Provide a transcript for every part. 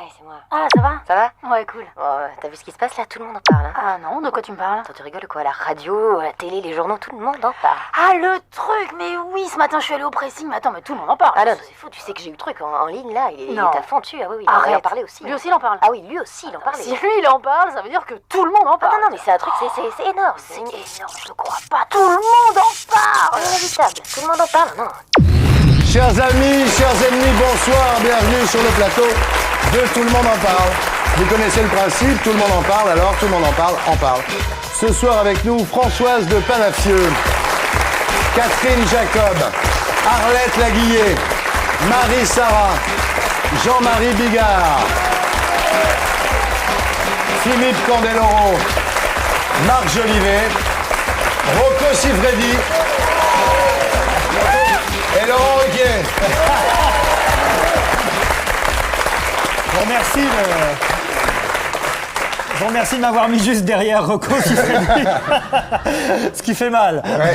Ouais, c'est moi. Ah, ça va? Ça va? Ouais, cool. Oh, t'as vu ce qui se passe là? Tout le monde en parle. Hein. Ah non, de quoi tu me parles? Attends, tu rigoles quoi? La radio, la télé, les journaux, tout le monde en parle. Ah, le truc, mais oui, ce matin je suis allée au pressing, mais attends, mais tout le monde en parle. Ah non, c'est faux, tu sais que j'ai eu le truc en ligne là, il est Non. à fond dessus. Ah oui, oui, Arrête. il en parlait aussi. Lui aussi il en parle. Ah oui, lui aussi, il en parlait. Si lui il en parle, ça veut dire que tout le monde en Ah parle. non, non, mais c'est un truc, c'est énorme. C'est énorme, je le crois pas. Tout le monde en parle. Inévitable, tout le monde en parle, non. Chers amis, chers ennemis, bonsoir, bienvenue sur le plateau de Tout le monde en parle. Vous connaissez le principe, tout le monde en parle, alors tout le monde en parle. Ce soir avec nous, Françoise de Panafieux, Catherine Jacob, Arlette Laguillet, Marie Sarah, Jean-Marie Bigard, Philippe Candeloro, Marc Jolivet, Rocco Siffredi et Laurent Ruquier. Je vous remercie de m'avoir mis juste derrière Rocco Siffredi. Ce qui fait mal. Ouais,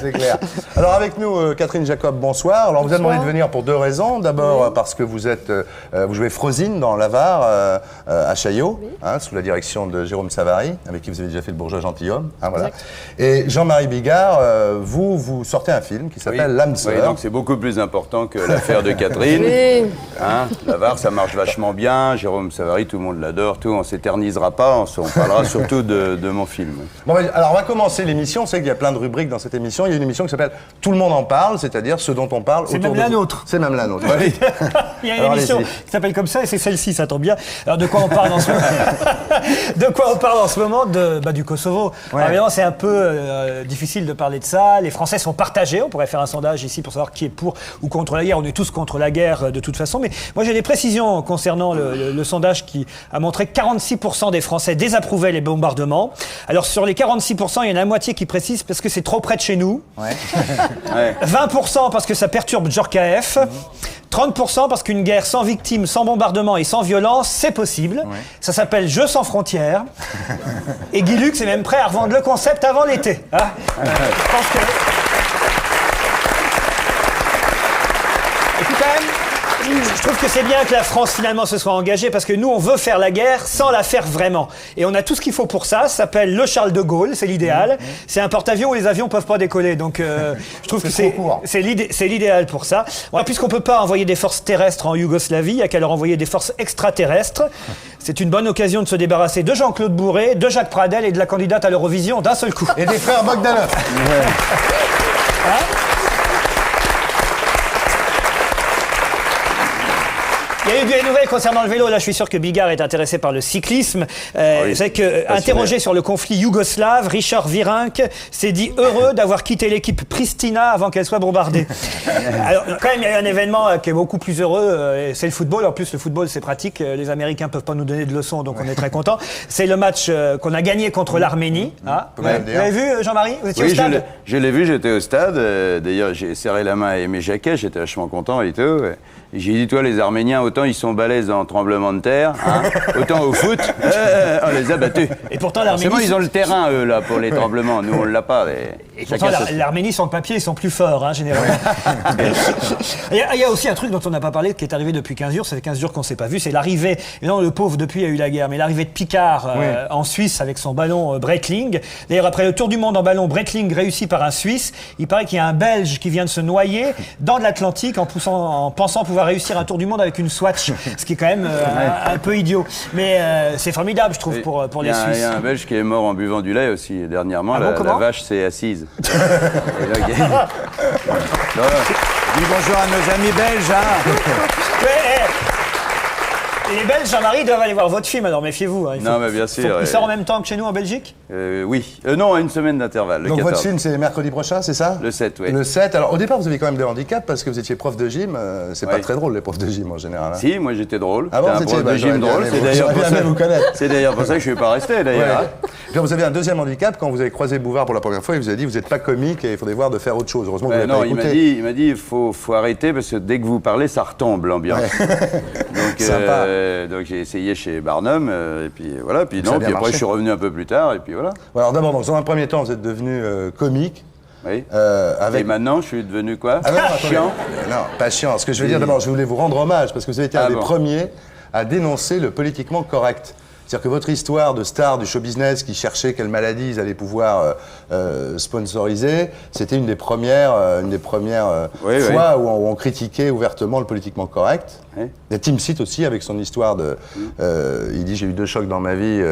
c'est clair. Alors avec nous, Catherine Jacob, bonsoir. Alors on vous a demandé de venir pour deux raisons. D'abord parce que vous jouez Frosine dans l'Avare à Chaillot, hein, sous la direction de Jérôme Savary, avec qui vous avez déjà fait le Bourgeois Gentilhomme. Hein, voilà. Et Jean-Marie Bigard, vous sortez un film qui s'appelle L'âme sœur. Oui, donc c'est beaucoup plus important que l'affaire de Catherine. Oui. Hein, L'Avare, ça marche vachement bien. Jérôme Savary, tout le monde l'adore. Tout, on s'éternisera pas. On parlera surtout de mon film. Bon, alors on va commencer l'émission. C'est qu'il y a plein de rubriques dans cette émission. Il y a une émission qui s'appelle Tout le monde en parle, c'est-à-dire ce dont on parle C'est autour même de la vous. nôtre. C'est même la nôtre. Oui. Il y a une Alors, émission allez-y. qui s'appelle comme ça et c'est celle-ci, ça tombe bien. Alors de quoi on parle en ce moment? De quoi on parle en ce moment? Du Kosovo. Alors, évidemment, c'est un peu difficile de parler de ça. Les Français sont partagés. On pourrait faire un sondage ici pour savoir qui est pour ou contre la guerre. On est tous contre la guerre de toute façon. Mais moi, j'ai des précisions concernant le sondage qui a montré que 46% des Français désapprouvaient les bombardements. Alors sur les 46%, il y en a la moitié qui précise parce que c'est trop près de chez nous. Ouais. 20% parce que ça perturbe Djorkaeff. 30% parce qu'une guerre sans victimes, sans bombardement et sans violence, c'est possible. Ouais. Ça s'appelle Jeux sans frontières. Et Guy Lux est même prêt à revendre le concept avant l'été. Hein, je pense que... Et puis quand même, je trouve que c'est bien que la France finalement se soit engagée parce que nous on veut faire la guerre sans la faire vraiment. Et on a tout ce qu'il faut pour ça. Ça s'appelle le Charles de Gaulle, c'est l'idéal. C'est un porte-avions où les avions peuvent pas décoller. Donc je trouve que c'est l'idéal pour ça. Alors, puisqu'on peut pas envoyer des forces terrestres en Yougoslavie, il y a qu'à leur envoyer des forces extraterrestres. C'est une bonne occasion de se débarrasser de Jean-Claude Bourré, de Jacques Pradel et de la candidate à l'Eurovision d'un seul coup. Et des frères Bogdanov. Il y a eu des nouvelles concernant le vélo. Là, je suis sûr que Bigard est intéressé par le cyclisme. Vous savez que, interrogé sur le conflit yougoslave, Richard Virenque s'est dit heureux d'avoir quitté l'équipe Pristina avant qu'elle soit bombardée. Alors, quand même, il y a un événement qui est beaucoup plus heureux. C'est le football. En plus, le football, c'est pratique. Les Américains peuvent pas nous donner de leçons, donc on est très contents. C'est le match qu'on a gagné contre l'Arménie. Hein. Vous l'avez vu, Jean-Marie? Vous étiez au stade? Je l'ai vu, j'étais au stade. D'ailleurs, j'ai serré la main à Aimé Jacquet, j'étais vachement content et tout. J'ai dit, toi, les Arméniens, autant ils sont balèzes en tremblement de terre, hein, autant au foot, on les a battus. Et pourtant, l'Arménie... Forcément, ils ont le terrain, eux, là, pour les tremblements. Nous, on l'a pas. Et pourtant, l'Arménie, sur le papier, ils sont plus forts, hein, généralement. Il y a aussi un truc dont on n'a pas parlé, qui est arrivé depuis 15 jours, ça fait 15 jours qu'on ne s'est pas vu, c'est l'arrivée, non, le pauvre, depuis, il y a eu la guerre, mais l'arrivée de Picard en Suisse avec son ballon Breitling. D'ailleurs, après le tour du monde en ballon Breitling réussi par un Suisse, il paraît qu'il y a un Belge qui vient de se noyer dans de l'Atlantique en pensant pouvoir réussir un tour du monde avec une Swatch, ce qui est quand même un peu idiot. Mais c'est formidable, je trouve, pour les Suisses. Il y a un Belge qui est mort en buvant du lait aussi, dernièrement. La vache s'est assise. Dis bonjour à nos amis belges, hein. Et les Belges, Jean-Marie, doivent aller voir votre film, alors méfiez-vous. Hein. Non, mais bien sûr. Il sort en même temps que chez nous en Belgique? Oui. Non, à une semaine d'intervalle. Donc votre film, c'est mercredi prochain, c'est ça? Le 7, oui. Le 7. Alors au départ, vous aviez quand même des handicaps parce que vous étiez prof de gym. C'est pas très drôle, les profs de gym en général. Hein. Si, moi j'étais drôle. Ah bon, un prof de gym drôle. C'est d'ailleurs pour ça que je ne suis pas resté, d'ailleurs. Ouais. Puis vous avez un deuxième handicap quand vous avez croisé Bouvard pour la première fois. Il vous a dit, vous n'êtes pas comique et il faudrait voir de faire autre chose. Heureusement que vous n'avez pas écouté. Il m'a dit, il faut arrêter parce que dès que vous parlez, ça retombe l'ambiance. Donc j'ai essayé chez Barnum et puis voilà. Puis non, puis après je suis revenu un peu plus tard et puis voilà. Alors d'abord, dans un premier temps, vous êtes devenu comique. Oui. Et maintenant, je suis devenu quoi? Chiant. Non, pas chiant. Ce que je veux dire, d'abord, je voulais vous rendre hommage parce que vous avez été un des premiers à dénoncer le politiquement correct. C'est-à-dire que votre histoire de star du show business qui cherchait quelle maladie ils allaient pouvoir sponsoriser, c'était une des premières fois où on critiquait ouvertement le politiquement correct. Oui. Il y a Tim Seat aussi avec son histoire de... il dit « J'ai eu 2 chocs dans ma vie,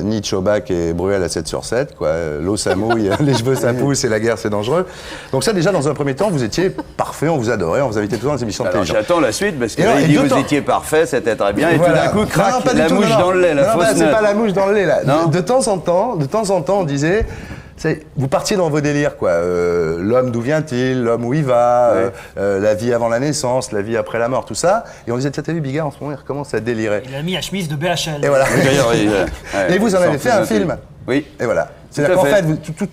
nid de Chobac et Bruel à 7/7, quoi. L'eau ça mouille, les cheveux ça pousse et la guerre c'est dangereux. » Donc ça déjà dans un premier temps, vous étiez parfait, on vous adorait, on vous invitait tout le temps dans les émissions de télévision. J'attends la suite parce que là, il dit vous étiez parfait, c'était très bien et tout d'un coup, crac, la mouche dans le lait, la fausse note. C'est pas la mouche dans le lait là. De temps en temps, on disait... Vous partiez dans vos délires, quoi. L'homme, d'où vient-il? L'homme, où il va? La vie avant la naissance, la vie après la mort, tout ça. Et on disait, t'as vu, Bigard, en ce moment, il recommence à délirer. Il a mis à chemise de BHL. Et voilà. Et vous en avez fait un film. Oui. Et voilà. C'est-à-dire qu'en fait,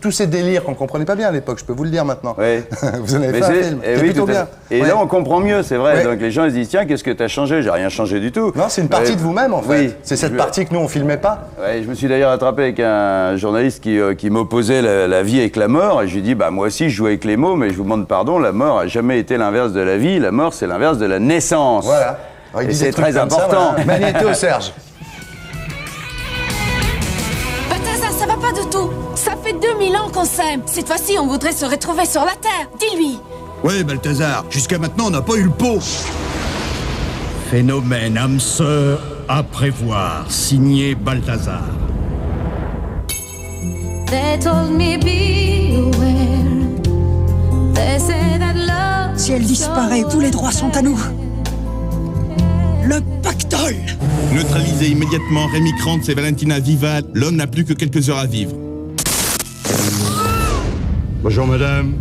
tous ces délires qu'on comprenait pas bien à l'époque, je peux vous le dire maintenant. Oui. Vous en avez fait un film. Et oui, plutôt bien. Et là, on comprend mieux, c'est vrai. Donc les gens, ils se disent, tiens, qu'est-ce que t'as changé? J'ai rien changé du tout. Non, c'est une partie de vous-même, en fait. Oui. C'est cette partie que nous, on filmait pas. Oui, je me suis d'ailleurs attrapé avec un journaliste qui m'opposait la vie avec la mort. Et je lui ai dit, moi aussi, je joue avec les mots, mais je vous demande pardon, la mort a jamais été l'inverse de la vie. La mort, c'est l'inverse de la naissance. Voilà. Et c'est très important. Voilà. Magnéto, Serge. Ça va pas du tout. Ça fait 2000 ans qu'on s'aime. Cette fois-ci, on voudrait se retrouver sur la Terre. Dis-lui. Oui, Balthazar. Jusqu'à maintenant, on n'a pas eu le pot. Phénomène âme sœur à prévoir. Signé Balthazar. Si elle disparaît, tous les droits sont à nous. Le pactole. Neutralisez immédiatement Rémi Krantz et Valentina Vival. L'homme n'a plus que quelques heures à vivre. Bonjour, madame.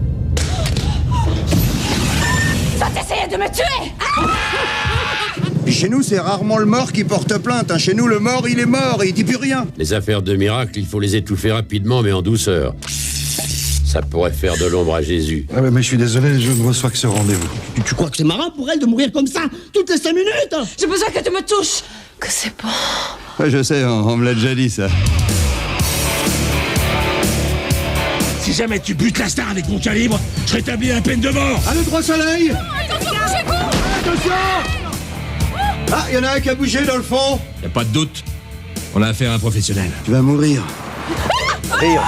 Va t'essayer de me tuer. Chez nous, c'est rarement le mort qui porte plainte. Chez nous, le mort, il est mort et il dit plus rien. Les affaires de miracle, il faut les étouffer rapidement, mais en douceur. Ça pourrait faire de l'ombre à Jésus. Ah mais je suis désolé, je ne reçois que ce rendez-vous. Tu crois que c'est marrant pour elle de mourir comme ça, toutes les 5 minutes? J'ai besoin que tu me touches. Que c'est bon. Ouais, je sais, on me l'a déjà dit, ça. Si jamais tu butes la star avec mon calibre, je rétablis la peine de mort. Ah, le droit soleil. Attention. Ah, il y en a un qui a bougé dans le fond. Y a pas de doute. On a affaire à un professionnel. Tu vas mourir. Rire.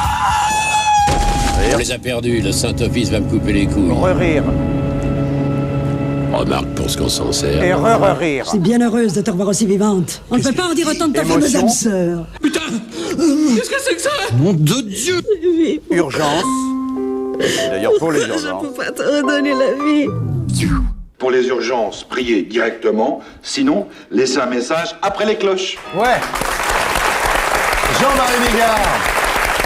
On les a perdus, le Saint-Office va me couper les couilles. Rire. Remarque pour ce qu'on s'en sert. Et rire. Je suis bien heureuse de te revoir aussi vivante. On ne peut pas en dire autant de ta fameuse âme sœur. Putain. Qu'est-ce que c'est que ça? Nom de Dieu. Urgence. D'ailleurs, pour les urgences. Je peux pas te redonner la vie. Pour les urgences, priez directement. Sinon, laissez un message après les cloches. Ouais. Jean-Marie Bigard,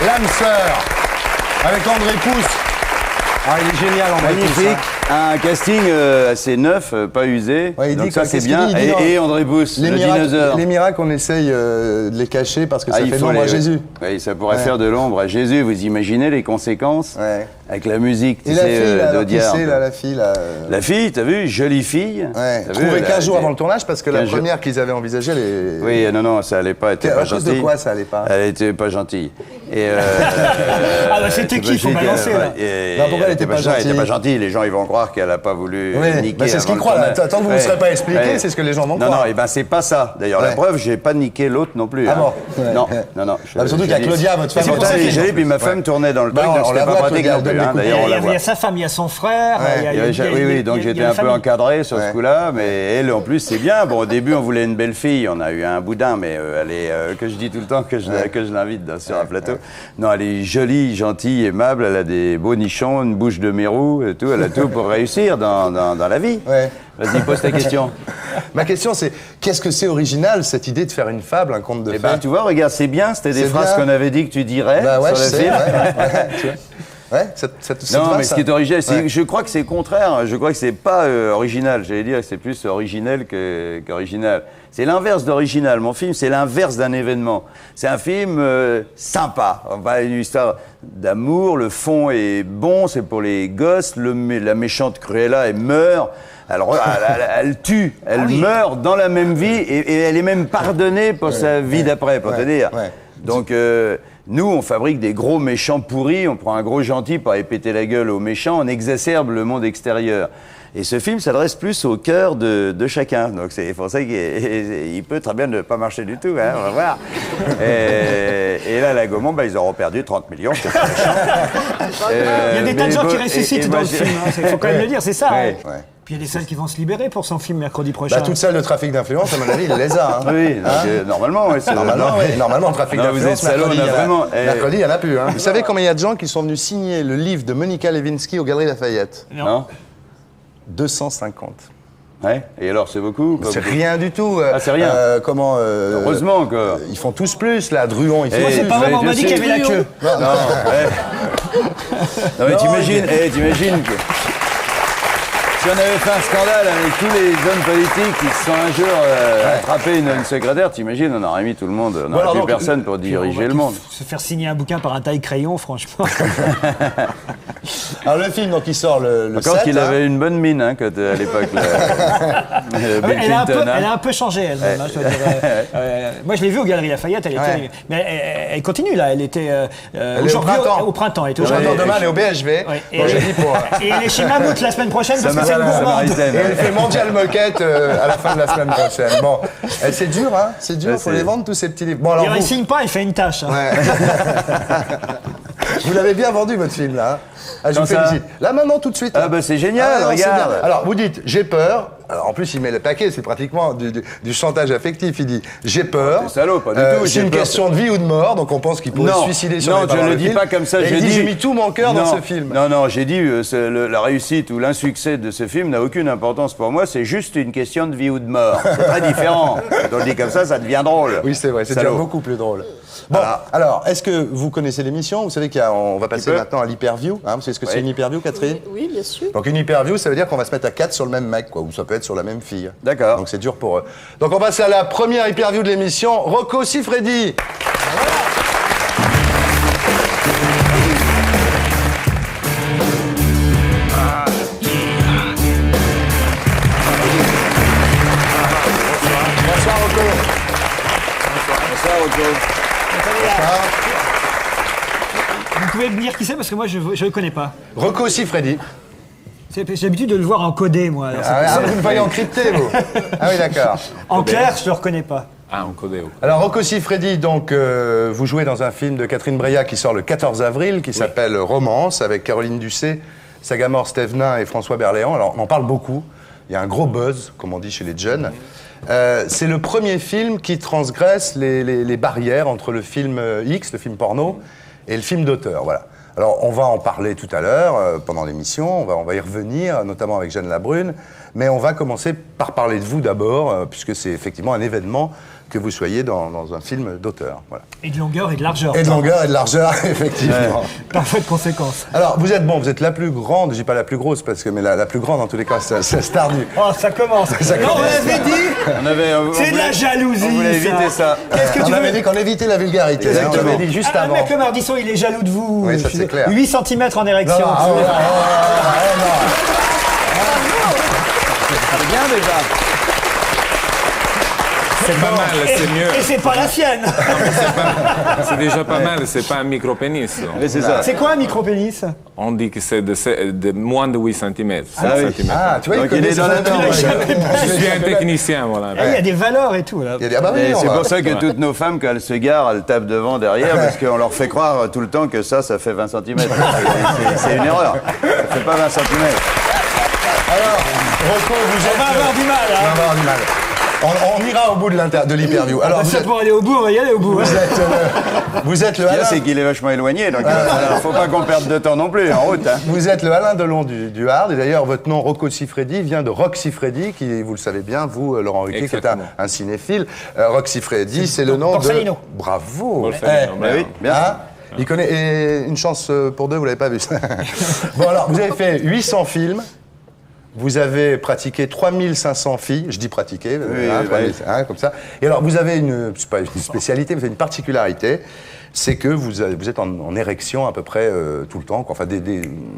l'âme sœur, avec André Pousse. Ah, il est génial, André Pousse. Magnifique. Un casting assez neuf, pas usé. Ouais, il donc dit ça, c'est bien. Et André Pousse, le miracles, dinosaure. les miracles, on essaye de les cacher parce que ça fait de l'ombre à Jésus. Oui, ça pourrait faire de l'ombre à Jésus. Vous imaginez les conséquences avec la musique, tu sais, d'Audiard. La fille, là. La fille, t'as vu? Jolie fille. Ouais. Trouvée 15 jours avant le tournage parce que la première qu'ils avaient envisagée, elle est... Oui, non, ça allait pas. Elle était pas gentille. À cause de quoi ça allait pas? Elle était pas gentille. Et ah bah c'était qui? Faut balancer là. Pourquoi elle était pas gentille? Elle était pas gentille. Les gens, ils vont croire qu'elle a pas voulu niquer. Bah c'est ce qu'ils croient là. Tant que vous ne serez pas expliqué, c'est ce que les gens vont croire. Non, et ben c'est pas ça. D'ailleurs, la preuve, j'ai pas niqué l'autre non plus. Ah bon? Non. Surtout qu'il y a Claudia, votre femme. C'est pour ça que j'ai puis ma femme tournait dans le truc, donc c'était pas pratique non plus. D'ailleurs, on la voit. Il y a sa femme, il y a son frère. Oui, donc j'étais un peu encadré sur ce coup-là, mais elle, en plus, c'est bien. Bon, au début, on voulait une belle fille, on a eu un boudin, mais elle est, que je dis tout le temps que je l'invite sur un plateau. Non, elle est jolie, gentille, aimable, elle a des beaux nichons, une bouche de mérou et tout, elle a tout pour réussir dans la vie. Vas-y, pose ta question. Ma question, c'est qu'est-ce que c'est original, cette idée de faire une fable, un conte de fées? Tu vois, regarde, c'est bien, c'était des phrases qu'on avait dit que tu dirais sur le film. Non, mais ce qui est original, je crois que c'est contraire. Je crois que c'est pas original. J'allais dire que c'est plus originel qu'original. C'est l'inverse d'original. Mon film, c'est l'inverse d'un événement. C'est un film sympa. Une histoire d'amour. Le fond est bon. C'est pour les gosses. La méchante Cruella, elle meurt. Elle tue. Elle meurt dans la même vie et elle est même pardonnée pour sa vie d'après, pour te dire. Donc Nous, on fabrique des gros méchants pourris, on prend un gros gentil pour aller péter la gueule aux méchants, on exacerbe le monde extérieur. Et ce film s'adresse plus au cœur de chacun. Donc c'est pour ça qu'il peut très bien ne pas marcher du tout, hein, on va voir. Et là, la Gaumont, ils auront perdu 30 millions, c'est pas méchant. Il y a des tas de gens qui ressuscitent dans le film, il faut quand même le dire, c'est ça. Ouais. Hein. Puis il y a des salles qui vont se libérer pour son film mercredi prochain. Toute salle de trafic d'influence, à mon avis, il les a. Hein. Oui, donc, normalement, oui. Normalement, le trafic non, vous êtes d'influence, salaud, mercredi, il n'y en a plus. Hein. Vous savez combien il y a de gens qui sont venus signer le livre de Monica Lewinsky aux Galeries Lafayette? Non. 250. Ouais, et alors, c'est beaucoup? C'est rien du tout. Ah, c'est rien. Heureusement, quoi. Ils font tous plus, là. Druon, il fait Moi, c'est pas vraiment, on m'a dit qu'il y avait la queue. Non, mais t'imagines que... Si on avait fait un scandale avec tous les hommes politiques qui se sont un jour attrapés une secrétaire, t'imagines, on aurait mis tout le monde, on n'aurait plus personne pour diriger le monde. Se faire signer un bouquin par un taille-crayon, franchement. Alors le film, donc, il sort le 7. Encore qu'il avait une bonne mine, hein, quand, à l'époque. Elle a un peu changé, elle-même. Hein, je dois dire. Moi, je l'ai vue aux Galeries Lafayette, elle était... Mais elle continue, là. Elle était aujourd'hui au printemps. Elle était demain, elle est au BHV. Et elle est chez Mammouth la semaine prochaine, parce que c'est une gourmande. Et elle fait Mondial Moquette à la fin de la semaine prochaine. Bon, c'est dur, hein. C'est dur, faut les vendre, tous ces petits livres. Bon, alors il ne signe pas, il fait une tâche. Hein. Ouais. Vous l'avez bien vendu, votre film, là. Ah, je vous félicite. Là, maintenant, tout de suite. Ah, c'est génial, regarde. Alors, vous dites, j'ai peur. Alors, en plus, il met le paquet, c'est pratiquement du chantage affectif. Il dit, j'ai peur. C'est salaud, pas du tout. C'est une question de vie ou de mort, donc on pense qu'il pourrait se suicider sur les paroles. Non, je ne le dis pas comme ça. J'ai mis tout mon cœur dans ce film. Non, j'ai dit, la réussite ou l'insuccès de ce film n'a aucune importance pour moi, c'est juste une question de vie ou de mort. C'est très différent. Quand on le dit comme ça devient drôle. Oui, c'est vrai, c'est déjà beaucoup plus drôle. Bon, alors, est-ce que vous connaissez l'émission? Vous savez qu'on va passer maintenant à l'hyperview. Hein, vous savez ce que c'est une hyperview, Catherine? Oui, bien sûr. Donc une hyperview, ça veut dire qu'on va se mettre à 4 sur le même mec, quoi, ou ça peut être sur la même fille. D'accord. Donc c'est dur pour eux. Donc on passe à la première hyperview de l'émission. Rocco Siffredi. Bonsoir Rocco. Bonsoir Rocco. Vous pouvez me dire qui c'est, parce que moi, je ne le connais pas. Rocco Siffredi. J'ai l'habitude de le voir en codé, moi. Alors, vous le voyez en crypté, vous? Ah oui, d'accord. En clair, je ne le reconnais pas. Ah, en codé. Alors, Rocco Siffredi, donc, vous jouez dans un film de Catherine Breillat qui sort le 14 avril, qui s'appelle Romance, avec Caroline Ducé, Sagamore Stevenin et François Berléand. Alors, on en parle beaucoup. Il y a un gros buzz, comme on dit chez les jeunes. C'est le premier film qui transgresse les barrières entre le film X, le film porno, et le film d'auteur, voilà. Alors, on va en parler tout à l'heure, pendant l'émission, on va y revenir, notamment avec Jeanne Labrune, mais on va commencer par parler de vous d'abord, puisque c'est effectivement un événement que vous soyez dans un film d'auteur. Voilà. Et de longueur et de largeur. Et de longueur et de largeur, effectivement. Ouais. Parfois de conséquences. Alors, vous êtes la plus grande, je dis pas la plus grosse, mais la plus grande en tous les cas, c'est star du... Oh, ça commence. Non, on avait dit. C'est de la jalousie. On voulait éviter ça. Qu'est-ce que tu avait dit qu'on évitait la vulgarité. Exactement. On avait dit juste avant. Un mec le Mardisson, il est jaloux de vous. Oui, ça c'est clair. 8 cm en érection. Non. C'est bien déjà. C'est pas mal, c'est mieux. Et c'est pas la sienne. C'est déjà pas mal, c'est pas un micro-pénis. C'est ça. C'est quoi un micro-pénis? On dit que c'est de moins de 8 cm. Ah, tu vois, il est dans la norme. Je suis un technicien, voilà. Il y a des valeurs et tout, là. C'est pour ça que toutes nos femmes, quand elles se garent, elles tapent devant, derrière, parce qu'on leur fait croire tout le temps que ça fait 20 cm. C'est une erreur. Ça fait pas 20 cm. Alors, Rocco, on va avoir du mal, hein. On va avoir du mal. On ira au bout de l'hyperview. Alors, pour aller au bout, on va y aller au bout. Vous êtes le Alain. Alain. C'est qu'il est vachement éloigné, donc il faut pas qu'on perde de temps non plus en route. Hein. Vous êtes le Alain Delon du Hard, et d'ailleurs votre nom Rocco Siffredi vient de Roch Siffredi, qui, vous le savez bien, vous, Laurent Ruquier, qui est un cinéphile. Roch Siffredi, c'est le nom Borsalino. de... Bravo. Oui, bien. Hein, il connaît... Et une chance pour deux, vous l'avez pas vu. Bon alors, vous avez fait 800 films. Vous avez pratiqué 3500 filles, je dis pratiquer, comme ça. Et alors, vous avez c'est pas une spécialité, vous avez une particularité, c'est que vous êtes en érection à peu près tout le temps, quoi. Enfin, comme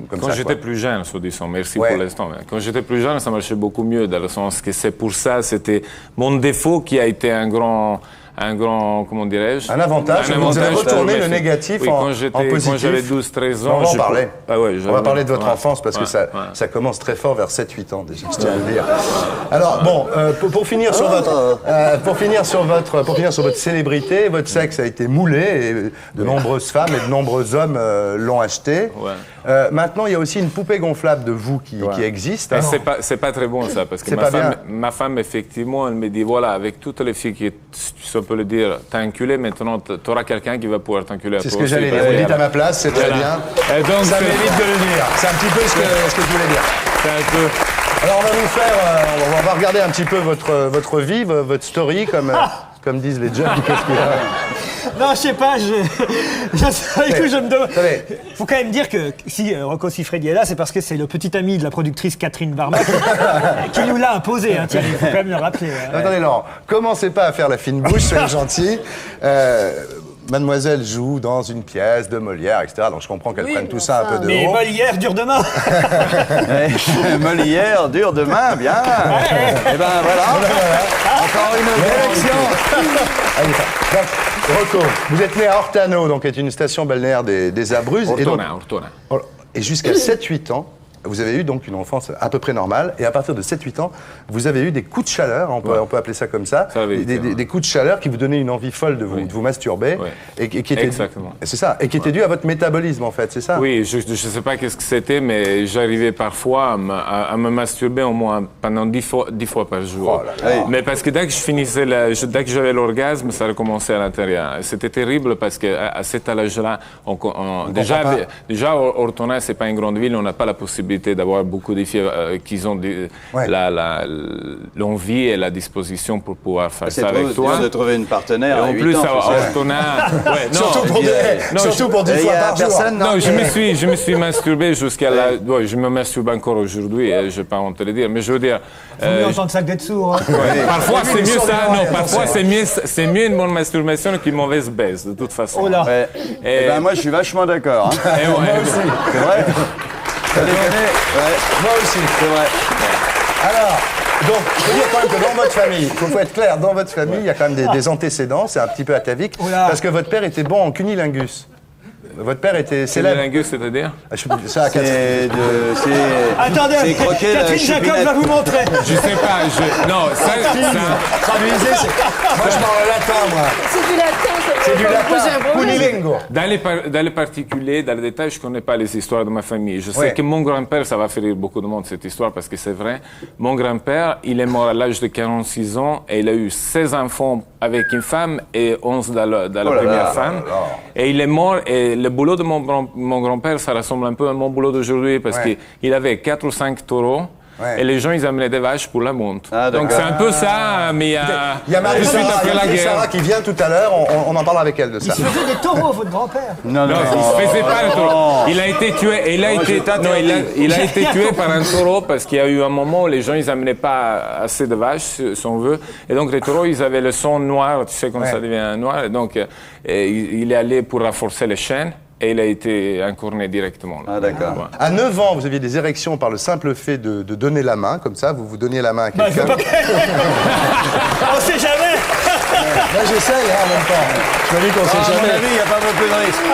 quand ça. Quand j'étais plus jeune, soi-disant, merci pour l'instant. Quand j'étais plus jeune, ça marchait beaucoup mieux, dans le sens que c'est pour ça, c'était mon défaut qui a été un grand un grand, comment dirais-je? Un avantage, vous avez retourné le négatif oui, en positif. Quand j'avais 12-13 ans. On va en parler. Ah ouais, on va parler de votre enfance parce que ça commence très fort vers 7-8 ans déjà, je tiens à le dire. Alors bon, pour finir sur votre célébrité, votre sexe a été moulé et de nombreuses femmes et de nombreux hommes l'ont acheté. Ouais. Maintenant, il y a aussi une poupée gonflable de vous qui existe. Hein. C'est pas très bon ça, parce que ma femme, effectivement, elle me dit, voilà, avec toutes les filles qui, si on peut le dire, t'as enculé, maintenant t'auras quelqu'un qui va pouvoir t'enculer à toi. C'est ce que j'allais dire, vous dites à ma place, c'est très bien. Et donc, ça mérite de le dire. C'est un petit peu ce que je voulais dire. C'est un peu... Alors on va regarder un petit peu votre vie, votre story, comme disent les jeunes. Qu'est-ce qu'il y a ? Non, je sais pas, je me demande. Faut quand même dire que si Rocco Siffredi est là, c'est parce que c'est le petit ami de la productrice Catherine Barma qui nous l'a imposé, hein, Thierry, il faut quand même le rappeler. Hein. Attendez, Laurent, commencez pas à faire la fine bouche, soyez gentil. Mademoiselle joue dans une pièce de Molière, etc. Donc je comprends qu'elle prenne tout ça un peu de haut. Mais Molière dure demain. Molière dure demain, bien. Et ben voilà. Encore une élection. Donc, Rocco, vous êtes né à Ortano, donc qui est une station balnéaire des Abruzzes. Ortona. Et jusqu'à 7-8 ans, vous avez eu donc une enfance à peu près normale, et à partir de 7-8 ans, vous avez eu des coups de chaleur, on peut appeler ça comme ça, des coups de chaleur qui vous donnaient une envie folle de vous masturber, et qui étaient, exactement. C'est ça, et qui était dû à votre métabolisme en fait, c'est ça? Oui, je ne sais pas qu'est-ce que c'était, mais j'arrivais parfois à me masturber au moins pendant 10 fois par jour. Oh là là. Mais parce que dès que j'avais l'orgasme, ça recommençait à l'intérieur. C'était terrible parce qu'à cet âge-là, déjà Ortona, c'est pas une grande ville, on n'a pas la possibilité d'avoir beaucoup de filles qui ont l'envie et la disposition pour pouvoir faire ça avec toi. C'est de trouver une partenaire. Et en plus, à Ortona, surtout pour 10 fois par jour. Non, je me suis masturbé jusqu'à la. Ouais, je me masturbe encore aujourd'hui, je n'ai pas honte de le dire, mais je veux dire. Faut mieux entendre ça que d'être sourd. Hein. Parfois c'est mieux ça, non. Parfois c'est mieux une bonne masturbation qu'une mauvaise baisse, de toute façon. Oh là. Et ben moi je suis vachement d'accord. Hein. Moi aussi. C'est vrai. Moi aussi, c'est vrai. Alors, donc, il faut dire quand même que dans votre famille, il faut être clair, dans votre famille, il y a quand même des antécédents, c'est un petit peu atavique, parce que votre père était bon en cunilingus. Votre père était célèbre. Cunilingus, c'est-à-dire ça, attendez, Catherine Jacob va vous montrer. Je sais pas, non, ça... Traduisez, moi je parle latin, moi. C'est du latin, c'est du latin, cunilingo. Dans les particuliers, dans les détails, je connais pas les histoires de ma famille. Je sais que mon grand-père, ça va faire rire beaucoup de monde, cette histoire, parce que c'est vrai. Mon grand-père, il est mort à l'âge de 46 ans, et il a eu 16 enfants avec une femme et 11 dans la première femme. Et il est mort, et le boulot de mon grand-père, ça ressemble un peu à mon boulot d'aujourd'hui, parce qu'il avait 4 ou 5 taureaux. Et les gens, ils amenaient des vaches pour la monte. Donc c'est un peu ça, mais il y a Marie-Sarah qui vient tout à l'heure, on en parle avec elle de ça. Il faisait des taureaux, votre grand-père. Non, il ne faisait pas un taureau. Il a été tué, il a été tué par un taureau parce qu'il y a eu un moment où les gens, ils n'amenaient pas assez de vaches, si on veut. Et donc les taureaux, ils avaient le sang noir, tu sais comment ça devient noir. Et donc il est allé pour renforcer les chaînes. Et il a été incorné directement. Là. Ah d'accord. Ouais. À 9 ans, vous aviez des érections par le simple fait de donner la main, comme ça, vous donniez la main à quelqu'un. On sait jamais. Là, j'essaye, en même temps. Je me dis qu'on sait jamais. À mon avis, il n'y a pas beaucoup de risques.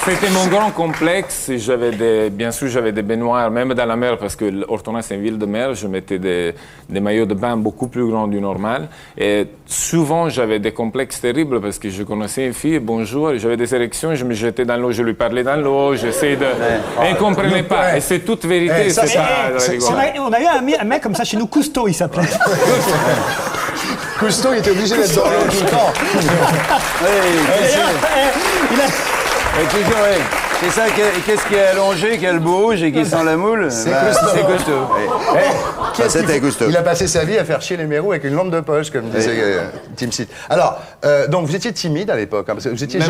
C'était mon grand complexe. Bien sûr, j'avais des baignoires, même dans la mer, parce que Ortona, c'est une ville de mer. Je mettais des maillots de bain beaucoup plus grands du normal. Et souvent, j'avais des complexes terribles, parce que je connaissais une fille, bonjour, j'avais des érections, je me jetais dans l'eau, je lui parlais dans l'eau, j'essayais de... Et il ne comprenait pas. Et c'est toute vérité, c'est pas rigolo. On a eu un mec comme ça chez nous, Cousteau, il s'appelait. Cousteau, il était obligé d'être dans l'eau tout le temps. C'est ça, qu'est-ce qui est allongé, qui bouge et qui sent la moule? C'est Cousteau. C'était Cousteau. Il a passé sa vie à faire chier les mérous avec une lampe de poche, comme disait Tim Seed. Alors, donc vous étiez timide à l'époque, parce que vous étiez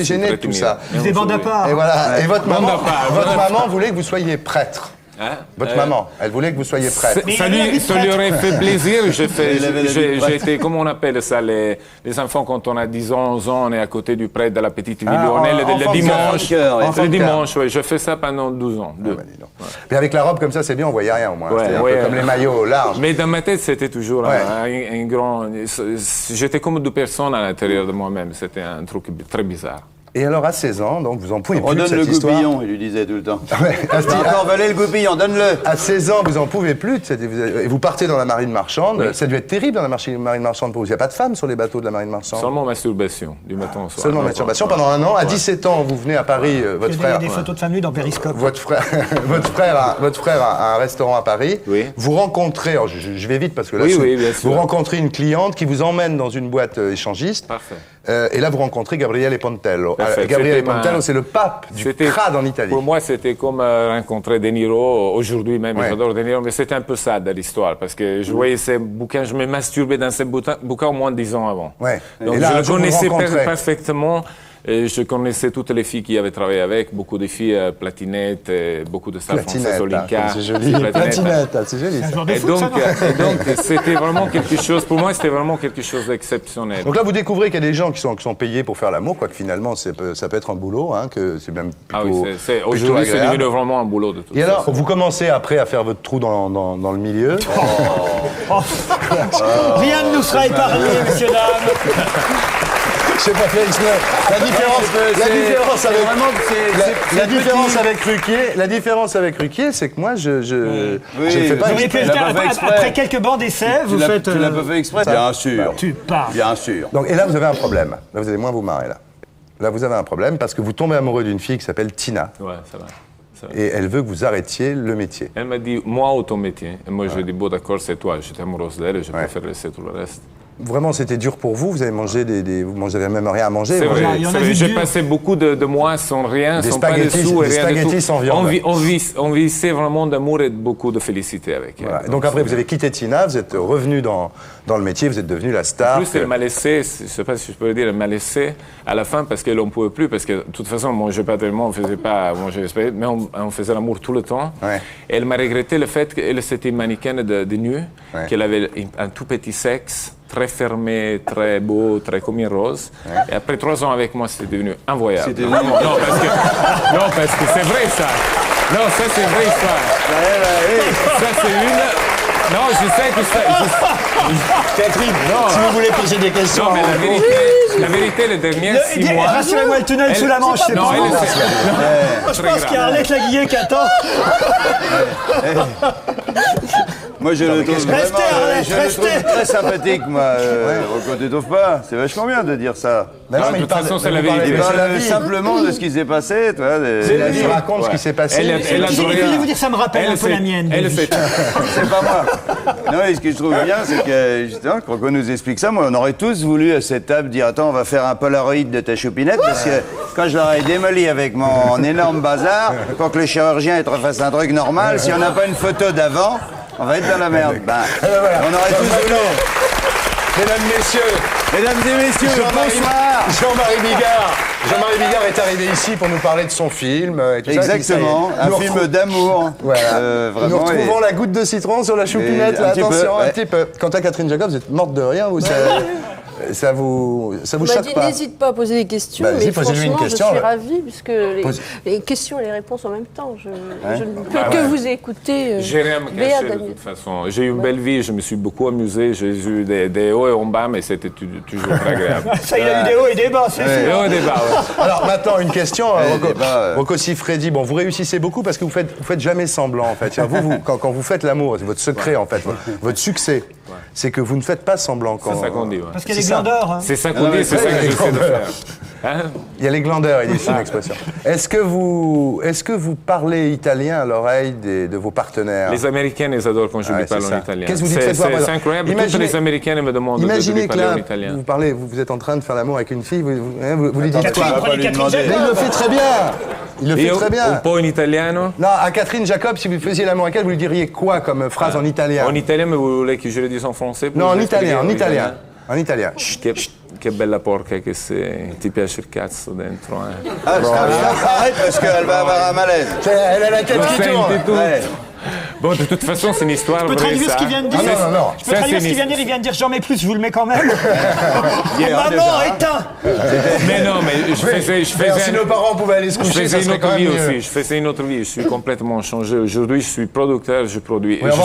gêné de tout ça. Il faisait bande à part. Et voilà. Et votre maman voulait que vous soyez prêtre. Votre maman, elle voulait que vous soyez prêtre. Ça lui aurait fait plaisir. J'ai été, comment on appelle ça, les enfants quand on a 10 ans, 11 ans, on est à côté du prêtre de la petite ville. On est le dimanche. Le dimanche, oui. Je fais ça pendant 12 ans. Mais avec la robe comme ça, c'est bien, on voyait rien au moins. C'était un peu comme les maillots larges. Mais dans ma tête, c'était toujours un grand... J'étais comme deux personnes à l'intérieur de moi-même. C'était un truc très bizarre. Et alors, à 16 ans, donc vous en pouvez plus de Redonne cette le histoire. goupillon, il lui disait tout le temps. Encore volé le goupillon, donne-le. À 16 ans, vous en pouvez plus. Et vous partez dans la marine marchande. Oui. Ça a dû être terrible dans la marine marchande pour vous. Il n'y a pas de femmes sur les bateaux de la marine marchande. Seulement masturbation, du matin au soir. Seulement masturbation pendant un an. À 17 ans, vous venez à Paris. Votre frère. Des photos de femmes nues dans Périscope. Votre frère a un restaurant à Paris. Oui. Vous rencontrez, alors je vais vite parce que là, vous rencontrez une cliente qui vous emmène dans une boîte échangiste. Parfait. Et là, vous rencontrez Gabriele Pontello. Gabriele Pontello, c'est le pape du crade en Italie. Pour moi, c'était comme rencontrer De Niro. Aujourd'hui même, j'adore De Niro, mais c'était un peu ça de l'histoire. Parce que je voyais ces bouquins, je me masturbais dans ces bouquins au moins 10 ans avant. Ouais. Donc je le connaissais parfaitement. Et je connaissais toutes les filles qui avaient travaillé avec, beaucoup de filles Platinette, beaucoup de stars françaises, Olinka. C'est joli, Platinette, c'est joli. Et donc, c'était vraiment quelque chose, pour moi, c'était vraiment quelque chose d'exceptionnel. Donc là, vous découvrez qu'il y a des gens qui sont payés pour faire l'amour, quoi, que finalement, ça peut être un boulot, hein, que c'est même plutôt aujourd'hui, c'est devenu vraiment un boulot de toute façon. Et alors, vous commencez après à faire votre trou dans le milieu. Rien ne nous sera épargné, messieurs, dames. Je sais pas fait exprès. La différence avec Ruquier, c'est que moi, je fais pas exprès. Après quelques bancs d'essai, vous faites... Tu l'as pas fait exprès. Bien sûr. Tu parles. Bien sûr. Donc, et là, vous avez un problème. Là, vous allez moins vous marrer, là. Là, vous avez un problème parce que vous tombez amoureux d'une fille qui s'appelle Tina. Ouais, ça va. Et elle veut que vous arrêtiez le métier. Elle m'a dit, moi ou ton métier. Et moi, j'ai dit, bon, d'accord, c'est toi. J'étais amoureuse d'elle et je préfère laisser tout le reste. Vraiment, c'était dur pour vous. Vous avez mangé vous n'avez même rien à manger. C'est vrai. J'ai passé beaucoup de mois sans rien, sans pas de sous et rien de tout. Sans viande. On vissait vraiment d'amour et beaucoup de félicité avec elle. Voilà. Donc après, vous avez quitté Tina, vous êtes revenu dans le métier, vous êtes devenu la star. En plus, elle m'a laissé, je ne sais pas si je peux le dire, elle m'a laissé à la fin parce qu'elle n'en pouvait plus, parce que de toute façon, on ne mangeait pas tellement, on ne faisait pas manger, mais on faisait l'amour tout le temps. Ouais. Et elle m'a regretté le fait qu'elle c'était une mannequin de nu, qu'elle avait un tout petit sexe, très fermé, très beau, très comme une rose. Ouais. Et après 3 ans avec moi, c'était devenu invoyable. Non, parce que c'est vrai ça. Non, ça c'est vrai ça. Ça c'est une... Non, je sais que ça... Catherine, si vous voulez poser des questions... Non, mais la vérité, les derniers 6 mois... Rassurez-moi, le tunnel sous la Manche, c'est pas bon. Je pense qu'il y a Arlette Laguillet qui attend. Moi, je le trouve très sympathique, moi. Rocco, tu trouves pas? C'est vachement bien de dire ça. Mais non, mais de toute façon, c'est la vérité. Il parle simplement de ce qui s'est passé, toi. C'est la vie, raconte ce qui s'est passé. Je vais vous dire, ça me rappelle un peu la mienne. C'est pas moi. Non, et ce que je trouve bien, c'est que, justement, quand on nous explique ça, moi, on aurait tous voulu à cette table dire, attends, on va faire un Polaroid de ta choupinette, parce que quand je l'aurais démoli avec mon énorme bazar, pour que le chirurgien te refasse un truc normal, si on n'a pas une photo d'avant, on va être dans la merde. On aurait tous voulu. Mesdames et messieurs, bonsoir. Jean-Marie Bigard est arrivé ici pour nous parler de son film. Et tout exactement, ça, un film d'amour. Voilà. Vraiment, nous retrouvons la goutte de citron sur la choupinette. Là, attention, un petit peu. Quant à Catherine Jacob, vous êtes morte de rien ou ça vous choque pas? N'hésite pas à poser des questions, mais franchement, je suis ravie, puisque les questions et les réponses en même temps. Je ne peux que vous écouter. J'ai rien à me cacher de toute façon. J'ai eu une belle vie, je me suis beaucoup amusé, j'ai eu des hauts et en bas, mais c'était toujours très agréable. Ça, il a eu des hauts et des bas, c'est sûr. Des hauts et des bas, ouais. Alors maintenant, une question, Rocco Siffredi. Bon, vous réussissez beaucoup parce que vous faites jamais semblant, en fait. Quand vous faites l'amour, c'est votre secret, en fait, votre succès. C'est que vous ne faites pas semblant. C'est ça qu'on dit, Parce qu'il y a les glandeurs. Hein. C'est ça qu'on dit, c'est ça que j'essaie de faire. Hein? Il y a les glandeurs, il dit, c'est une expression. Est-ce que vous parlez italien à l'oreille de vos partenaires? Les Américains, ils adorent quand je lui parle en italien. Qu'est-ce que vous dites? C'est incroyable. Toutes les Américaines me demandent de lui parler en italien. Vous êtes en train de faire l'amour avec une fille, vous lui dites quoi? Mais il le fait très bien. Il le fait très bien. Un peu en italien? Non, à Catherine Jacob, si vous faisiez l'amour avec elle, vous lui diriez quoi comme phrase en italien? En italien, mais vous voulez que je le dise en français? Non, en italien. En italien. Che bella porca che sei, ti piace il cazzo dentro, Ah, arrête parce qu'elle va avoir un malaise. Elle a la tête qui tourne. Bon, de toute façon, c'est une histoire vraie. Je peux traduire ce qu'il vient de dire. Non. Je peux traduire ce qu'il vient de dire. Il vient de dire j'en mets plus, je vous le mets quand même. Maman, éteins. Mais non, mais je faisais. Si nos parents pouvaient aller se coucher, ça serait quand même mieux. Je faisais une autre vie. Je suis complètement changé. Aujourd'hui, je suis producteur, je produis. Oui, on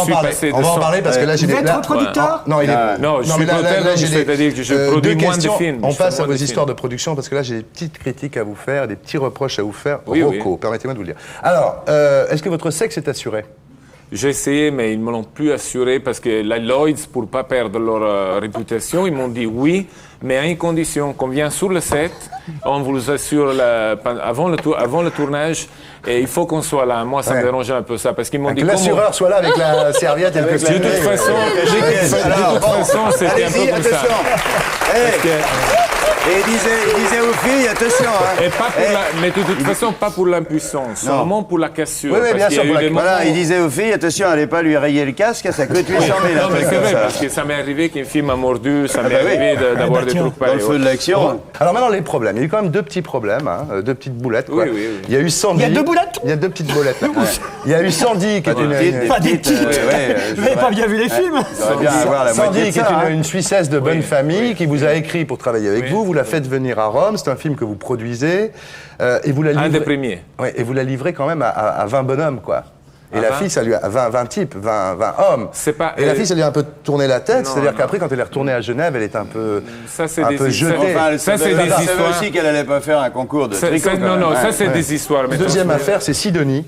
va en parler parce que là, j'ai des... Vous êtes producteur? Non, il est... Non, je suis producteur, c'est-à-dire que je produis moins de films. On passe à vos histoires de production parce que là, j'ai des petites critiques à vous faire, des petits reproches à vous faire. Rocco, permettez-moi de vous le dire. Alors, est-ce que votre sexe est assuré? J'ai essayé, mais ils ne me l'ont plus assuré parce que la Lloyds, pour ne pas perdre leur réputation, ils m'ont dit oui, mais à une condition qu'on vient sur le set, on vous assure avant le tournage, et il faut qu'on soit là. Moi, ça me dérangeait un peu ça, parce qu'ils m'ont dit... Que l'assureur soit là avec la serviette et le costume. De toute façon, c'était un peu comme ça. Et il disait aux filles, attention. Hein. Et pas pour mais de toute façon, pas pour l'impuissance, seulement pour la cassure. Oui, bien sûr. Voilà, il disait aux filles, attention, allez pas lui rayer le casque, ça coûte 800 000. Non, mais c'est vrai, parce que ça m'est arrivé qu'une fille m'a mordu, ça m'est arrivé d'avoir des trucs pareils. Dans le feu de l'action. Alors maintenant, les problèmes. Il y a eu quand même deux petits problèmes, deux petites boulettes. Quoi. Oui. Il y a eu Sandy. Il y a deux boulettes? Il y a deux petites boulettes. Il y a eu Sandy, qui est une... Pas des petites. Vous n'avez pas bien vu les films? Sandy, qui est une Suissesse de bonne famille, qui vous a écrit pour travailler avec vous. Vous la faites venir à Rome. C'est un film que vous produisez. Et vous la livrez... Un des premiers. Oui, et vous la livrez quand même à 20 bonhommes, quoi. Et la fille, ça lui a 20 types, 20 hommes. Et la fille, ça lui a un peu tourné la tête. C'est-à-dire qu'après, quand elle est retournée à Genève, elle est un peu jetée. Enfin, ça, c'est des histoires. Aussi qu'elle n'allait pas faire un concours de tricot. Non, ça, c'est des histoires. Deuxième affaire, c'est Sidonie.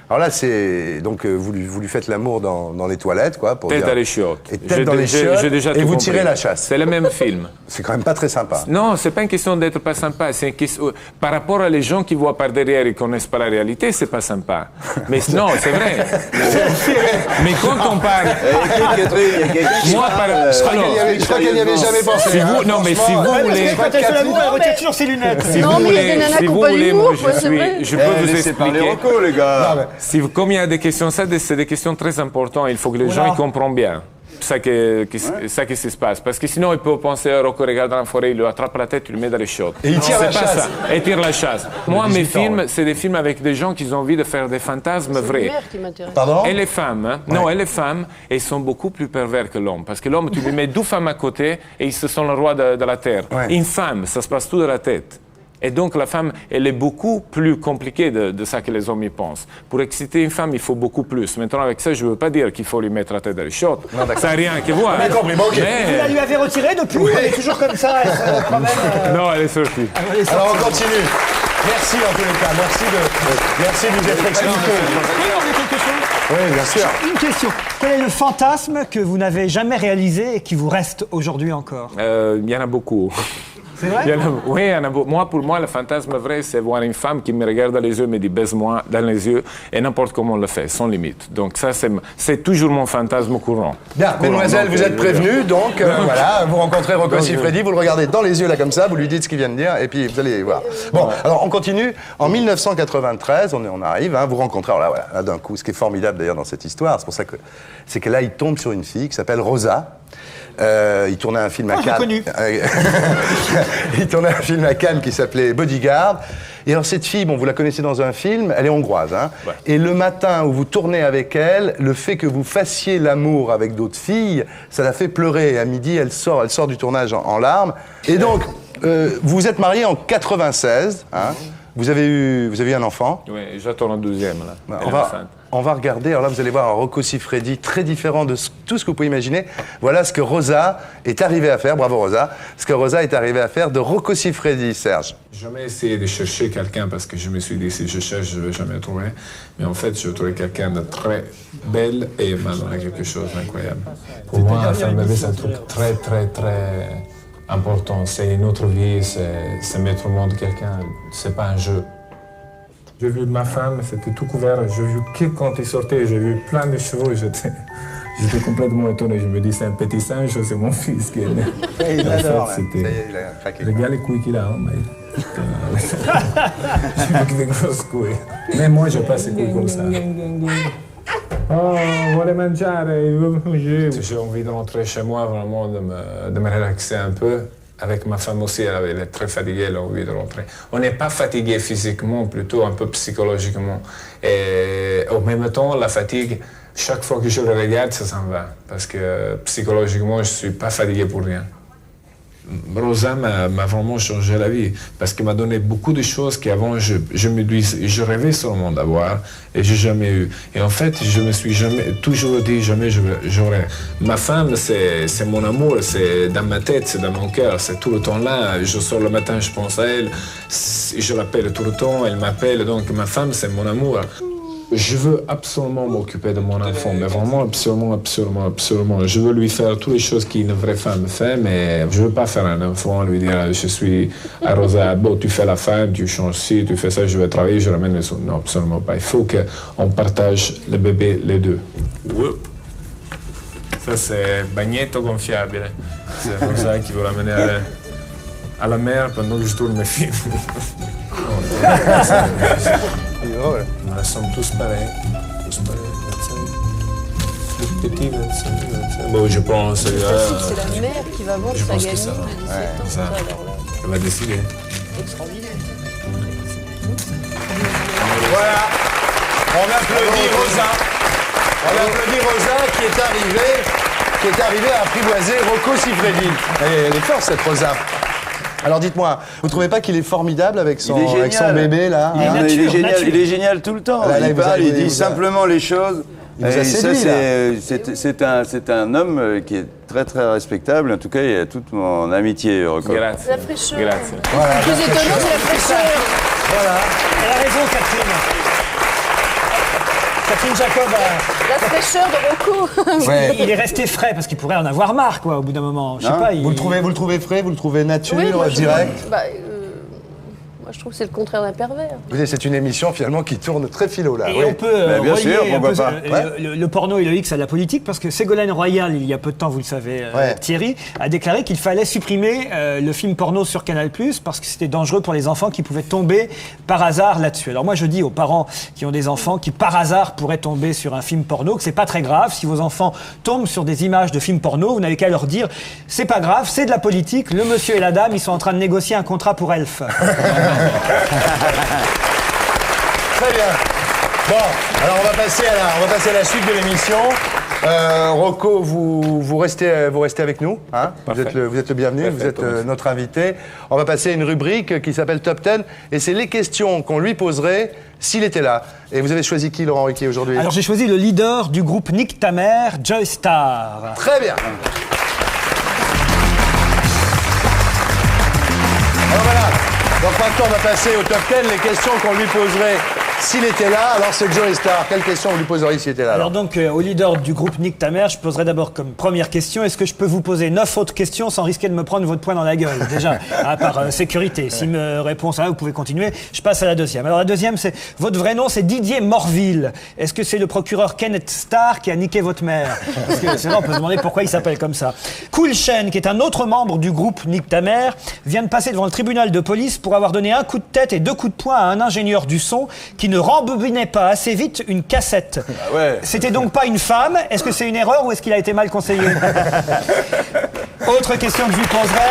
Alors là, c'est donc vous lui faites l'amour dans les toilettes, quoi, pour tête dans les chiottes. Et tête dans les chiottes. Et vous tirez la chasse. C'est le même film. C'est quand même pas très sympa. Non, c'est pas une question d'être pas sympa. C'est une question par rapport à les gens qui voient par derrière et connaissent pas la réalité, c'est pas sympa. Mais non, c'est vrai. Mais quand on parle, moi, je crois qu'elle n'y avait jamais pensé. Non, mais si vous voulez, quand elle fait l'amour, elle retire toujours ses lunettes. Si vous voulez, moi, je peux vous expliquer. Les gars. Comme il y a des questions, c'est des questions très importantes. Il faut que les gens y comprennent bien ça qui se passe. Parce que sinon, ils peuvent penser, Rocco regarde dans la forêt, il lui attrape la tête, il le met dans les chiottes. Et il tire la chasse. Et tire la chasse. Moi, mes films, c'est des films avec des gens qui ont envie de faire des fantasmes vrais. Pardon? Et les femmes, hein? Non, et les femmes, elles sont beaucoup plus pervers que l'homme. Parce que l'homme, tu lui mets deux femmes à côté et ils se sont le roi de la terre. Une femme, ça se passe tout de la tête. Et donc la femme, elle est beaucoup plus compliquée de ça que les hommes y pensent. Pour exciter une femme, il faut beaucoup plus. Maintenant, avec ça, je ne veux pas dire qu'il faut lui mettre la tête dans les chiottes. Ça n'a rien à voir. Vous la lui avez retirée depuis? Elle est toujours comme ça. Non, elle est sortie. Alors on continue. Merci en tous les cas. Merci de vous être expliqué. Oui, bien sûr. Une question. Quel est le fantasme que vous n'avez jamais réalisé et qui vous reste aujourd'hui encore? Il y en a beaucoup. C'est vrai? Oui, pour moi, le fantasme vrai, c'est voir une femme qui me regarde dans les yeux, me dit baise-moi dans les yeux, et n'importe comment on le fait, sans limite. Donc ça, c'est toujours mon fantasme courant. Bien, mesdemoiselles, vous êtes prévenues, donc voilà, vous rencontrez Rocco Siffredi, vous le regardez dans les yeux là comme ça, vous lui dites ce qu'il vient de dire, et puis vous allez voir. Bon, alors on continue. En 1993, on arrive, vous rencontrez, alors là d'un coup, ce qui est formidable d'ailleurs dans cette histoire, c'est pour ça que là, il tombe sur une fille qui s'appelle Rosa. Il tournait un film à Cannes. Il tournait un film à Cannes qui s'appelait Bodyguard. Et alors cette fille, vous la connaissez dans un film, elle est hongroise. Ouais. Et le matin où vous tournez avec elle, le fait que vous fassiez l'amour avec d'autres filles, ça la fait pleurer. Et à midi, elle sort du tournage en larmes. Et donc, vous vous êtes mariés en 96. Vous avez eu un enfant. Oui, j'attends un deuxième là. On va regarder, alors là vous allez voir un Rocco Siffredi très différent de tout ce que vous pouvez imaginer. Voilà ce que Rosa est arrivée à faire, bravo Rosa, ce que Rosa est arrivée à faire de Rocco Siffredi, Serge. J'ai jamais essayé de chercher quelqu'un parce que je me suis dit si je cherche, je ne vais jamais trouver. Mais en fait, j'ai trouvé quelqu'un de très belle et maintenant quelque chose d'incroyable. Pour moi, faire un bébé, c'est un truc très, très, très important. C'est une autre vie, c'est mettre au monde quelqu'un, c'est pas un jeu. J'ai vu ma femme, c'était tout couvert. J'ai vu que quand il sortait, j'ai vu plein de chevaux. J'étais complètement étonné. Je me dis, c'est un petit singe, c'est mon fils qui est né. Il adore. Regarde les couilles qu'il a. J'ai vu des grosses couilles. Mais moi, je passe les couilles comme ça. Oh, vuole mangiare, il veut manger. J'ai envie de rentrer chez moi, vraiment, de me relaxer un peu. Avec ma femme aussi, elle est très fatiguée, elle a envie de rentrer. On n'est pas fatigué physiquement, plutôt un peu psychologiquement. Et au même temps, la fatigue, chaque fois que je le regarde, ça s'en va. Parce que psychologiquement, je ne suis pas fatigué pour rien. Rosa m'a vraiment changé la vie parce qu'elle m'a donné beaucoup de choses qu'avant je rêvais seulement d'avoir et j'ai jamais eu. Et en fait, je me suis toujours dit jamais j'aurais. Ma femme, c'est mon amour, c'est dans ma tête, c'est dans mon cœur, c'est tout le temps là. Je sors le matin, je pense à elle, je l'appelle tout le temps, elle m'appelle. Donc ma femme, c'est mon amour. Je veux absolument m'occuper de mon enfant, mais vraiment absolument. Je veux lui faire toutes les choses qu'une vraie femme fait, mais je veux pas faire un enfant, lui dire je suis à Rosa, bon tu fais la femme, tu changes ci, tu fais ça, je vais travailler, je ramène les sous. Non, absolument pas. Il faut qu'on partage le bébé les deux. Ça c'est Bagnetto gonfiabile. C'est Rosa qui veut l'amener à la mer pendant que je tourne mes films. Nous sommes tous pareils. Le petit 25. Bon, je pense. C'est la mère qui va vendre sa gamine de 17 ans. Elle va décider. Extraordinaire. Voilà. On applaudit Rosa. On applaudit Rosa qui est arrivée à apprivoiser Rocco Siffredi. Elle est forte cette Rosa. Alors dites-moi, vous trouvez pas qu'il est formidable avec son bébé là Il est génial tout le temps. Il parle, il dit simplement les choses. Et ça, c'est un homme qui est très très respectable. En tout cas, il a toute mon amitié. Grazie. La fraîcheur. Grazie. Voilà. Le plus étonnant, c'est la fraîcheur. Voilà. Elle a raison, Catherine. Catherine Jacob La fraîcheur de Rocco. Ouais. Il est resté frais parce qu'il pourrait en avoir marre, quoi, au bout d'un moment. Je sais pas. Vous le trouvez frais, vous le trouvez nature, oui, direct. Moi, je trouve que c'est le contraire d'un pervers. Écoutez, c'est une émission finalement qui tourne très philo là. Et on peut bien relier sûr, pourquoi pas. le porno et le X à la politique parce que Ségolène Royal, il y a peu de temps, vous le savez, Thierry, a déclaré qu'il fallait supprimer le film porno sur Canal+ parce que c'était dangereux pour les enfants qui pouvaient tomber par hasard là-dessus. Alors moi, je dis aux parents qui ont des enfants qui par hasard pourraient tomber sur un film porno que c'est pas très grave. Si vos enfants tombent sur des images de films porno, vous n'avez qu'à leur dire c'est pas grave, c'est de la politique. Le monsieur et la dame, ils sont en train de négocier un contrat pour Elf. Très bien. Bon, alors on va passer à la suite de l'émission. Rocco, vous restez avec nous. Hein, vous êtes le bienvenu, vous êtes notre invité. On va passer à une rubrique qui s'appelle Top 10 et c'est les questions qu'on lui poserait s'il était là. Et vous avez choisi qui, Laurent Ruquier, aujourd'hui? Alors j'ai choisi le leader du groupe Nick ta mère, Joey Starr. Très bien. Alors voilà. Donc maintenant, on va passer au top 10, les questions qu'on lui poserait s'il était là. Alors c'est Joey Starr. Quelle question vous lui poseriez s'il était là? Alors donc, au leader du groupe Nick ta mère, je poserai d'abord comme première question, est-ce que je peux vous poser 9 autres questions sans risquer de me prendre votre poing dans la gueule? Déjà, par sécurité. S'il me répond ça, vous pouvez continuer. Je passe à la deuxième. Alors la deuxième, c'est, votre vrai nom, c'est Didier Morville. Est-ce que c'est le procureur Kenneth Starr qui a niqué votre mère? Parce que c'est vrai, on peut se demander pourquoi il s'appelle comme ça. Cool Chen, qui est un autre membre du groupe Nick ta mère, vient de passer devant le tribunal de police pour avoir donné un coup de tête et 2 coups de poing à un ingénieur du son qui ne rembobinait pas assez vite une cassette. Ah ouais. C'était donc pas une femme. Est-ce que c'est une erreur ou est-ce qu'il a été mal conseillé? Autre question que je lui poserai.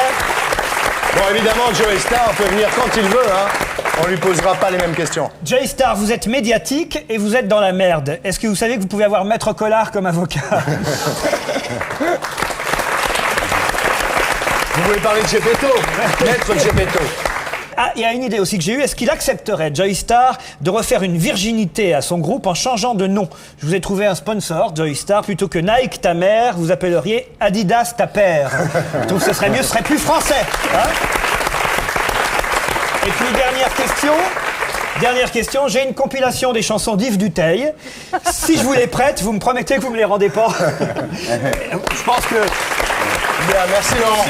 Bon, évidemment, Joey Starr peut venir quand il veut. Hein. On lui posera pas les mêmes questions. Joey Starr, vous êtes médiatique et vous êtes dans la merde. Est-ce que vous savez que vous pouvez avoir Maître Collard comme avocat? Vous voulez parler de Gepetto? Maître Gepetto. Ah, il y a une idée aussi que j'ai eue. Est-ce qu'il accepterait, Joey Starr, de refaire une virginité à son groupe en changeant de nom? Je vous ai trouvé un sponsor, Joey Starr. Plutôt que Nike ta mère, vous appelleriez Adidas ta père. Je trouve que ce serait mieux, ce serait plus français. Hein? Et puis, dernière question, j'ai une compilation des chansons d'Yves Duteil. Si je vous les prête, vous me promettez que vous me les rendez pas? Je pense que... Bien, merci Laurent.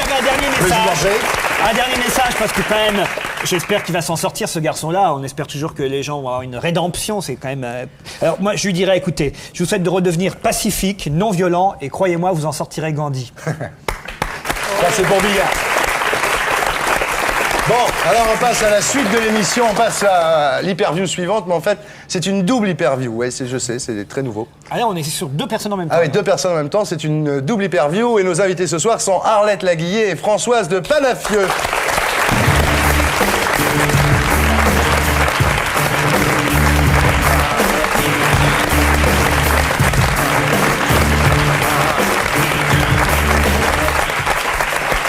Un dernier message, parce que quand même, j'espère qu'il va s'en sortir, ce garçon-là. On espère toujours que les gens vont avoir une rédemption. C'est quand même... Alors moi, je lui dirais, écoutez, je vous souhaite de redevenir pacifique, non violent, et croyez-moi, vous en sortirez Gandhi. Ça, c'est pour Billard. Bon. Alors on passe à la suite de l'émission, on passe à l'hyperview suivante, mais en fait c'est une double hyperview, ouais, je sais, c'est très nouveau. Ah là on est sur 2 personnes en même temps. Ah oui, 2 personnes en même temps, c'est une double hyperview et nos invités ce soir sont Arlette Laguiller et Françoise de Panafieux.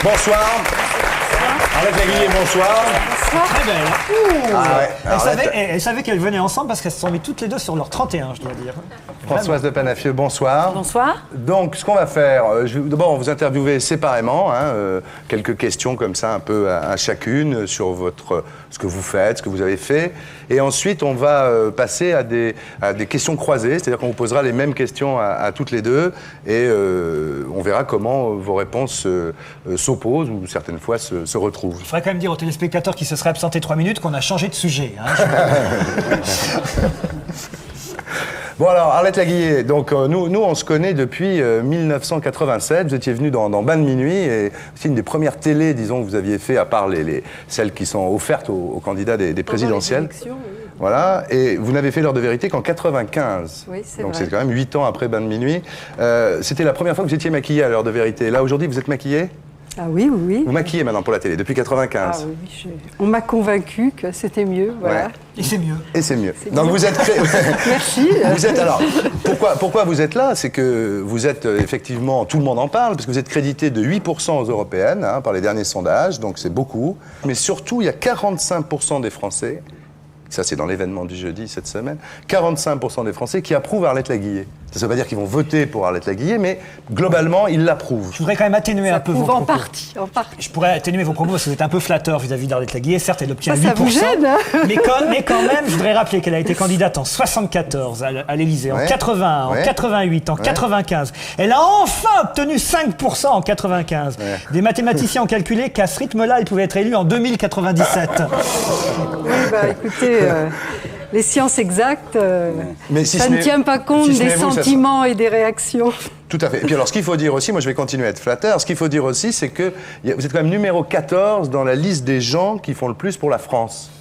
Bonsoir. Arlette Laguiller, bonsoir. Très belle. Ah ouais. Elle savait qu'elles venaient ensemble parce qu'elles se sont mises toutes les deux sur leur 31, je dois dire. Françoise de Panafieux, bonsoir. Bonsoir. Donc, ce qu'on va faire, d'abord, on vous interviewer séparément, quelques questions comme ça, un peu à chacune, sur ce que vous faites, ce que vous avez fait. Et ensuite, on va passer à des questions croisées, c'est-à-dire qu'on vous posera les mêmes questions à toutes les deux, et on verra comment vos réponses s'opposent ou certaines fois se retrouvent. Il faudrait quand même dire aux téléspectateurs qui se seraient absentés 3 minutes qu'on a changé de sujet. Bon alors, Arlette Laguiller, donc nous on se connaît depuis 1987, vous étiez venue dans Bain de minuit, et c'est une des premières télés, disons, que vous aviez fait, à part celles qui sont offertes aux candidats des présidentielles. Oui. Voilà, et vous n'avez fait l'heure de vérité qu'en 95. Oui, c'est donc vrai. c'est quand même 8 ans après Bain de minuit. C'était la première fois que vous étiez maquillée à l'heure de vérité. Là, aujourd'hui, vous êtes maquillée ? Ah oui. Vous maquillez maintenant pour la télé, depuis 95. Ah oui, on m'a convaincu que c'était mieux, voilà. Ouais. Et c'est mieux. Et c'est mieux. Donc vous êtes... Merci. Alors, pourquoi vous êtes là ? C'est que vous êtes effectivement, tout le monde en parle, parce que vous êtes crédité de 8% aux européennes, par les derniers sondages, donc c'est beaucoup. Mais surtout, il y a 45% des Français, ça c'est dans l'événement du jeudi cette semaine, 45% des Français qui approuvent Arlette Laguiller. Ça ne veut pas dire qu'ils vont voter pour Arlette Laguiller, mais globalement, ils l'approuvent. Je voudrais quand même atténuer un peu vos propos. En partie. Je pourrais atténuer vos propos parce que vous êtes un peu flatteur vis-à-vis d'Arlette Laguiller. Certes, elle obtient 8%. Ça vous gêne, hein. mais quand même, je voudrais rappeler qu'elle a été candidate en 74 à l'Élysée, en 81, en 88, en 95. Elle a enfin obtenu 5% en 95. Ouais. Des mathématiciens ont calculé qu'à ce rythme-là, elle pouvait être élue en 2097. Oui, écoutez... Les sciences exactes, ça ne tient pas compte des sentiments et des réactions. Tout à fait. Et puis alors, ce qu'il faut dire aussi, moi je vais continuer à être flatteur, ce qu'il faut dire aussi, c'est que vous êtes quand même numéro 14 dans la liste des gens qui font le plus pour la France.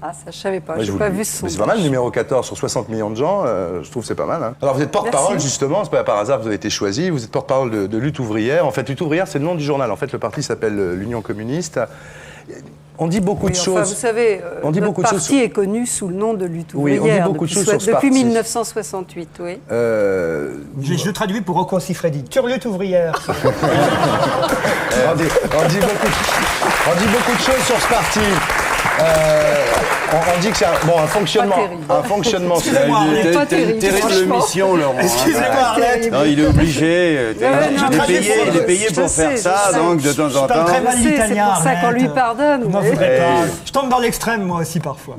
Ah, ça je savais pas, je n'ai pas vu ce sondage. C'est pas mal, numéro 14 sur 60 millions de gens, je trouve que c'est pas mal. Hein. Alors vous êtes porte-parole justement, c'est pas par hasard que vous avez été choisi, vous êtes porte-parole de Lutte ouvrière. En fait, Lutte ouvrière, c'est le nom du journal. En fait, le parti s'appelle l'Union communiste. On dit beaucoup de choses. Vous savez, notre parti est connu sous le nom de Lutte ouvrière. Oui, on dit beaucoup de choses sur ce depuis 1968, oui. Je traduis pour Rocco Siffredi. Lutte ouvrière. on dit beaucoup de choses sur ce parti. On dit que c'est un fonctionnement. Excusez-moi, pas terrible mission, Laurent. Excusez-moi, Arlette. Non, il est obligé. Il est payé pour faire ça, donc de temps en temps. C'est pour ça qu'on lui pardonne. Non, faudrait pas. Je tombe dans l'extrême, moi aussi, parfois.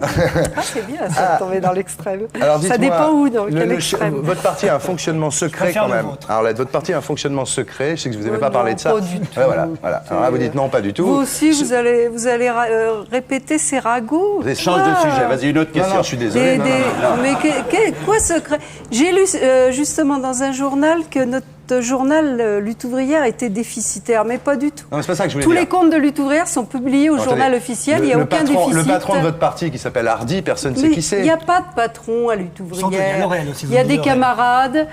C'est bien, ça, de tomber dans l'extrême. Ça dépend où, dans quel extrême. Votre parti a un fonctionnement secret, quand même. Arlette, votre parti a un fonctionnement secret. Je sais que vous n'aimez pas parler de ça. Pas du tout. Voilà. Alors là, vous dites non, pas du tout. Vous aussi, vous allez répéter ces ragots. Change de sujet, vas-y, une autre question. Non, je suis désolé. Mais quoi secret ? J'ai lu justement dans un journal que notre journal Lutte ouvrière était déficitaire, mais pas du tout. Non, c'est pas ça que je voulais Tous dire. les comptes de Lutte ouvrière sont publiés au journal officiel, il n'y a aucun déficit. Le patron de votre parti qui s'appelle Hardy, personne ne sait qui c'est. Il n'y a pas de patron à Lutte ouvrière. Il y a des camarades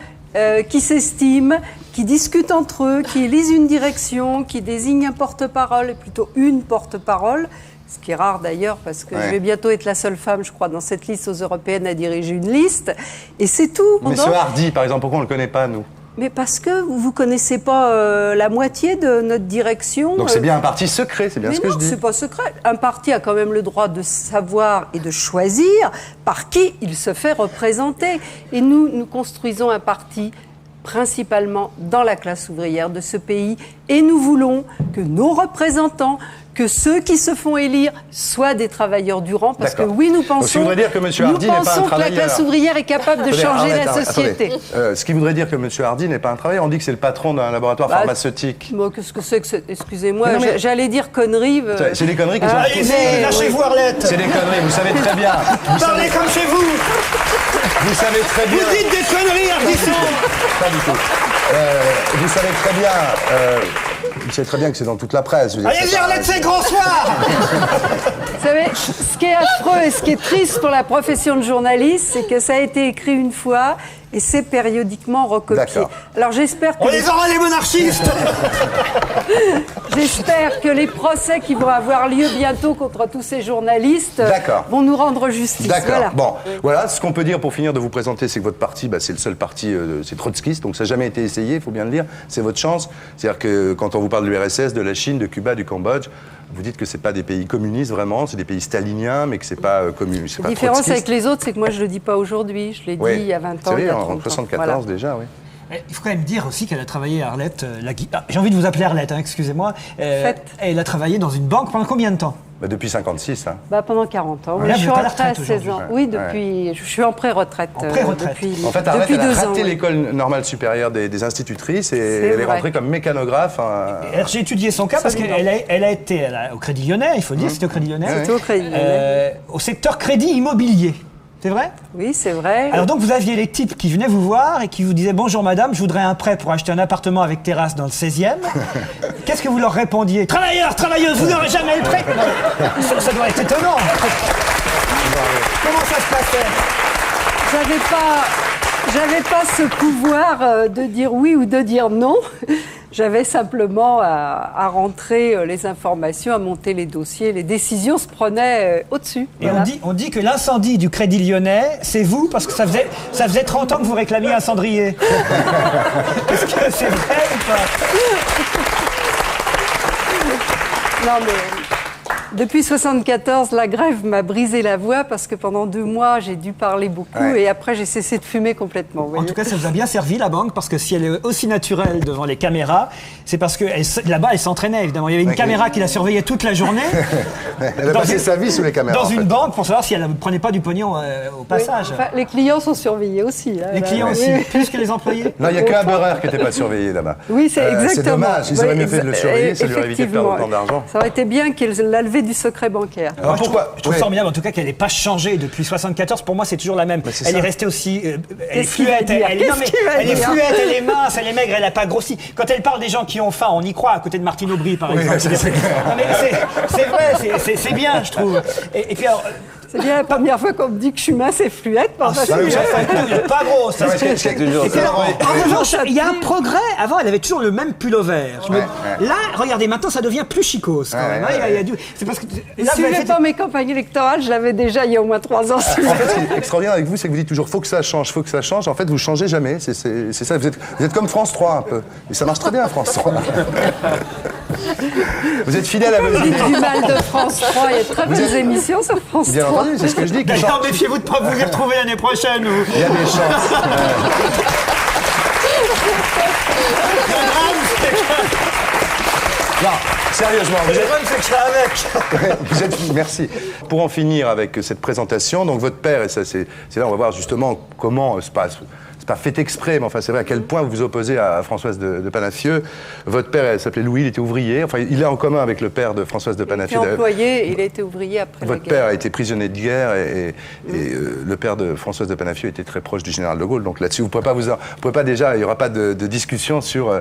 qui s'estiment, qui discutent entre eux, qui élisent une direction, qui désignent un porte-parole, et plutôt une porte-parole. Ce qui est rare d'ailleurs, parce que je vais bientôt être la seule femme, je crois, dans cette liste aux européennes à diriger une liste. Et c'est tout. Mais ce Hardy, par exemple, pourquoi on ne le connaît pas, nous ? Mais parce que vous ne connaissez pas la moitié de notre direction. Donc c'est bien un parti secret, c'est bien ce que je dis. Mais non, c'est pas secret. Un parti a quand même le droit de savoir et de choisir par qui il se fait représenter. Et nous construisons un parti principalement dans la classe ouvrière de ce pays. Et nous voulons que nos représentants, que ceux qui se font élire soient des travailleurs du rang, parce que oui, nous pensons, ce qui voudrait dire que M. Hardy n'est pas un travailleur. Que la classe ouvrière est capable de changer la société. Ce qui voudrait dire que M. Hardy n'est pas un travailleur. On dit que c'est le patron d'un laboratoire pharmaceutique. Qu'est-ce que c'est que excusez-moi, j'allais dire conneries. C'est des conneries qui sont... Lâchez-vous, Arlette. C'est des conneries, vous savez très bien. Parlez comme chez vous. Vous savez très bien... Vous dites des conneries, Ardisson. Pas du tout. Vous savez très bien... Il sait très bien que c'est dans toute la presse. Allez-y, Arlette, c'est grand soir. Vous savez, ce qui est affreux et ce qui est triste pour la profession de journaliste, c'est que ça a été écrit une fois et c'est périodiquement recopié. D'accord. Alors j'espère que... On les aura, les monarchistes. J'espère que les procès qui vont avoir lieu bientôt contre tous ces journalistes vont nous rendre justice. D'accord. Voilà. Bon, voilà, ce qu'on peut dire pour finir de vous présenter, c'est que votre parti, c'est le seul parti, c'est trotskiste, donc ça n'a jamais été essayé, il faut bien le dire, c'est votre chance. C'est-à-dire que quand on vous parle de l'URSS, de la Chine, de Cuba, du Cambodge, vous dites que c'est pas des pays communistes vraiment, c'est des pays staliniens, mais que c'est pas communiste. La différence avec les autres, c'est que moi je le dis pas aujourd'hui, je l'ai dit il y a 20 ans. C'est vrai, en en 1974 déjà, oui. Il faut quand même dire aussi qu'elle a travaillé, Arlette, j'ai envie de vous appeler Arlette, excusez-moi. Elle a travaillé dans une banque pendant combien de temps? Depuis 56. Hein. Pendant 40 ans. Là, je suis rentrée à 16 ans. Ouais. Oui, depuis. Je suis en pré-retraite. En fait, Arlette, elle a raté l'école normale supérieure des institutrices et elle est rentrée comme mécanographe. J'ai étudié son cas parce qu'elle a été au Crédit Lyonnais, il faut dire, c'était au Crédit Lyonnais. C'était au Crédit Lyonnais. Au secteur crédit immobilier. C'est vrai? Oui, c'est vrai. Alors donc vous aviez les types qui venaient vous voir et qui vous disaient « Bonjour madame, je voudrais un prêt pour acheter un appartement avec terrasse dans le 16e. » Qu'est-ce que vous leur répondiez? « Travailleurs, travailleuses, vous n'aurez jamais le prêt !» Ça doit être étonnant. Comment ça se passait? J'avais pas ce pouvoir de dire oui ou de dire non. J'avais simplement à rentrer les informations, à monter les dossiers. Les décisions se prenaient au-dessus. Et voilà. on dit que l'incendie du Crédit Lyonnais, c'est vous, parce que ça faisait 30 ans que vous réclamiez un cendrier. Est-ce que c'est vrai ou pas? Non, mais... Depuis 1974, la grève m'a brisé la voix parce que pendant 2 mois, j'ai dû parler beaucoup et après, j'ai cessé de fumer complètement. En tout cas, ça vous a bien servi, la banque, parce que si elle est aussi naturelle devant les caméras, c'est parce que là-bas, elle s'entraînait, évidemment. Il y avait une caméra qui la surveillait toute la journée. Elle a passé sa vie sous les caméras. Dans une banque, pour savoir si elle ne prenait pas du pognon au passage. Oui, enfin, les clients sont surveillés aussi. Les clients aussi, plus que les employés? Non, il n'y a qu'un beurreur qui n'était pas surveillé là-bas. Oui, c'est exactement. C'est dommage, ils auraient mieux fait de le surveiller, ça lui aurait évité de perdre autant d'argent. Ça aurait été bien qu'elle l'a levé du secret bancaire. Alors pourquoi? Je trouve formidable en tout cas qu'elle n'ait pas changé depuis 1974. Pour moi, c'est toujours la même. Elle est restée aussi. Elle est fluette. Elle est fluette, elle est mince, elle est maigre, elle n'a pas grossi. Quand elle parle des gens qui ont faim, on y croit, à côté de Martine Aubry, par exemple. C'est vrai, c'est bien, je trouve. Et puis alors. C'est bien la première fois qu'on me dit que je suis mince et fluette. Pas grosse. En revanche, il y a un progrès. Avant, elle avait toujours le même pull vert. Là, regardez, maintenant, ça devient plus chicose quand même. C'est parce que. Là, si vous n'avez pas mes campagnes électorales, je l'avais déjà il y a au moins 3 ans. En fait, ce qui est extraordinaire avec vous, c'est que vous dites toujours faut que ça change, faut que ça change. En fait, vous changez jamais. C'est ça. Vous êtes comme France 3 un peu. Et ça marche très bien, France 3. Vous êtes fidèle à vos idées. Du mal de France 3. Il y a de très belles émissions sur France 3. Bien entendu, c'est ce que je dis. D'ailleurs, méfiez-vous de ne pas vous y retrouver l'année prochaine. Il y a des chances. Non, sérieusement, vous êtes merci. Pour en finir avec cette présentation, donc votre père, et ça c'est là on va voir justement comment se passe. Pas fait exprès, mais enfin c'est vrai à quel point vous vous opposez à Françoise de Panafieux. Votre père, elle s'appelait Louis, il était ouvrier. Enfin, il est en commun avec le père de Françoise de Panafieux. Il était employé, il a été ouvrier après la guerre. Votre père a été prisonnier de guerre et le père de Françoise de Panafieux était très proche du général de Gaulle. Donc là-dessus, vous pouvez pas déjà, il n'y aura pas de discussion sur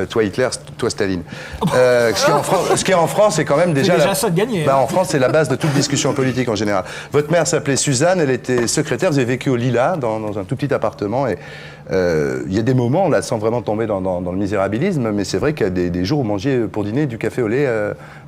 toi Hitler, toi Staline. Ce qui est en France, c'est quand même déjà ça de gagner. En France, c'est la base de toute discussion politique en général. Votre mère s'appelait Suzanne, elle était secrétaire. Vous avez vécu au Lilas, dans un tout petit appartement et il y a des moments, là, sans vraiment tomber dans le misérabilisme, mais c'est vrai qu'il y a des jours où vous mangiez pour dîner du café au lait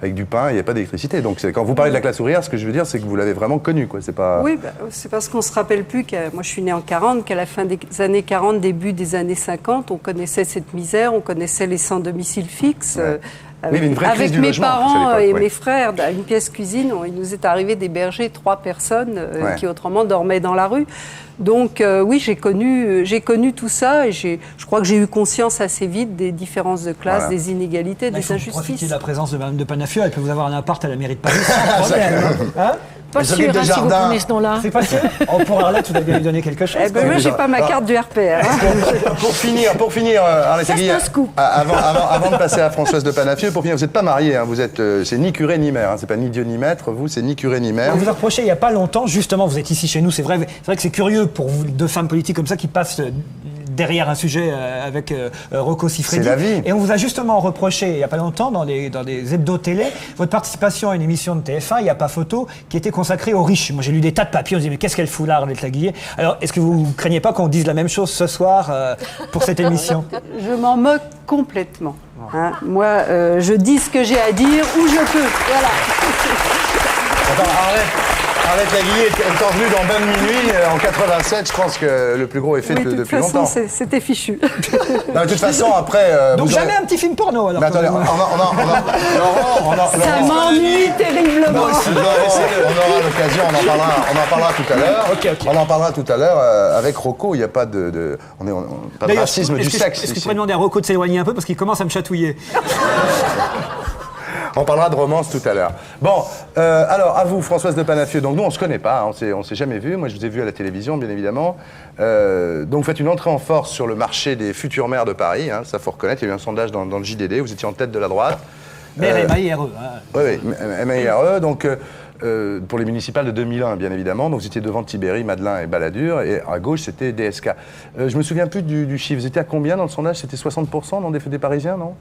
avec du pain, il n'y a pas d'électricité. Donc quand vous parlez de la classe ouvrière, ce que je veux dire, c'est que vous l'avez vraiment connue, quoi. C'est pas... Oui, c'est parce qu'on ne se rappelle plus moi je suis née en 40, qu'à la fin des années 40, début des années 50, on connaissait cette misère, on connaissait les sans domicile fixe. Ouais. Avec mes parents et mes frères, dans une pièce cuisine, il nous est arrivé d'héberger 3 personnes qui autrement dormaient dans la rue. Donc oui, j'ai connu tout ça et je crois que j'ai eu conscience assez vite des différences de classe, des inégalités, des injustices. Profitez de la présence de Mme de Panafieux, elle peut vous avoir un appart à la mairie de Paris sans problème. Pas sûr, si vous prenez ce nom-là. C'est pas sûr. Pour Arlette, vous devez lui donner quelque chose. Moi, j'ai pas ma carte du RPR. Pour finir, Arlette Aiguille, avant de passer à Françoise de Panafieux, pour finir, vous n'êtes pas mariée, hein, c'est ni curé ni maire, hein, c'est pas ni Dieu ni maître, vous, c'est ni curé ni maire. On vous a reproché il n'y a pas longtemps, justement, vous êtes ici chez nous, c'est vrai que c'est curieux pour vous, 2 femmes politiques comme ça qui passent derrière un sujet avec Rocco Siffredi. C'est la vie. Et on vous a justement reproché, il n'y a pas longtemps, dans des hebdo-télé, votre participation à une émission de TF1, il n'y a pas photo, qui était consacrée aux riches. Moi, j'ai lu des tas de papiers, on se dit, mais qu'est-ce qu'elle fout là, Arlette Laguillet? Alors, est-ce que vous ne craignez pas qu'on dise la même chose ce soir pour cette émission? Je m'en moque complètement. Hein. Moi, je dis ce que j'ai à dire où je peux. Voilà. Attends, Arlette Laguillet est revenue dans Bonne Minuit en 87. Je pense que le plus gros est fait depuis longtemps. De toute façon, c'était fichu. Non, de toute façon, après... Donc jamais un petit film porno, alors. Mais attendez, ça m'ennuie terriblement. On aura l'occasion, on en parlera tout à l'heure. On en parlera tout à l'heure avec Rocco. Il n'y a pas de racisme du sexe. Est-ce que vous pourriez demander à Rocco de s'éloigner un peu parce qu'il commence à me chatouiller? On parlera de romance tout à l'heure. Bon, alors à vous, Françoise de Panafieux. Donc nous, on se connaît pas, hein, on s'est jamais vu. Moi, je vous ai vu à la télévision, bien évidemment. Donc vous faites une entrée en force sur le marché des futures maires de Paris. Hein, ça faut reconnaître. Il y a eu un sondage dans le JDD. Vous étiez en tête de la droite. Maire MAIRE. Oui, MAIRE. Donc pour les municipales de 2001, bien évidemment. Donc vous étiez devant Tibéri, Madelin et Balladur. Et à gauche, c'était DSK. Je me souviens plus du chiffre. Vous étiez à combien dans le sondage? C'était 60% dans des Parisiens, non?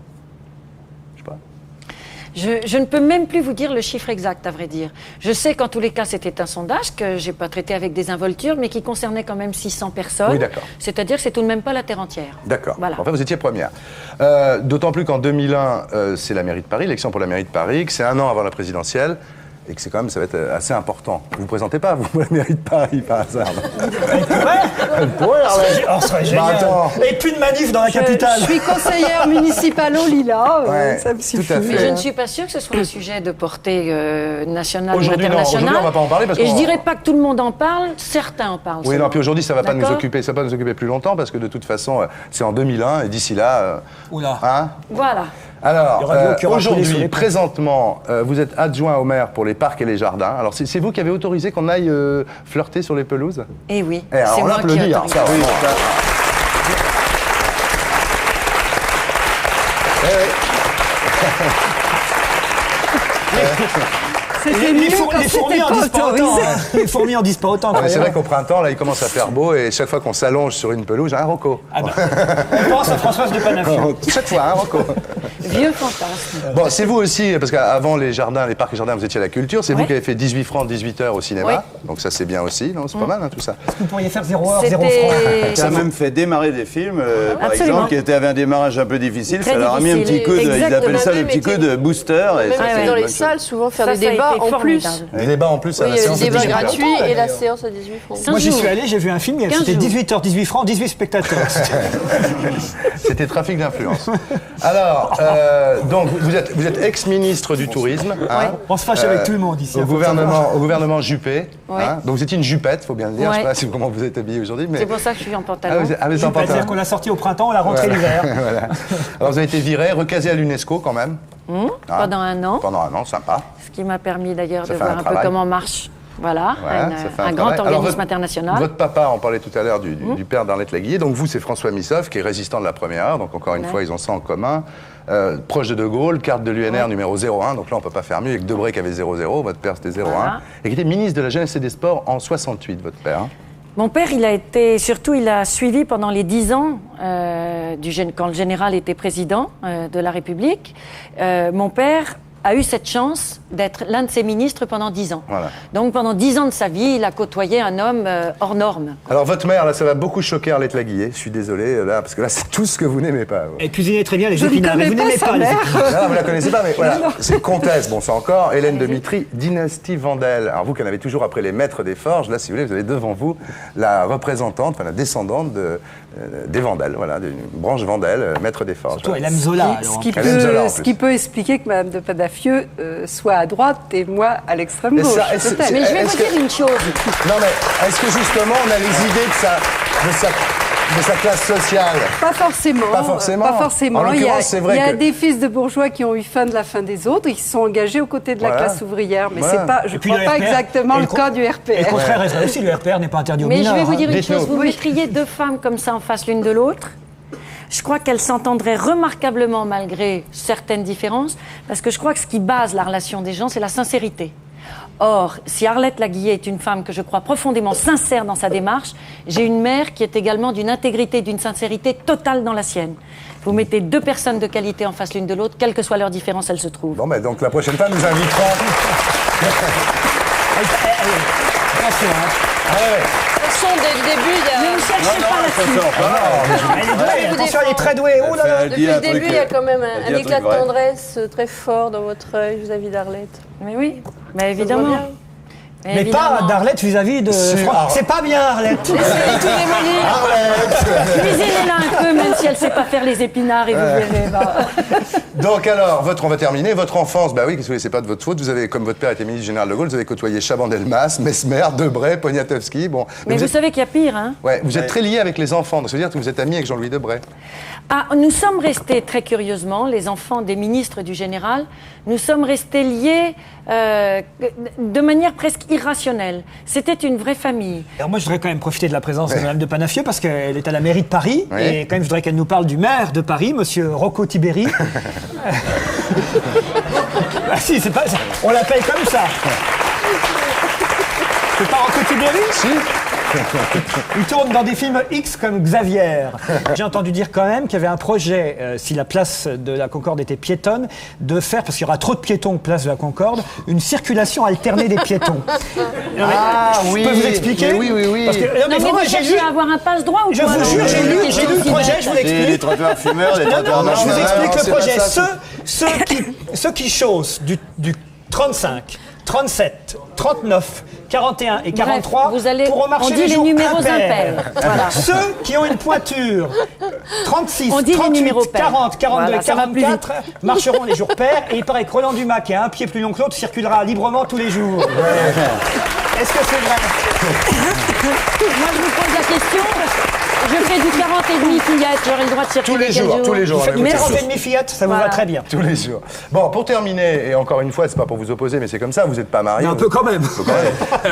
Je ne peux même plus vous dire le chiffre exact, à vrai dire. Je sais qu'en tous les cas, c'était un sondage que j'ai pas traité avec désinvolture, mais qui concernait quand même 600 personnes. Oui, d'accord. C'est-à-dire que c'est tout de même pas la terre entière. D'accord. Voilà. Enfin, vous étiez première. D'autant plus qu'en 2001, c'est la mairie de Paris, l'élection pour la mairie de Paris, que c'est un an avant la présidentielle. Et que c'est quand même, ça va être assez important. Vous ne vous présentez pas, vous, la mairie de Paris, par hasard? Elle pourrait, on serait génial. Et plus de manif dans la capitale. Je suis conseillère municipale au Lila, ça me suffit. Mais je ne suis pas sûre que ce soit un sujet de portée nationale ou aujourd'hui, internationale. Aujourd'hui, on ne va pas en parler parce Et je ne dirais pas que tout le monde en parle, certains en parlent. Oui, non, puis aujourd'hui, ça ne va pas nous occuper, ça va pas nous occuper plus longtemps parce que de toute façon, c'est en 2001 et d'ici là... Oula. Hein? Voilà. Alors, aujourd'hui, présentement, vous êtes adjoint au maire pour les parcs et les jardins. Alors, c'est vous qui avez autorisé qu'on aille flirter sur les pelouses? Eh oui, c'est moi qui ai autorisé. Les fourmis en disent pas autant. Les fourmis en disent pas autant. C'est vrai qu'au printemps, là, il commence à faire beau et chaque fois qu'on s'allonge sur une pelouse, un Rocco. On pense à Françoise de Panafieux. Chaque fois, un Rocco. Vieux fantasme. Bon, c'est vous aussi, parce qu'avant les jardins, les parcs et jardins, vous étiez à la culture. C'est vous qui avez fait 18 francs, 18 heures au cinéma. Donc ça, c'est bien aussi. Non, c'est pas mal, hein, tout ça. Est-ce que vous pourriez faire 0 heure, 0 francs? Ça a même fait démarrer des films, par exemple, qui avaient un démarrage un peu difficile. Ça leur a mis un petit coup de, ils appellent ça le petit coup de booster. Et dans les salles, souvent faire des débats en plus. Des débats en plus à la séance. Oui, il y a des débats gratuits et la séance à 18 francs. Moi, j'y suis allé, j'ai vu un film, c'était 18 heures, 18 francs, 18 spectateurs. C'était trafic d'influence. Alors, donc, vous êtes ex-ministre du Tourisme. Hein, on se fâche avec tout le monde ici. Au gouvernement Juppé. Oui. Hein, donc, vous étiez une jupette, il faut bien le dire. Je ne sais pas comment vous êtes habillé aujourd'hui. C'est pour ça que je suis en pantalon. C'est-à-dire qu'on l'a sorti au printemps, on l'a rentré l'hiver. Voilà. Alors, vous avez été viré, recasé à l'UNESCO quand même. Pendant un an. Pendant un an, sympa. Ce qui m'a permis d'ailleurs de voir un peu comment marche. Voilà, un grand travail. organisme international. Votre papa, on parlait tout à l'heure du père d'Arlette Laguillet. Donc vous, c'est François Missoff, qui est résistant de la première heure. Donc encore une fois, ils ont ça en commun. Proche de Gaulle, carte de l'UNR numéro 01. Donc là, on ne peut pas faire mieux. Avec Debré qui avait 00, votre père c'était 01. Voilà. Et qui était ministre de la Jeunesse et des Sports en 68, votre père. Mon père, il a suivi pendant les 10 ans, quand le général était président de la République. Mon père a eu cette chance d'être l'un de ses ministres pendant 10 ans. Voilà. Donc pendant 10 ans de sa vie, il a côtoyé un homme hors norme. Alors votre mère, là, ça va beaucoup choquer Arlette Laguillet. Je suis désolé, là, parce que là, c'est tout ce que vous n'aimez pas. Elle cuisinait très bien les épinards, mais vous n'aimez pas les épinards. Non, vous la connaissez pas, mais voilà. C'est comtesse, bon, c'est encore Hélène de Mitry, dynastie Vandel. Alors vous qui en avez toujours après les maîtres des forges, là, si vous voulez, vous avez devant vous la représentante, enfin la descendante des Vandel, voilà, d'une branche Vandel, maître des forges. Surtout, elle aime Zola. Ce qui peut expliquer que Mme de Panafieux soit à droite et moi à l'extrême gauche. Mais je vais vous dire une chose. Non, mais est-ce que justement on a les idées de sa classe sociale? Pas forcément. Pas forcément. Pas forcément. En l'occurrence, c'est vrai il y a des fils de bourgeois qui ont eu faim de la faim des autres et qui se sont engagés aux côtés de la classe ouvrière. Mais c'est pas, je ne crois pas exactement le cas du RPR. Et le contraire est vrai aussi, le RPR n'est pas interdit aux mineurs. Mais je vais vous dire une chose, vous mettriez deux femmes comme ça en face l'une de l'autre. Je crois qu'elles s'entendraient remarquablement malgré certaines différences, parce que je crois que ce qui base la relation des gens, c'est la sincérité. Or, si Arlette Laguillet est une femme que je crois profondément sincère dans sa démarche, j'ai une mère qui est également d'une intégrité, d'une sincérité totale dans la sienne. Vous mettez deux personnes de qualité en face l'une de l'autre, quelle que soit leur différence, elles se trouvent. Bon, mais donc la prochaine fois, nous inviterons... Attention, hein. De toute façon, dès le début, il y a... Ne me cherchez pas là-dessus. Attention, elle est très douée. Oh là là. Depuis le début, il y a quand même un éclat de tendresse très fort dans votre œil vis-à-vis d'Arlette. Mais oui, mais évidemment. Mais pas d'Arlette vis-à-vis de... C'est pas bien, Arlette. Cuisinez-la un peu, même si elle ne sait pas faire les épinards, et vous verrez. Donc alors, on va terminer. Votre enfance, bah oui, qu'est-ce que c'est pas de votre faute. Vous avez, comme votre père était ministre général de Gaulle, vous avez côtoyé Chaban-Delmas, Mesmer, Debré, Poniatowski. Bon, mais vous savez qu'il y a pire, hein. Ouais, vous êtes très lié avec les enfants. Donc ça veut dire que vous êtes ami avec Jean-Louis Debré. Ah, nous sommes restés, très curieusement, les enfants des ministres du général, nous sommes restés liés de manière presque irrationnelle. C'était une vraie famille. Alors moi, je voudrais quand même profiter de la présence de Mme de Panafieux, parce qu'elle est à la mairie de Paris, et quand même, je voudrais qu'elle nous parle du maire de Paris, Monsieur Rocco Tiberi. Ah si, c'est pas ça. On l'appelle comme ça. C'est pas Rocco Tiberi? Si. Il tourne dans des films X comme Xavier. J'ai entendu dire quand même qu'il y avait un projet, si la place de la Concorde était piétonne, de faire, parce qu'il y aura trop de piétons place de la Concorde, une circulation alternée des piétons. Oui. Je peux vous expliquer? Oui. Parce que, mais vous cherchez à avoir un passe-droit ou je vous jure, j'ai lu le projet, je vous l'explique. Les trottoirs fumeurs, les trottoirs non, je vous explique le projet. ça. Ceux qui chaussent du 35, 37, 39, 41 et 43 pourront marcher les jours impairs. Voilà. Ceux qui ont une pointure 36, on dit 38, 40, 42 voilà, et 44 marcheront les jours pairs, et il paraît que Roland Dumas, qui a un pied plus long que l'autre, circulera librement tous les jours. Est-ce que c'est vrai? Moi, je vous pose la question. Je fais du 40 et demi fillette, j'aurai le droit de circuler tous les jours. Mais 40 et demi fillette, ça vous va très bien. Tous les jours. Bon, pour terminer, et encore une fois, c'est pas pour vous opposer, mais c'est comme ça, vous n'êtes pas marié. Un peu quand même.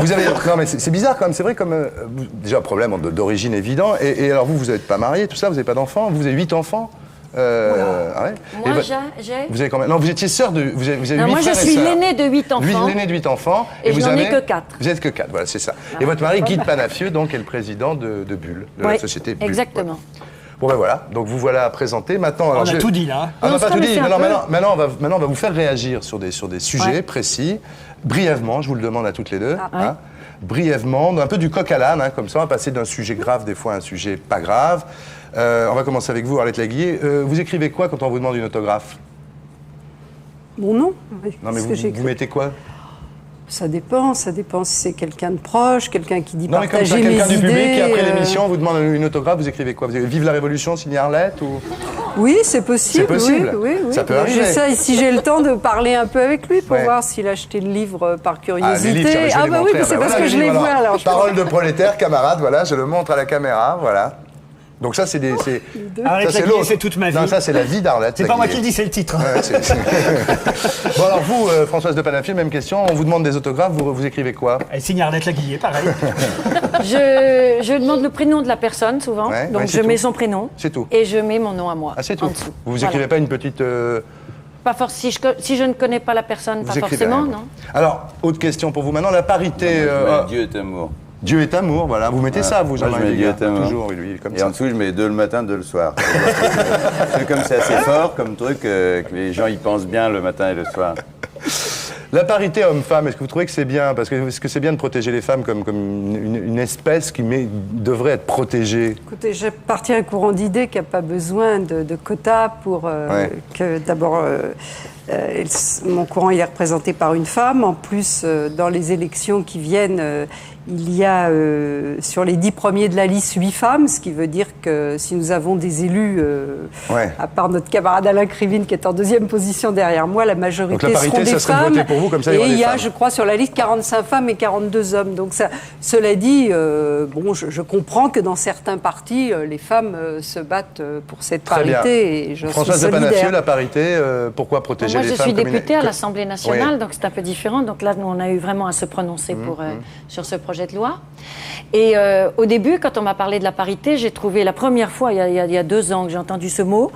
Vous avez, non, mais c'est bizarre quand même, c'est vrai, comme déjà problème d'origine évident, et alors vous n'êtes pas marié, tout ça, vous n'avez pas d'enfants, vous avez 8 enfants. Moi, j'ai... Vous avez combien? Non, vous étiez sœur de... Vous avez 8 moi, je suis l'aîné de 8 enfants. L'aîné de 8 enfants. Et je n'en ai que 4. Vous n'êtes que 4, voilà, c'est ça. Et votre mari, Guy de Panafieux, donc, est le président de Bulle, de la société Bulle. Exactement. Voilà. Bon, ben voilà, donc vous voilà présenté. Maintenant, on a tout dit, là. On n'a pas tout dit. Maintenant, on va vous faire réagir sur des sujets précis. Brièvement, je vous le demande à toutes les deux. Brièvement, un peu du coq à l'âne, comme ça, on va passer d'un sujet grave, des fois, à un sujet pas grave. On va commencer avec vous, Arlette Laguillet. Vous écrivez quoi quand on vous demande une autographe? Mon nom. Non, mais vous mettez quoi? Ça dépend si c'est quelqu'un de proche, quelqu'un qui dit partager mes idées. Quelqu'un du public qui, après l'émission, vous demande une autographe, vous écrivez quoi? Vous avez Vive la Révolution, signé Arlette ou... Oui, c'est possible. C'est possible. Oui. Ça peut arriver. J'essaie, si j'ai le temps, de parler un peu avec lui pour voir s'il a acheté le livre par curiosité. Les livres, bah oui, mais c'est parce que je les vois alors. Parole de prolétaire, camarade, voilà, je le montre à la caméra, voilà. Donc ça, c'est l'autre. C'est toute ma vie. Non, ça, c'est la vie d'Arlette. C'est pas moi qui le dis, c'est le titre. Bon, alors vous, Françoise de Panafieux, même question. On vous demande des autographes, vous écrivez quoi? Elle signe Arlette Laguillet, pareil. Je demande le prénom de la personne, souvent. Donc je mets son prénom. C'est tout. Et je mets mon nom à moi. Ah, c'est tout. Vous écrivez pas une petite... Pas forcément. Si je ne connais pas la personne, pas forcément, non. Alors, autre question pour vous maintenant. La parité... Dieu est amour. Dieu est amour, voilà. Vous mettez ça, vous, Jean-Marie Dieu est amour. Toujours, lui, comme ça. Et en dessous, je mets 2 le matin, 2 le soir. C'est comme c'est assez fort, comme truc, que les gens y pensent bien le matin et le soir. La parité homme-femme, est-ce que vous trouvez que c'est bien? Parce que est-ce que c'est bien de protéger les femmes comme une espèce qui devrait être protégée? Écoutez, j'appartiens à un courant d'idées qui n'a pas besoin de quotas pour que d'abord... mon courant est représenté par une femme. En plus, dans les élections qui viennent, il y a sur les 10 premiers de la liste 8 femmes, ce qui veut dire que si nous avons des élus, à part notre camarade Alain Krivine qui est en 2e position derrière moi, la majorité seront des femmes. Voté pour vous, comme ça, et il y a, je crois, sur la liste 45 femmes et 42 hommes. Donc ça, cela dit, je comprends que dans certains partis, les femmes se battent pour cette parité. Et je Françoise de Panafieux, la parité, pourquoi protéger moi, les je femmes suis comme députée une- à l'Assemblée nationale, Oui. donc c'est un peu différent. Donc là, nous, on a eu vraiment à se prononcer sur ce projet de loi. Et au début, quand on m'a parlé de la parité, j'ai trouvé la première fois, il y a 2 ans, que j'ai entendu ce mot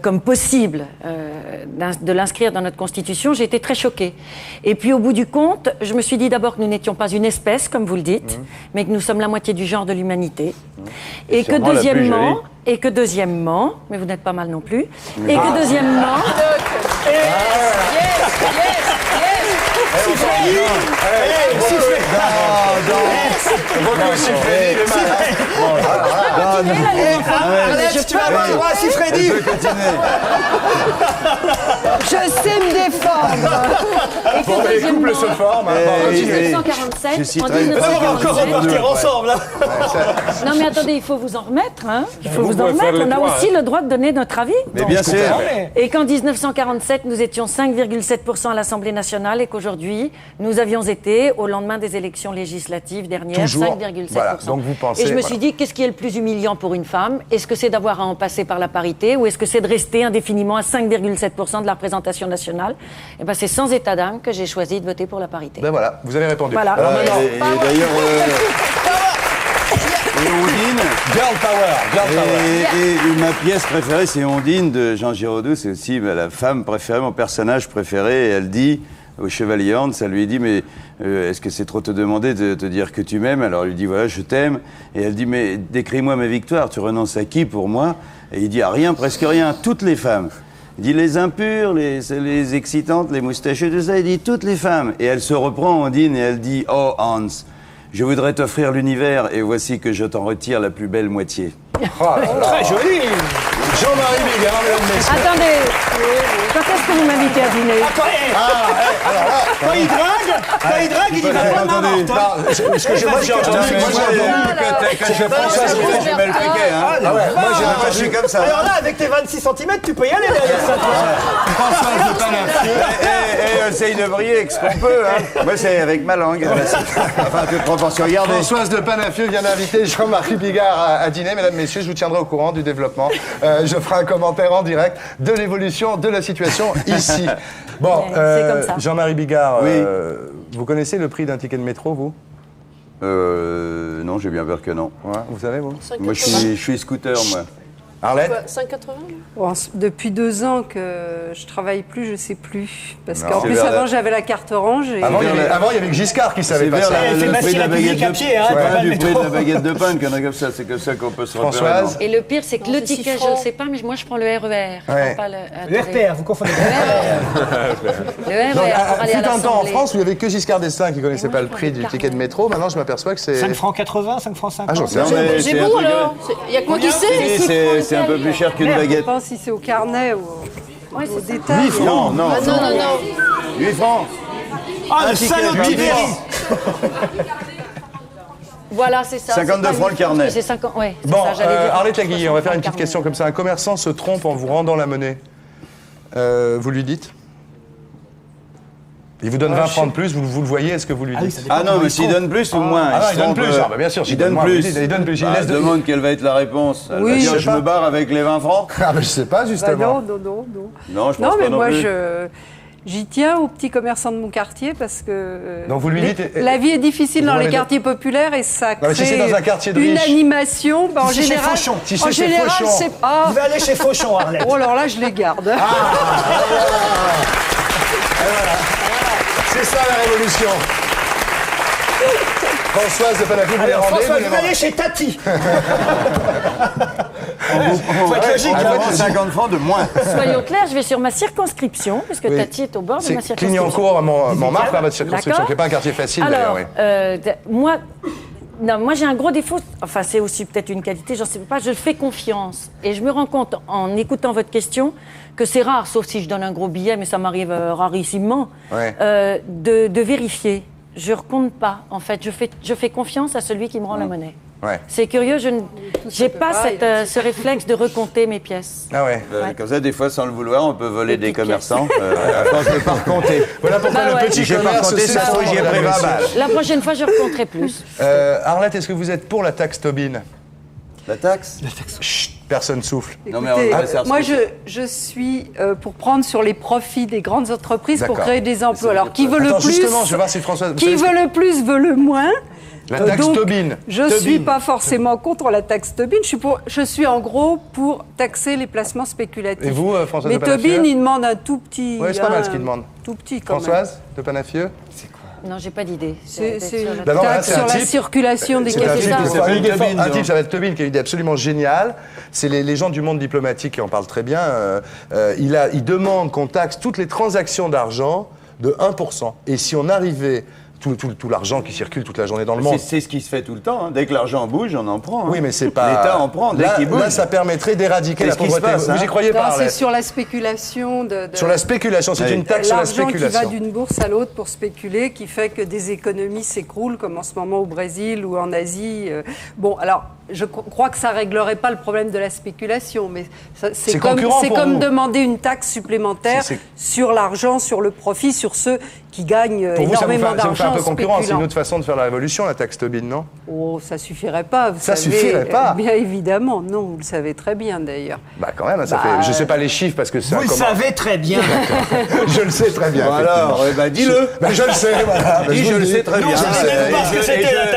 comme possible de l'inscrire dans notre Constitution. J'ai été très choquée. Et puis, au bout du compte, je me suis dit d'abord que nous n'étions pas une espèce, comme vous le dites, mais que nous sommes la moitié du genre de l'humanité. Et que sûrement la plus deuxièmement, mais vous n'êtes pas mal non plus, et que deuxièmement... Alex, tu vas avoir le droit à Freddy. Je sais me défendre. Et que Bon, les couples se forment. En Continuez. 1947, On va encore repartir ensemble. Non mais attendez, il faut vous en remettre. Hein. Il faut Vous vous en pouvez faire remettre. les On a trois, aussi le droit de donner notre avis. Mais bien sûr. Et qu'en 1947, nous étions 5,7% à l'Assemblée nationale et qu'aujourd'hui, nous avions été, au lendemain des élections législatives dernières, Toujours. 5,7%. Voilà. Donc vous pensez, et je me voilà. suis dit, qu'est-ce qui est le plus humiliant pour une femme? Est-ce que c'est d'avoir à en passer par la parité ou est-ce que c'est de rester indéfiniment à 5,7% de la représentation nationale? Eh ben, c'est sans état d'âme que j'ai choisi de voter pour la parité. Ben voilà, vous avez répondu. Voilà. Alors maintenant, Et d'ailleurs, et Ondine, girl power. et ma pièce préférée, c'est Ondine de Jean Giraudoux. C'est aussi la femme préférée, mon personnage préféré. Et elle dit au chevalier Horn, ça lui dit, mais est-ce que c'est trop te demander de te dire que tu m'aimes? Alors il lui dit, voilà, je t'aime. Et elle dit, mais décris-moi ma victoire. Tu renonces à qui pour moi? Et il dit, à rien, presque rien. Toutes les femmes. Il dit les impures, les excitantes, les moustacheux, tout ça. Il dit toutes les femmes. Et elle se reprend, Ondine, et elle dit, oh Hans, je voudrais t'offrir l'univers et voici que je t'en retire la plus belle moitié. Très joli. Jean-Marie Bigard, mesdames, messieurs. Attendez, quand est-ce que vous m'invitez à dîner? Quand il drague, il dit va pas Attendez, m'avoir. ce que moi j'ai entendu, Que François j'ai mal piqué, hein. Ah ouais, moi j'ai Moi, entendu je suis comme ça. Alors là, avec tes 26 cm, tu peux y aller derrière ça, toi. Françoise de Panafieux. Et essaye de briller avec ce qu'on peut, hein. Moi, c'est avec ma langue. Enfin, toute proportion gardée. Françoise de Panafieux vient d'inviter Jean-Marie Bigard à dîner. Mesdames, messieurs, je vous tiendrai au courant du développement. Je ferai un commentaire en direct de l'évolution de la situation ici. Bon, c'est comme ça. Jean-Marie Bigard, Oui. vous connaissez le prix d'un ticket de métro, vous? Non, j'ai bien peur que non. Ouais, vous savez, vous? Moi, je suis scooter, moi. Arlette? 5,80 Bon, depuis 2 ans que je travaille plus, je sais plus. Parce Non. qu'en C'est plus, vers avant, la- j'avais la carte orange. Et... Avant, il y avait Giscard qui savait C'est pas vers ça. Elle fait le Bastille prix de la République baguette à pied, hein, de pas du le prix de métro. la baguette de pain, qu'il y en a comme ça. C'est comme ça qu'on peut se repérer. Françoise? non. Et le pire, c'est que Non, le c'est 6 ticket, je ne francs. sais pas, mais moi, je prends le RER. Je Ouais. prends pas Le RPR, vous confondez. Le RER Donc, pour aller à fut un temps en l'Assemblée. France où il n'y avait que Giscard d'Estaing qui connaissait Moi, pas je le prends prix des du carnets. ticket de métro. Maintenant, je m'aperçois que c'est... 5 francs 80, 5 francs 50. Ah, j'en sais Non, rien. mais C'est c'est un bon truc, alors? Il y a que moi qui sais. c'est un peu plus cher qu'une Je ne sais baguette. pas si c'est au carnet ou Ouais, au c'est ça. détail. 8 francs. Non, Ah, non, non, non. 8 francs. Ah, Un le ticket salaud à de 20 Tibéri. Voilà, c'est ça. 52 C'est pas francs le 8 carnet. C'est 50, ouais, c'est Bon, ça, j'allais dire. Arlette Laguiller, on va faire une petite 50 question comme ça. Un commerçant se trompe en vous rendant la monnaie. Vous lui dites? Il vous donne 20 francs de plus, vous le voyez, est-ce que vous lui dites? Ah non, mais s'il donne plus ou moins. Ah non, il donne trompe, plus. Ah bah bien sûr, il s'il donne donne moins, plus. vous dites, il donne plus. Il Bah, laisse de- demande quelle va être la réponse. Elle Oui, va dire, je sais je me barre avec les 20 francs. Ah ben je sais pas, Bah justement. non. Non, je pense Non, mais pas non moi, plus. j'y tiens aux petits commerçants de mon quartier parce que Donc vous lui dites- la vie est difficile Vous dans les m'avez- quartiers populaires et ça mais si c'est crée dans un quartier de une riches. animation. Bah, en Si c'est chez général, Fauchon. Si en c'est chez général, Fauchon. c'est pas. Vous allez chez Fauchon, Arlette. Oh, alors là, je les garde. C'est ça la révolution. Françoise de Panafieux, vous les Alors, rendez, François, vous les vous allez rendez. chez Tati. Faut être logique, on hein. va 50 francs de moins. Soyons clairs, je vais sur ma circonscription, puisque Oui. Tati est au bord de C'est ma circonscription. Clignancourt, Montmartre, là, votre circonscription, D'accord. qui n'est pas un quartier facile Alors, d'ailleurs. Oui. moi j'ai un gros défaut, enfin c'est aussi peut-être une qualité, j'en sais pas, je fais confiance. Et je me rends compte, en écoutant votre question, que c'est rare, sauf si je donne un gros billet, mais ça m'arrive rarissimement, Ouais. de vérifier. Je ne recompte pas, en fait. Je fais confiance à celui qui me rend la monnaie. Ouais. C'est curieux, je n'ai pas ce réflexe de recompter mes pièces. Ah ouais. Comme ça, des fois, sans le vouloir, on peut voler des commerçants à force de pas recompter. Voilà pourquoi Bah le ouais. petit J'ai pas commerce compté, ça se trouve, j'y ai pris 20 balles. La prochaine fois, je recompterai plus. Arlette, est-ce que vous êtes pour la taxe Tobin? La taxe? Chut. Personne souffle. Non, mais Écoutez, moi, je suis pour prendre sur les profits des grandes entreprises pour créer des emplois. Alors, qui veut le plus justement, je vais voir si Françoise... Qui veut le plus veut le moins. La taxe Tobin. Je ne suis pas forcément contre la taxe Tobin. Je suis en gros pour taxer les placements spéculatifs. Et vous, Françoise Mais de Panafieux? Tobin, il demande un tout petit... Oui, c'est pas mal ce qu'il demande. Tout petit, quand Françoise de Panafieux? Non, j'ai pas d'idée. C'est une D'abord, là, taxe c'est sur un la type- circulation des C'est un type, capitaux. un type, ça va être Tobin, qui a une idée absolument géniale. C'est les gens du monde diplomatique qui en parlent très bien. Il demande qu'on taxe toutes les transactions d'argent de 1%. Et si on arrivait... Tout l'argent qui circule toute la journée dans le monde. C'est ce qui se fait tout le temps. Hein. Dès que l'argent bouge, on en prend. Hein. Oui, mais c'est pas... L'État en prend dès qu'il bouge. Là, ça permettrait d'éradiquer la pauvreté. Vous y croyez pas, C'est sur la spéculation de... Sur la spéculation, c'est une taxe sur la spéculation. L'argent qui va d'une bourse à l'autre pour spéculer, qui fait que des économies s'écroulent, comme en ce moment au Brésil ou en Asie. Bon, alors, je crois que ça réglerait pas le problème de la spéculation, mais c'est comme demander une taxe supplémentaire sur l'argent, sur le profit, sur ceux qui gagnent énormément d'argent. Ça vous fait un peu concurrence, c'est une autre façon de faire la révolution, la taxe Tobin, non? Oh, ça suffirait pas, vous savez. Suffirait pas? Bien évidemment, non, vous le savez très bien d'ailleurs. Bah quand même, ça fait... Je sais pas les chiffres parce que ça... Vous le savez très bien. Je le sais très bien. Bon alors, dis-le. Je le sais, voilà. Je le sais très bien.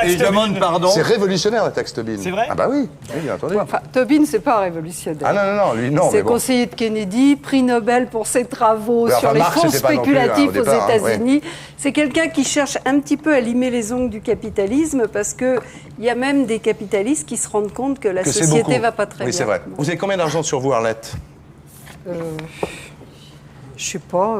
Et je demande pardon. C'est révolutionnaire, la taxe Tobin. C'est vrai? Ah bah oui, bien entendu. Enfin, Tobin, c'est pas révolutionnaire. Ah non, lui, non. C'est conseiller de Kennedy, prix Nobel pour ses travaux Mais sur enfin, les Marx, fonds c'était pas non plus, spéculatifs au départ, aux États-Unis. C'est quelqu'un qui cherche un petit peu à limer les ongles du capitalisme parce qu'il y a même des capitalistes qui se rendent compte que la société va pas très bien. Oui, c'est vrai. Vous avez combien d'argent sur vous, Arlette? Je sais pas.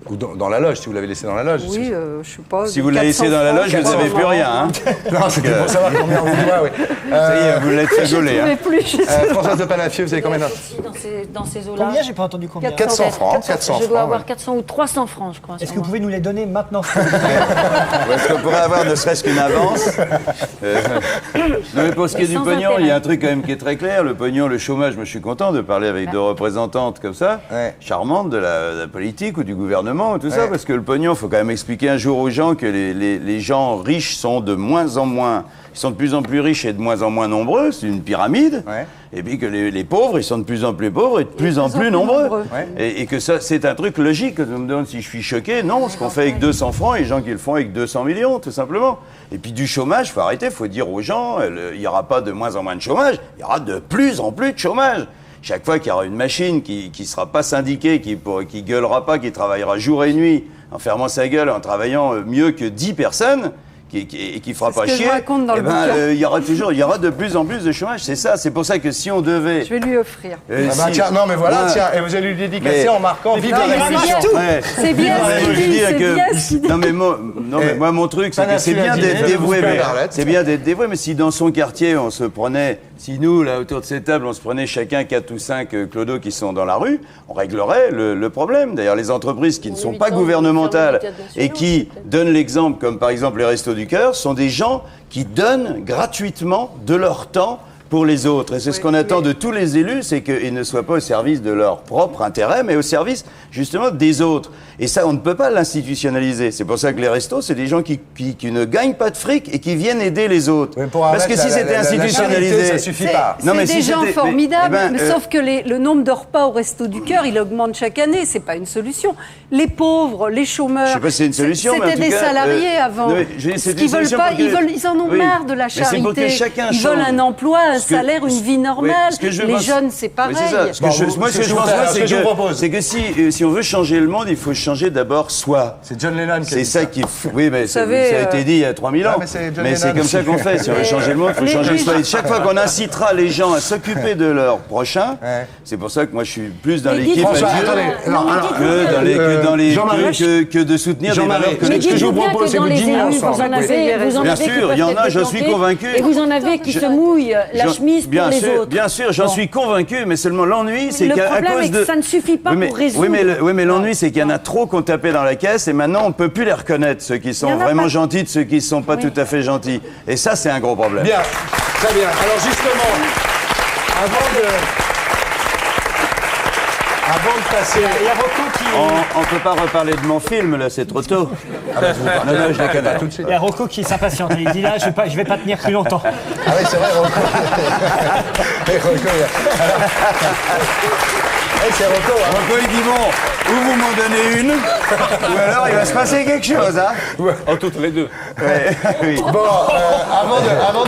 Ou dans la loge, si vous l'avez laissé dans la loge. Oui, je sais pas. Si vous l'avez laissé dans la loge, vous n'avez plus rien. Hein. Non, c'était pour savoir combien on doit, oui. Ça y est, vous l'êtes fait gauler. Hein. Françoise de Panafieux, vous avez combien d'argent? Dans ces eaux-là. Combien? J'ai pas entendu combien. 400 francs. 400 Je dois francs, avoir ouais. 400 ou 300 francs, je crois. Est-ce que vous pouvez nous les donner maintenant? Est-ce qu'on pourrait avoir ne serait-ce qu'une avance? Non, mais pour ce qui est du pognon, il y a un truc quand même qui est très clair. Le pognon, le chômage, moi je suis content de parler avec deux représentantes comme ça, charmantes de la politique ou du gouvernement ou tout ça, parce que le pognon, il faut quand même expliquer un jour aux gens que les gens riches sont de moins en moins, ils sont de plus en plus riches et de moins en moins nombreux, c'est une pyramide, et puis que les pauvres, ils sont de plus en plus pauvres et de plus en plus nombreux. Et que ça, c'est un truc logique. On me demande si je suis choqué. Non, ce qu'on fait avec 200 francs, et les gens qui le font avec 200 millions, tout simplement. Et puis du chômage, il faut arrêter, il faut dire aux gens, il n'y aura pas de moins en moins de chômage, il y aura de plus en plus de chômage. Chaque fois qu'il y aura une machine qui ne sera pas syndiquée, qui gueulera pas, qui travaillera jour et nuit, en fermant sa gueule, en travaillant mieux que 10 personnes, et qui fera pas chier, il y aura de plus en plus de chômage. C'est ça, c'est pour ça que si on devait... Je vais lui offrir. Tiens, non mais voilà, tiens, et vous allez lui dédicacer en marquant vive la révolution. C'est bien ce qu'il dit. Non mais moi mon truc, c'est que c'est bien d'être dévoué, mais si dans son quartier on se prenait, si nous là autour de cette table on se prenait chacun 4 ou 5 clodos qui sont dans la rue, on réglerait le problème. D'ailleurs les entreprises qui ne sont pas gouvernementales et qui donnent l'exemple, comme par exemple les Restos du Cœur, sont des gens qui donnent gratuitement de leur temps pour les autres. Et c'est ce qu'on attend de tous les élus, c'est qu'ils ne soient pas au service de leur propre intérêt, mais au service justement des autres. Et ça, on ne peut pas l'institutionnaliser. C'est pour ça que les restos, c'est des gens qui ne gagnent pas de fric et qui viennent aider les autres. Parce que si c'était institutionnalisé... ça suffit pas. C'est des gens formidables, sauf que le nombre de repas au Resto du Cœur, il augmente chaque année. C'est pas une solution. Les pauvres, les chômeurs... Je sais pas si c'est une solution, mais en c'était tout des cas, salariés avant. Ce qu'ils veulent pas, ils en ont marre de la charité. Ils veulent un emploi, un salaire, une vie normale. Les jeunes, c'est pareil. Moi, ce que je pense, c'est que si on veut changer le monde, il faut changer d'abord soi. C'est John Lennon qui a dit ça. Oui, mais ça a été dit il y a 3000 ans. Mais c'est comme ça qu'on fait. Si on veut changer le monde, il faut changer soi. Et chaque fois qu'on incitera les gens à s'occuper de leur prochain, c'est pour ça que moi je suis plus dans l'équipe que de soutenir des valeurs collectives. Mais dites-vous bien que dans les élus, vous en avez bien sûr, il y en a, j'en suis convaincu. Et vous en avez qui se mouillent la chemise pour les autres. Bien sûr, j'en suis convaincu, mais seulement l'ennui, c'est qu'à cause de... Le problème est que ça ne suffit pas pour résoudre. Oui, mais l'ennui, c'est qu'il y en a trop qu'on tapait dans la caisse, et maintenant, on ne peut plus les reconnaître, ceux qui sont vraiment gentils de ceux qui ne sont pas tout à fait gentils. Et ça, c'est un gros problème. Bien, très bien. Alors justement, avant de passer... Il y a Rocco qui... On ne peut pas reparler de mon film, là, c'est trop tôt. Non, je la connais tout de suite. Il y a Rocco qui s'impatiente. Il dit là, je vais pas tenir plus longtemps. Ah oui, c'est vrai, Rocco. Rocco. C'est Rocco. Rocco, il dit bon, ou vous m'en donnez une, ou alors il va se passer quelque chose, hein. Oh, toutes les deux. Oui. Bon, avant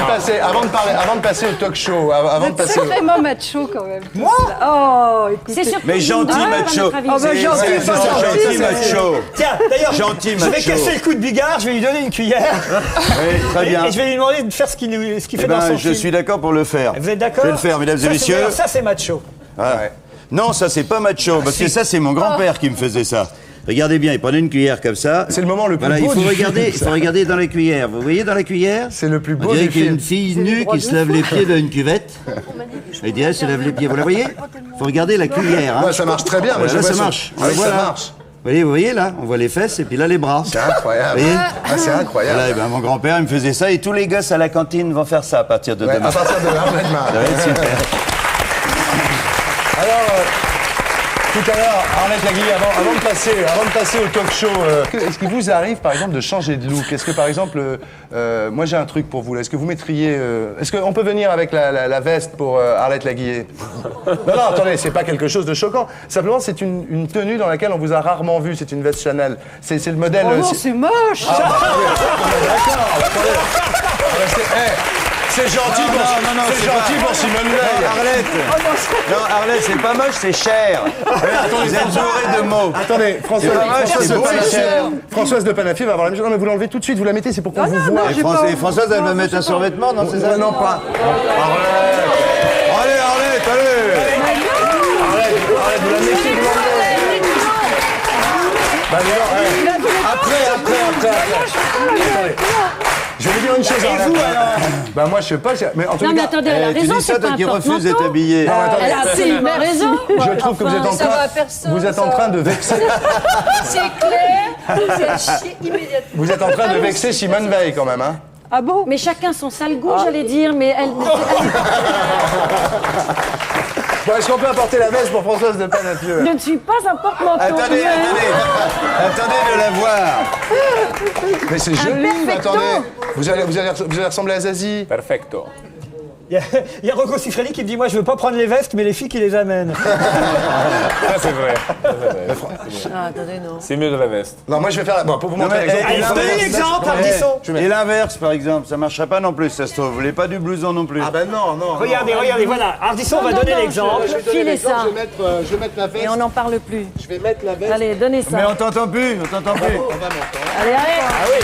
de passer au talk show, avant de passer. Sacrément macho quand même. Moi Oh, écoutez. C'est surtout Mais gentil macho. Oh, bah, gentil, C'est pas gentil macho. Tiens, d'ailleurs, Gentil je vais macho. casser le coup de Bigard, je vais lui donner une cuillère. Oui, très bien. Et je vais lui demander de faire ce qu'il fait dans son Je film. suis d'accord pour le faire. Vous êtes d'accord? Je vais le faire, mesdames et messieurs. D'ailleurs, ça, c'est macho. Ouais. Non, ça c'est pas macho, parce que ça c'est mon grand-père qui me faisait ça. Regardez bien, il prenait une cuillère comme ça. C'est le moment le plus Voilà, beau il faut du regarder, film, il faut regarder dans la cuillère. Vous voyez dans la cuillère? C'est le plus beau On dirait du qu'il y a film. une fille nue qui se lave les pieds dans une cuvette. Et dit, elle se lave les pieds. Vous la voyez? Il faut regarder la cuillère. Hein. Ouais, ça marche très bien. Moi, Voilà, je vois ça marche. Ouais, Voilà. ça marche. Vous voyez là, on voit les fesses et puis là les bras. C'est incroyable. Vous voyez? Ah, c'est incroyable. Voilà, et ben, mon grand-père il me faisait ça et tous les gosses à la cantine vont faire ça à partir de Ouais, demain. à partir de là, demain. Ça va être super. Alors, tout à l'heure, Arlette Laguille, avant de passer au talk show, est-ce qu'il vous arrive, par exemple, de changer de look? Est-ce que, par exemple, moi j'ai un truc pour vous, là. Est-ce que vous mettriez... est-ce qu'on peut venir avec la veste pour Arlette Laguille? Non, attendez, c'est pas quelque chose de choquant. Simplement, c'est une tenue dans laquelle on vous a rarement vu. C'est une veste Chanel. C'est le modèle... Oh non, c'est moche. D'accord, attendez. C'est gentil pour Simone Veil. Arlette, c'est pas moche, c'est cher. Vous êtes bourré de mots. Attendez, Françoise de Panafi va avoir la même chose. Non, mais vous l'enlevez tout de suite, vous la mettez, c'est pour qu'on vous voit. Et Françoise, elle va mettre un survêtement, non, c'est ça? Non, pas. Allez, Arlette, vous la mettez, vous l'enlevez. Bah, non, après. Attendez. Je vais vous dire une chose. Et vous, alors? Bah, moi, je sais pas. Mais en tout Non, cas. mais attendez, elle a tu raison, dis ça, c'est pas toi qui un refuses d'être porte-manteau. habillé. Non, attendez. Elle a absolument raison. Je trouve que vous êtes en train de vexer. C'est clair, vous êtes chier immédiatement. Vous êtes en train de vexer Simone Veil quand même, hein? Ah bon? Mais chacun son sale goût, j'allais dire, mais elle... Bon, est-ce qu'on peut apporter la veste pour Françoise de Panafieux? Je ne suis pas un porte-manteau. Attendez de la voir. Mais c'est joli, mais attendez. Vous allez ressembler à Zazie. Perfecto. Il y a Rocco Siffredi qui me dit, moi je veux pas prendre les vestes, mais les filles qui les amènent. Ça, c'est vrai. Ah, attendez, non. C'est mieux de la veste. Non, moi je vais faire... Bon, pour vous montrer Allez, l'exemple. donnez l'exemple, Ardisson. Et l'inverse, par exemple, ça marcherait pas non plus, ça se trouve. Vous voulez pas du blouson non plus? Ah ben non. Regardez, voilà. Ardisson va donner l'exemple. Filez ça. Je vais mettre la veste. Et on n'en parle plus. Je vais mettre la veste. Allez, donnez ça. Mais on t'entend plus. On va monter. Allez. Ah oui.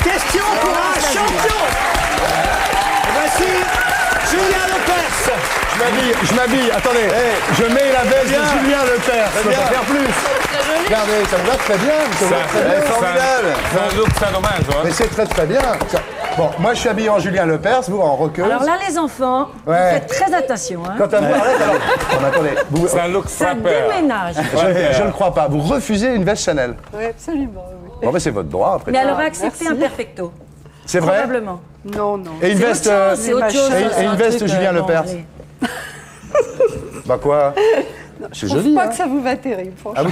Question pour un champion. Voici Julien Lepers. Je m'habille. Attendez. Je mets la veste de Julien Lepers. Je peux pas faire plus. Regardez, ça vous va très bien. C'est formidable. C'est un look très dommage, hein. Mais c'est très bien. Bon, moi je suis habillé en Julien Lepers, vous en roqueuse. Alors là, les enfants, vous faites très attention. Hein. Quant à vous, Arlette, alors... Bon, attendez. C'est un look Ça frappeur. déménage. Je ne crois pas. Vous refusez une veste Chanel. Oui, absolument. Oui. Bon, ben c'est votre droit après. Mais elle aurait accepté un perfecto. C'est vrai? Probablement. Non. Et une veste, C'est autre chose. et une veste Julien Lepers. Allez. Bah quoi? C'est joli. Je trouve pas hein. que ça vous va terrible, franchement.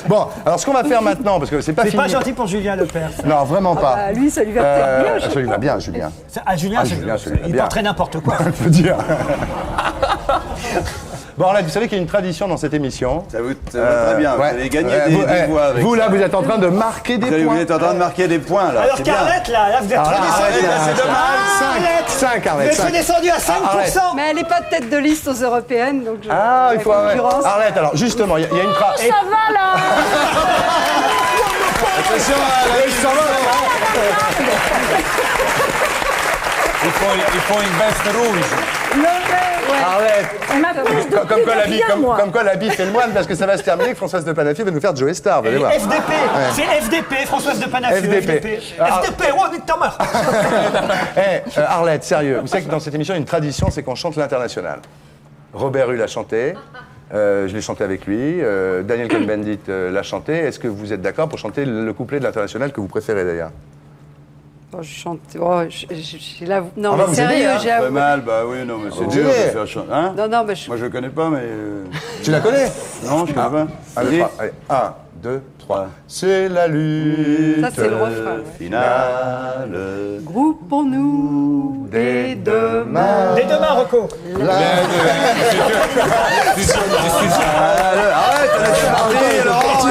Bon, alors ce qu'on va faire maintenant, parce que c'est pas C'est fini. pas gentil pour Julien Lepers. Non, vraiment pas. Bah, lui, ça lui va peut-être bien. Ça lui va bien, Julien. Julien, Julien, ça lui va il bien. porterait n'importe quoi. On peut dire. Bon, là, vous savez qu'il y a une tradition dans cette émission. Ça va très bien. Vous allez gagner des voix avec vous, ça. là, vous êtes en train de marquer des points. Vous êtes en train de marquer des points, là. Alors c'est bien. qu'Arlette, là, vous êtes Alors là, trop descendu. Arlette, c'est dommage. 5, Arlette. Mais je suis descendu à 5%. Mais elle n'est pas de tête de liste aux européennes, donc je... Ah, il faut... la ouais. concurrence. Arlette, alors, justement, il y a une Oh, ça va là. Attention, ça va, Il faut une veste rouge. Arlette. Ma couche de Comme quoi l'habit fait le moine, parce que ça va se terminer que Françoise de Panafi va nous faire Joey Star, vous allez voir. FDP, c'est FDP, Françoise de Panafieux. FDP. FDP, oh, nique ta mère. Arlette, sérieux, vous savez que dans cette émission, il y a une tradition, c'est qu'on chante l'international. Robert Hue l'a chanté, je l'ai chanté avec lui, Daniel Cohn-Bendit l'a chanté. Est-ce que vous êtes d'accord pour chanter le couplet de l'international que vous préférez d'ailleurs? Oh, je chante... Oh, j'ai la... Non, Ah bah, mais vous sérieux, aimez, hein. j'ai... Pas mal, bah oui, non, mais c'est dur de faire chanter. Hein? Non, mais je... Moi, je connais pas, mais... Tu la connais? Non, je connais pas. Allez, 1, 2, 3. C'est la lutte Ça, c'est le refrain, ouais. finale. Groupons-nous des deux mains. Des deux mains, Rocco. Arrête, laisse partir, Laurent.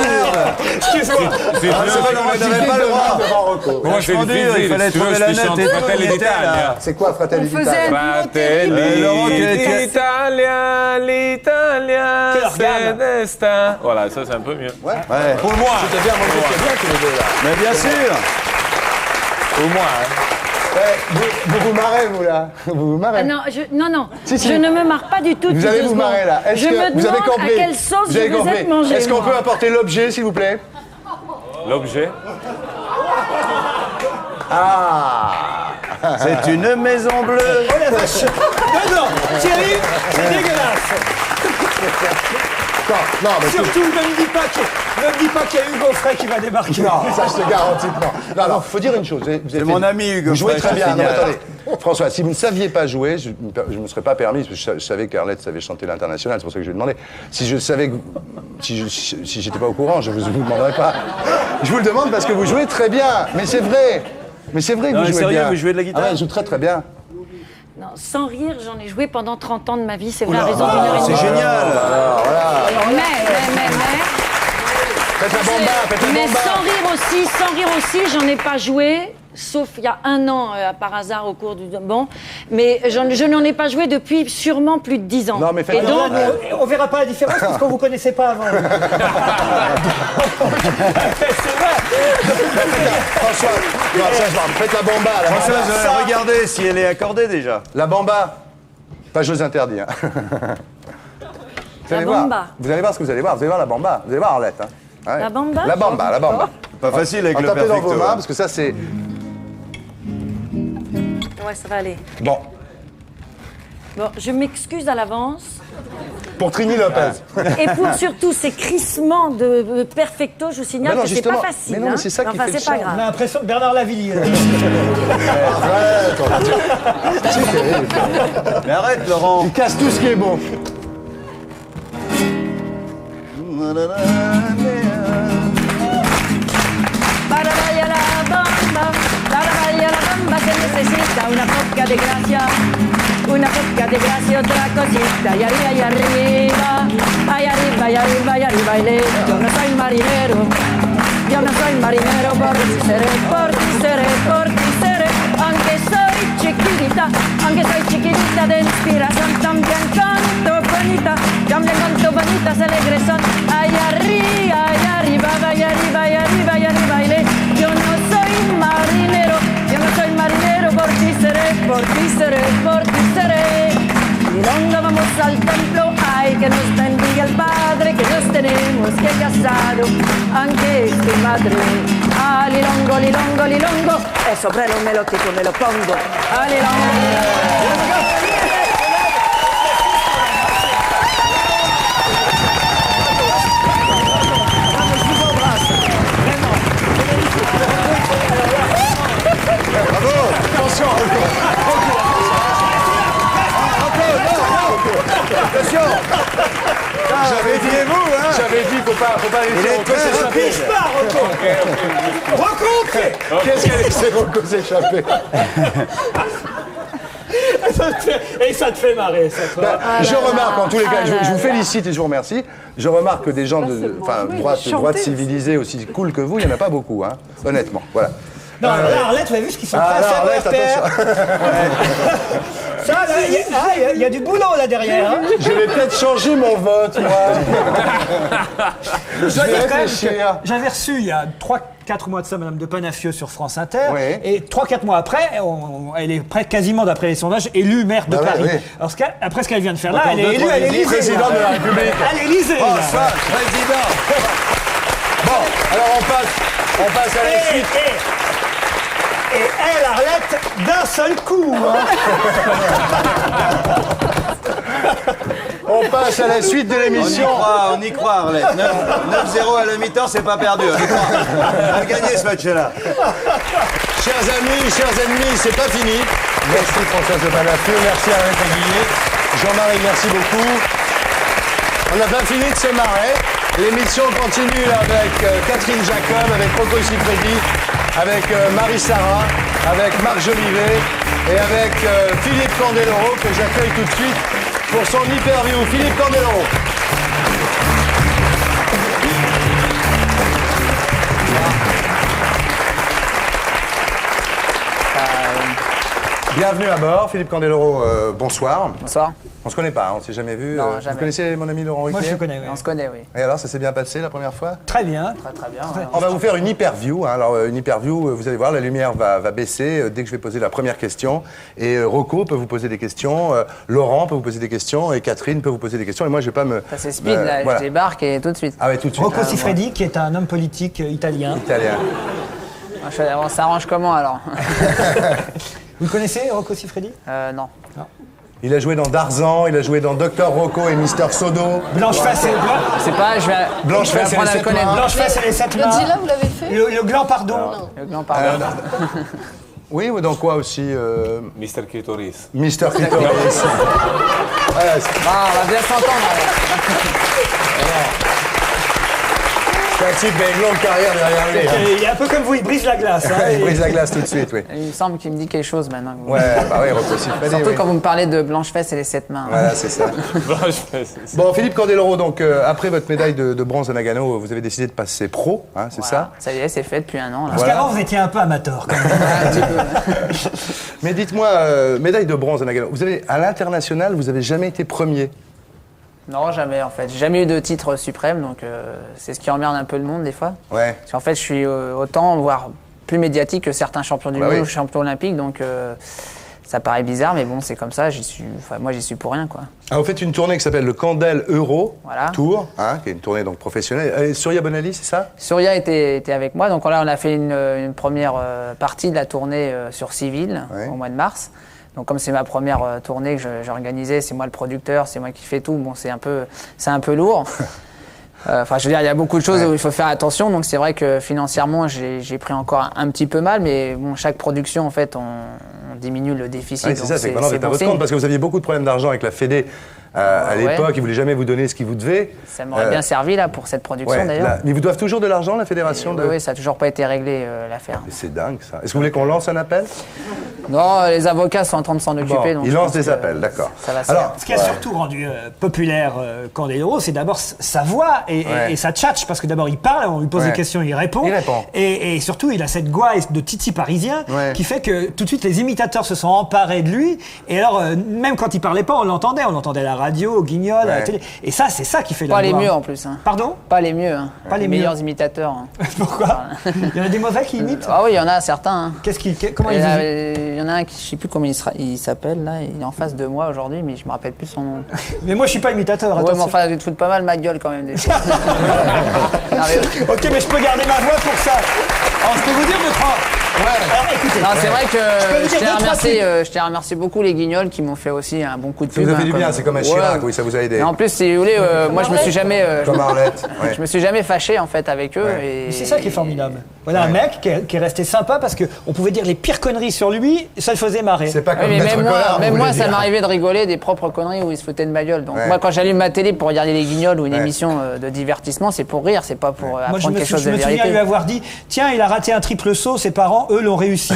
Excuse-moi. C'est vrai qu'on n'avait pas le droit. Comment c'est Vachement dur, il difficile. fallait Si tu veux, trouver je la te note chante et tout, Fratelli il était d'Italia. là. C'est quoi Fratelli On faisait d'Italia un Fratelli Laurent, d'Italia, l'Italia, Quelle c'est organe. destin. Voilà, ça c'est un peu mieux. Ouais. Pour moi. C'était bien, moi j'étais bien tous les deux là. Mais bien sûr. Au moins, hein. Ouais, vous vous marrez, vous là. Vous vous marrez. Ah non, non. Si, si. Je ne me marre pas du tout. Vous depuis allez 2 vous secondes. marrer là. Est-ce Je que me vous avez demande compris à quelle sauce Vous avez je vous compris. êtes mangé. Est-ce qu'on moi. peut apporter l'objet, s'il vous plaît? L'objet. Ah. C'est une maison bleue. Oh la vache. Non, Thierry, c'est dégueulasse. Non, mais Surtout, ne me dis pas qu'il y a Hugo Frey qui va débarquer. non, ça je te garantis que non. Non, faut dire une chose. C'est mon ami Hugo. Vous jouez Frey, très je bien. Non, signale. attendez. François, si vous ne saviez pas jouer, je ne me serais pas permis, parce que je savais qu'Arlette savait chanter l'international, c'est pour ça que je lui ai demandé. Si je savais que. Si j'étais pas au courant, je vous demanderais pas. Je vous le demande parce que vous jouez très bien. Mais c'est vrai. Mais c'est vrai que Non, vous mais jouez sérieux, bien. vous jouez de la guitare? Ah ouais, je joue très très bien. Non, sans rire, j'en ai joué pendant 30 ans de ma vie. C'est vrai, Oula, à raison d'une heure et C'est demie. génial. Voilà. Mais. Faites la bomba, faites la Mais bomba. sans rire aussi, j'en ai pas joué, sauf il y a 1 an par hasard au cours du bon. Mais je n'en ai pas joué depuis sûrement plus de 10 ans. Non, mais faites Et la donc, bomba. On verra pas la différence parce qu'on vous connaissait pas avant. C'est vrai. François, non, ça, faites la bomba. La Françoise, bomba. regardez si elle est accordée déjà. La bamba. Pas j'ose interdire. Vous allez voir. bamba. Vous allez voir ce que vous allez voir. Vous allez voir la bamba. Vous allez voir Arlette. Hein. Ouais. La bamba La bamba, la bamba. Pas facile avec En le tapez dans perfecto. vos mains, hein. parce que ça, c'est... ouais, ça va aller. Bon, Bon, je m'excuse à l'avance. pour Trini Lopez. Et pour surtout ces crissements de perfecto, je vous signale Mais non, que c'est justement. pas facile. Mais non, mais hein. c'est ça qui Enfin, fait le c'est pas charme. On a grave. l'impression de Bernard Lavilliers. Arrête, on va dire. C'est terrible. Mais arrête, Laurent. Il casse tout ce qui est beau. Para vaya la bamba se necesita una poca de gracia, otra cosita, y arriba, y arriba, ay arriba, y arriba, y arriba, y le. Yo no soy marinero, por ti seré, aunque soy chiquitita de inspiración, también canto bonita, alegres son, ay arriba, y arriba, y arriba, y arriba, y arriba, y le. Yo no soy marinero, por ti seré, Milonga, vamos al templo, ay, que nos bendiga el Padre, que nos tenemos que casar, aunque esté madre. Ah, lilongo, lilongo, lilongo, el sombrero me lo quito, me lo pongo. Ah, lilongo. Bravo. Attention. Attention. J'avais dit vous, hein. J'avais dit, faut pas laisser Rocco s'échapper. Rocco. Qu'est-ce qu'elle a laissé Rocco s'échapper? Et ça te fait marrer, ça, toi. Je remarque, en tous les cas, je vous félicite et je vous remercie. Je remarque que des gens de droite civilisée aussi cool que vous, il n'y en a pas beaucoup, hein, honnêtement. Voilà. Non, là, Arlette, vous avez vu ce qu'ils sont prêts à là, faire au Arlette, RPR? Ça, là, il y a du boulot là derrière. Hein. Je vais peut-être changer mon vote, moi. Je dois dire quand même que réfléchir. j'avais reçu il y a 3-4 mois de ça Madame de Panafieux sur France Inter. Oui. Et 3-4 mois après, elle est quasiment, d'après les sondages, élue maire de Bah ouais, Paris. oui. Alors, après ce qu'elle vient de faire là, Encore elle est deux, élue trois à l'Élysée. présidente de la République. À l'Élysée. Oh, là. ça, président. Bon, alors on passe à la suite. Et elle, Arlette, d'un seul coup. Hein. On passe à la suite de l'émission. On y croit, Arlette. 9-0 à la mi-temps, c'est pas perdu. On y croit. On va gagner ce match-là. Chers amis, chers ennemis, c'est pas fini. Merci Françoise de Panafieux, merci Arlette Aguillet. Jean-Marie, merci beaucoup. On n'a pas fini de se marrer. L'émission continue avec Catherine Jacob, avec Rocco Siffredi, avec Marie Sarah, avec Marc Jolivet, Et avec Philippe Candeloro, que j'accueille tout de suite pour son interview. Philippe Candeloro. Bienvenue à bord, Philippe Candeloro, bonsoir. Bonsoir. On se connaît pas, on s'est jamais vu. Non, jamais. Vous connaissez mon ami Laurent Ruquier? Moi, je le connais, oui. On se connaît, oui. Et alors, ça s'est bien passé la première fois? Très bien. Très bien. On va vous faire une hyperview. Alors, une hyperview, vous allez voir, la lumière va baisser dès que je vais poser la première question. Et Rocco peut vous poser des questions, Laurent peut vous poser des questions, et Catherine peut vous poser des questions. Et moi, je vais pas me... Ça c'est speed, là, voilà. je débarque et tout de suite. Ah ouais, tout de suite. Rocco Siffredi, qui est un homme politique italien. Italien. On s'arrange comment, alors? Vous le connaissez, Rocco Siffredi? Non. Il a joué dans Darzan, il a joué dans Dr Rocco et Mister Sodo. Blanche-Fesse et... C'est pas, je vais apprendre à le connaître. Blanche-Fesse et les 7 mains. Godzilla, vous l'avez fait? Le gland pardon. Le gland pardon. Oui, ou dans quoi aussi Mr. Clitoris. Mister Clitoris. On va bien s'entendre, C'est un type qui a une longue carrière derrière lui. Hein. Il est un peu comme vous, il brise la glace. Hein, Il brise la glace tout de suite, oui. Il me semble qu'il me dit quelque chose maintenant. Ouais, bah oui, Rocco Siffredi. Surtout oui. quand vous me parlez de Blanche-Fesse et les 7 mains. Voilà, c'est ça. Bon, Philippe Candeloro, donc après votre médaille de bronze à Nagano, vous avez décidé de passer pro, hein, c'est ça? Ça y est, c'est fait depuis un an. Là. Parce qu'avant, vous étiez un peu amateur, quand même. Mais dites-moi, médaille de bronze à Nagano, vous avez, à l'international, vous avez jamais été premier? Non, jamais en fait. J'ai jamais eu de titre suprême, donc c'est ce qui emmerde un peu le monde des fois. Ouais. Parce qu'en fait, je suis autant, voire plus médiatique que certains champions du monde ou champions olympiques, donc ça paraît bizarre, mais bon, c'est comme ça. Moi, j'y suis pour rien, quoi. Ah, vous faites une tournée qui s'appelle le Candel Euro Tour, hein, qui est une tournée donc professionnelle. Et Surya Bonali, c'est ça? Surya était avec moi, donc là, on a fait une première partie de la tournée sur Civil au mois de mars. Donc comme c'est ma première tournée que j'organisais, c'est moi le producteur, c'est moi qui fais tout. Bon, c'est un peu lourd. Enfin, je veux dire, il y a beaucoup de choses où il faut faire attention. Donc c'est vrai que financièrement, j'ai pris encore un petit peu mal, mais bon, chaque production, en fait, on diminue le déficit. Oui, c'est ça, c'est que maintenant vous êtes à votre compte parce que vous aviez beaucoup de problèmes d'argent avec la Fédé. À l'époque, ils ne voulaient jamais vous donner ce qu'ils vous devaient. Ça m'aurait bien servi là pour cette production d'ailleurs. Mais ils vous doivent toujours de l'argent, la fédération? Oui, ça n'a toujours pas été réglé l'affaire. Mais c'est dingue ça. Est-ce que vous voulez qu'on lance un appel? Non, les avocats sont en train de s'en occuper. Ils lancent des appels, d'accord. Alors, ce qui a surtout rendu populaire Candeloro, c'est d'abord sa voix et sa tchatch, parce que d'abord il parle, on lui pose des questions, il répond. Et surtout, il a cette gouaille de Titi parisien qui fait que tout de suite les imitateurs se sont emparés de lui. Et alors, même quand il parlait pas, on l'entendait à la radio, au Guignol, à la télé. Et ça, c'est ça qui fait la gloire. Pas les mieux en plus. Hein. Pardon? Pas les mieux. Hein. Pas les meilleurs imitateurs. Hein. Pourquoi? Il y en a des mauvais qui imitent? Ah oui, il y en a certains. Hein. Comment ils imitent? Il y en a un qui, je sais plus comment il s'appelle là, il est en face de moi aujourd'hui, mais je me rappelle plus son nom. Mais moi je suis pas imitateur. Ouais, mais enfin, tu te fous pas mal ma gueule quand même. Des fois. Ok, mais je peux garder ma voix pour ça. Alors je peux vous dire Alors écoutez. Non, c'est vrai que je tiens à remercier beaucoup les Guignols qui m'ont fait aussi un bon coup de pub. Ça vous a fait du bien, c'est comme un Chirac, oui, ça vous a aidé. Et en plus, si vous voulez, moi je me suis jamais. Comme Arlette. Je me suis jamais fâché en fait avec eux. Et c'est ça qui est formidable. Voilà un mec qui est resté sympa parce qu'on pouvait dire les pires conneries sur lui, ça le faisait marrer. C'est pas comme même moi, ça m'arrivait de rigoler des propres conneries où ils se foutaient de ma gueule. Donc moi, quand j'allume ma télé pour regarder les Guignols ou une émission de divertissement, c'est pour rire, c'est pas pour apprendre quelque chose de vérité. Je me souviens lui avoir dit, tiens, il a raté un triple saut, ses parents, eux, l'ont réussi.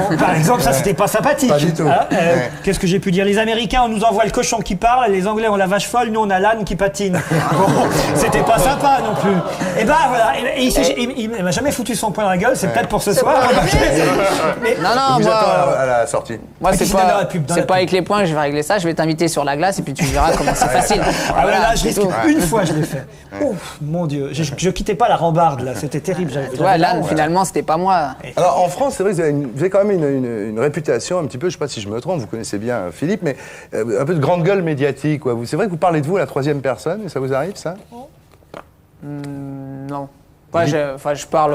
Bon, par exemple, ça, c'était pas sympathique. Pas du tout. Qu'est-ce que j'ai pu dire? Les Américains, on nous envoie le cochon qui parle, les Anglais ont la vache folle, nous, on a l'âne qui patine. Bon, c'était pas sympa non plus. Et ben voilà, il m'a jamais foutu son poing dans la gueule, c'est peut-être pour ce soir. Non, moi, à la sortie. Moi, c'est pas avec les poings que je vais régler ça, je vais t'inviter sur la glace et puis tu verras comment c'est facile. Là, une fois, je l'ai fait. Ouf, mon Dieu, je quittais pas la rambarde, là, c'était terrible. Ouais, l'âne, finalement, c'était pas moi. Alors, en France, c'est vrai que vous avez quand même une réputation un petit peu, je sais pas si je me trompe, vous connaissez bien Philippe, mais un peu de grande gueule médiatique. C'est vrai que vous parlez de vous à la troisième personne, ça vous arrive, ça? Non. Je parle